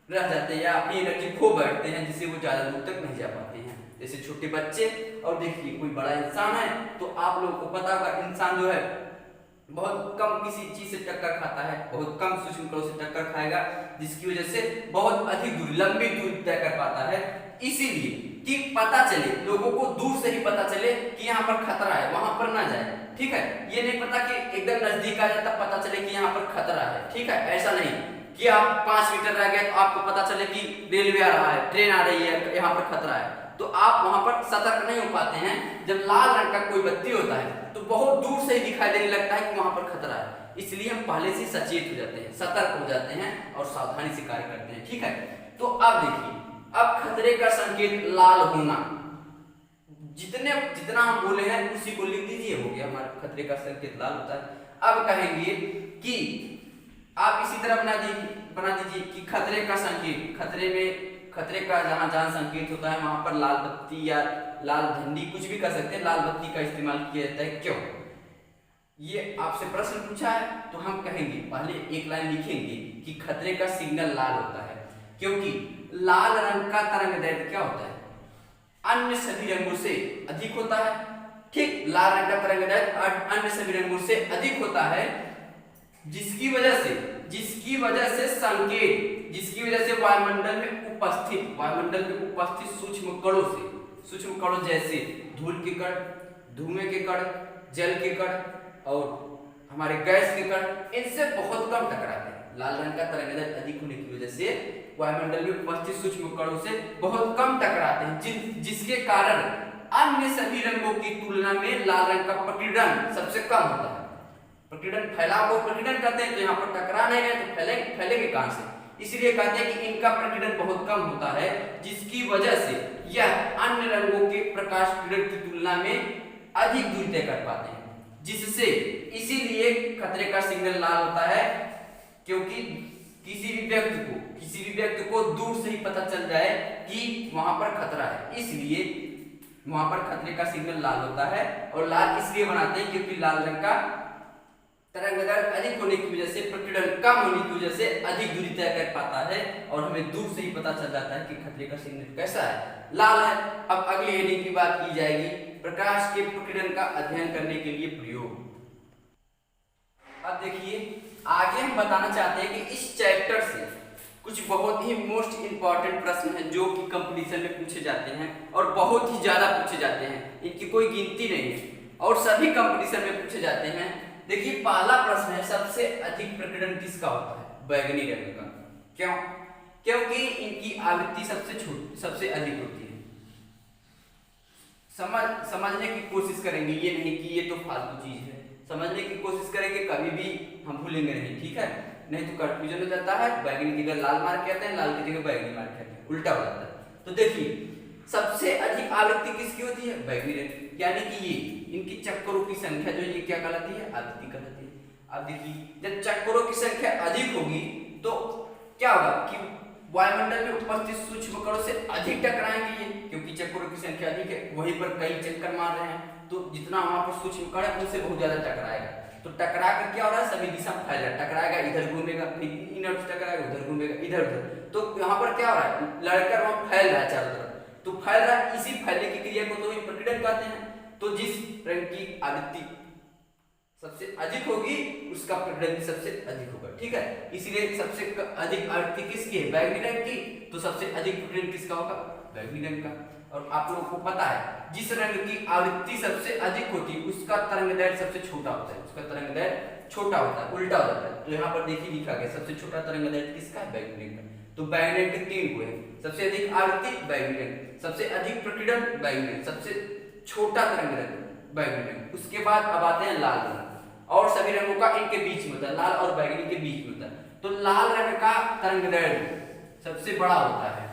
रह जाते हैं, या अपनी एनर्जी खो बैठते हैं, जिससे वो ज्यादा दूर तक नहीं जा पाते हैं। जैसे छोटे बच्चे, और देखिए कोई बड़ा इंसान है, तो आप लोगों को पता होगा इंसान जो है बहुत कम किसी चीज से टक्कर खाता है, बहुत कम सूक्ष्म कणों से टक्कर खाएगा, जिसकी वजह से बहुत अधिक दूरी, लंबी दूरी तय कर पाता है। इसीलिए कि पता चले लोगों को, दूर से ही पता चले कि यहाँ पर खतरा है, वहां पर ना जाए। ठीक है, ये नहीं पता कि एकदम नजदीक आ जाए तब पता चले कि यहाँ पर खतरा है। ठीक है, ऐसा नहीं कि आप 5 मीटर रह गए तो आपको पता चले कि रेलवे आ रहा है, ट्रेन आ रही है, यहाँ पर खतरा है, तो आप वहां पर सतर्क नहीं हो पाते हैं। जब लाल रंग का कोई बत्ती होता है तो बहुत दूर से ही दिखाई देने लगता है कि वहां पर खतरा है। इसलिए हम पहले से सचेत हो जाते हैं, सतर्क हो जाते हैं और सावधानी से कार्य करते हैं। ठीक है, तो अब देखिए, अब खतरे का संकेत लाल होना, जितना हम बोले हैं उसी को लिख दीजिए, हो गया हमारा खतरे का संकेत लाल होता है। अब कहेंगे कि आप इसी तरह बना दीजिए कि खतरे का संकेत, खतरे का जहां जहां संकेत होता है वहां पर लाल बत्ती या लाल झंडी, कुछ भी कर सकते हैं, लाल बत्ती का इस्तेमाल किया जाता है। क्यों? ये आपसे प्रश्न पूछा है तो हम कहेंगे, पहले एक लाइन लिखेंगे कि खतरे का सिग्नल लाल होता है क्योंकि लाल रंग का तरंगदैर्घ्य क्या होता है? अन्य सभी रंगों से अधिक होता है। ठीक लाल रंग का तरंगदैर्ध्य अन्य सभी रंगों से अधिक होता है, जिसकी वजह से संकेत, जिसकी वजह से वायुमंडल में उपस्थित सूक्ष्म कणों जैसे धूल के कण, धुएं के कण, जल के कण और हमारे गैस के कण, इनसे बहुत कम टकराते हैं। लाल रंग का तरंगदैर्ध्य अधिक होने की वजह से वायुमंडल में उपस्थित सूक्ष्म कणों से बहुत कम टकराते हैं, जिसके कारण अन्य सभी रंगों की तुलना में लाल रंग का प्रकीर्णन सबसे कम होता है। प्रकीर्णन, फैलाव को प्रकीर्णन कहते हैं, तो यहाँ पर टकरा नहीं रहे तो फैलेंगे कहां से, इसलिए कहते हैं कि इनका प्रकीर्णन बहुत कम होता है, जिसकी वजह से यह अन्य रंगों के प्रकाश किरण की तुलना में अधिक दूरी तय कर पाते हैं, जिससे इसीलिए खतरे का सिग्नल लाल होता है, क्योंकि किसी भी व्यक्ति को दूर से ही पता चल जाए कि वहां पर खतरा है, इसलिए वहां पर खतरे का सिग्नल लाल होता है। और लाल इसलिए बनाते हैं क्योंकि लाल रंग का तरंगदैर्ध्य अधिक होने की वजह से, प्रकीर्णन कम होने की वजह से अधिक दूरी तय कर पाता है और हमें दूर से ही पता चल जाता है कि खतरे का सिग्नल कैसा है, लाल है। अब अगली हेडिंग की बात की जाएगी, प्रकाश के प्रकीर्णन का अध्ययन करने के लिए प्रयोग। अब देखिए आगे हम बताना चाहते हैं कि इस चैप्टर से कुछ बहुत ही मोस्ट इंपॉर्टेंट प्रश्न हैं जो कि कंपटीशन में पूछे जाते हैं और बहुत ही ज्यादा पूछे जाते हैं, इनकी कोई गिनती नहीं है और सभी कंपटीशन में पूछे जाते हैं। देखिए पहला प्रश्न है, सबसे अधिक प्रकीर्णन किसका होता है? बैगनी रंग का। क्यों? क्योंकि इनकी आवृत्ति सबसे अधिक होती है। समझने की कोशिश करेंगे, ये नहीं कि ये तो फालतू चीज है, समझने की कोशिश करेंगे, कभी भी हम भूलेंगे नहीं, ठीक है? नहीं तो कंफ्यूजन हो जाता है, बैगनी की जगह लाल मार्क कहते हैं, लाल की जगह बैगनी मार्क कहते हैं, उल्टा हो जाता है। तो देखिए सबसे अधिक आवृत्ति किसकी होती है? बैगनी रंग, यानी कि ये इनकी चक्करों की संख्या जो ये क्या कहलाती है? आवृत्ति कहलाती है। अब देखिए जब चक्करों की संख्या अधिक होगी तो क्या होगा कि वायुमंडल में उपस्थित सूक्ष्म कणों से अधिक टकराएंगे ये, क्योंकि चक्करों की संख्या अधिक है, वहीं पर कई चक्कर मार रहे हैं, तो जितना वहां पर सूक्ष्म कण है उनसे बहुत ज्यादा टकराएगा। तो टकरा कर क्या हो रहा है? सभी दिशा में फैल रहा है, टकराएगा इधर घूमेगा, इधर से टकराएगा उधर घूमेगा, इधर उधर, तो यहाँ पर क्या हो रहा है? लड़कर वहां फैल रहा है चारों तरफ, तो फैल रहा है, इसी फैलने की क्रिया को तो हम प्रकीर्णन कहते हैं। तो जिस रंग की आवृत्ति सबसे अधिक होगी उसका प्रकीर्णन सबसे अधिक होगा, ठीक है? इसलिए सबसे अधिक आवृत्ति किसकी है? बैगनी रंग की, तो सबसे अधिक प्रकीर्णन किसका होगा? बैगनी रंग का। और आप लोगों को पता है जिस रंग की आवृत्ति सबसे अधिक होती है उसका तरंगदैर्ध्य सबसे छोटा होता है, उसका तरंगदैर्ध्य छोटा होता है, उल्टा हो जाता है। तो यहाँ पर देखिए लिखा गया सबसे छोटा तरंगदैर्ध्य किसका है? बैगनी रंग का। तो बैगनी रंग के 3 गुण हैं, सबसे अधिक आवृत्ति बैगनी रंग, सबसे अधिक प्रकीर्णन बैगनी रंग, सबसे छोटा तरंगदैर्ध्य बैगनी रंग। उसके बाद अब आते हैं लाल रंग, और सभी रंगों का इनके बीच में होता है, लाल और बैगनी के बीच में होता है। तो लाल रंग का तरंगदैर्ध्य सबसे बड़ा होता है,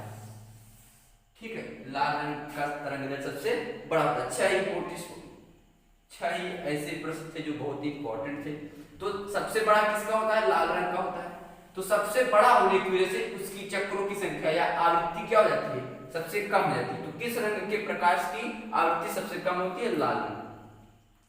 ठीक है? लाल रंग का तरंगदैर्ध्य सबसे बड़ा होता है। 6 ही ऐसे प्रश्न थे जो बहुत ही इंपॉर्टेंट थे। तो सबसे बड़ा किसका होता है? लाल रंग का होता है। तो सबसे बड़ा होने की वजह से उसकी चक्रों की संख्या या आवृत्ति क्या हो जाती है? सबसे कम हो जाती है। तो किस रंग के प्रकाश की आवृत्ति सबसे कम होती है? लाल रंग,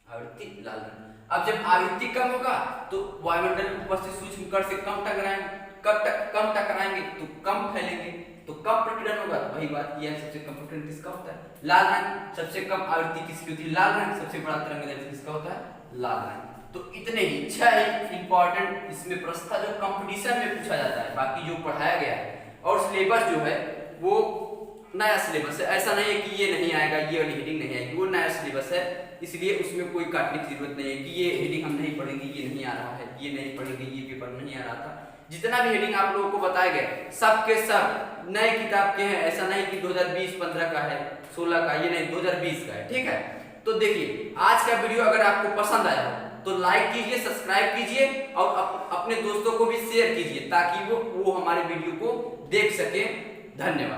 आवृत्ति लाल रंग। अब जब आवृत्ति कम होगा तो वायुमंडल में उपस्थित सूक्ष्म कण से कम टकराएंगे तो कम फैलेंगे, तो कम प्रकीर्णन होगा। तो वही बात किया है, सबसे कम प्रकीर्णन किसका होता है? लाल रंग। सबसे कम आवृत्ति किसकी होती है? लाल रंग। सबसे बड़ा तरंगदैर्ध्य किसका होता है? लाल रंग। तो इतने ही 6 इंपॉर्टेंट इसमें प्रश्न था जो कंपटीशन में पूछा जाता है। बाकी जो पढ़ाया गया है और सिलेबस जो है वो नया सिलेबस है, ऐसा नहीं है कि ये नहीं आएगा, ये वाली हेडिंग नहीं आएगी, वो नया सिलेबस है, इसलिए उसमें कोई काटने की जरूरत नहीं है कि ये हेडिंग हम नहीं पढ़ेंगे, ये नहीं आ रहा है, ये नहीं पढ़ेंगे, ये पेपर नहीं आ रहा था। जितना भी हेडिंग आप लोगों को बताया गया सब के सब नए किताब के हैं, ऐसा नहीं कि 2020-15 का है, 16 का, ये नहीं 2020 का है, ठीक है? तो देखिए आज का वीडियो अगर आपको पसंद आया तो लाइक कीजिए, सब्सक्राइब कीजिए और अपने दोस्तों को भी शेयर कीजिए ताकि वो हमारे वीडियो को देख सके। धन्यवाद।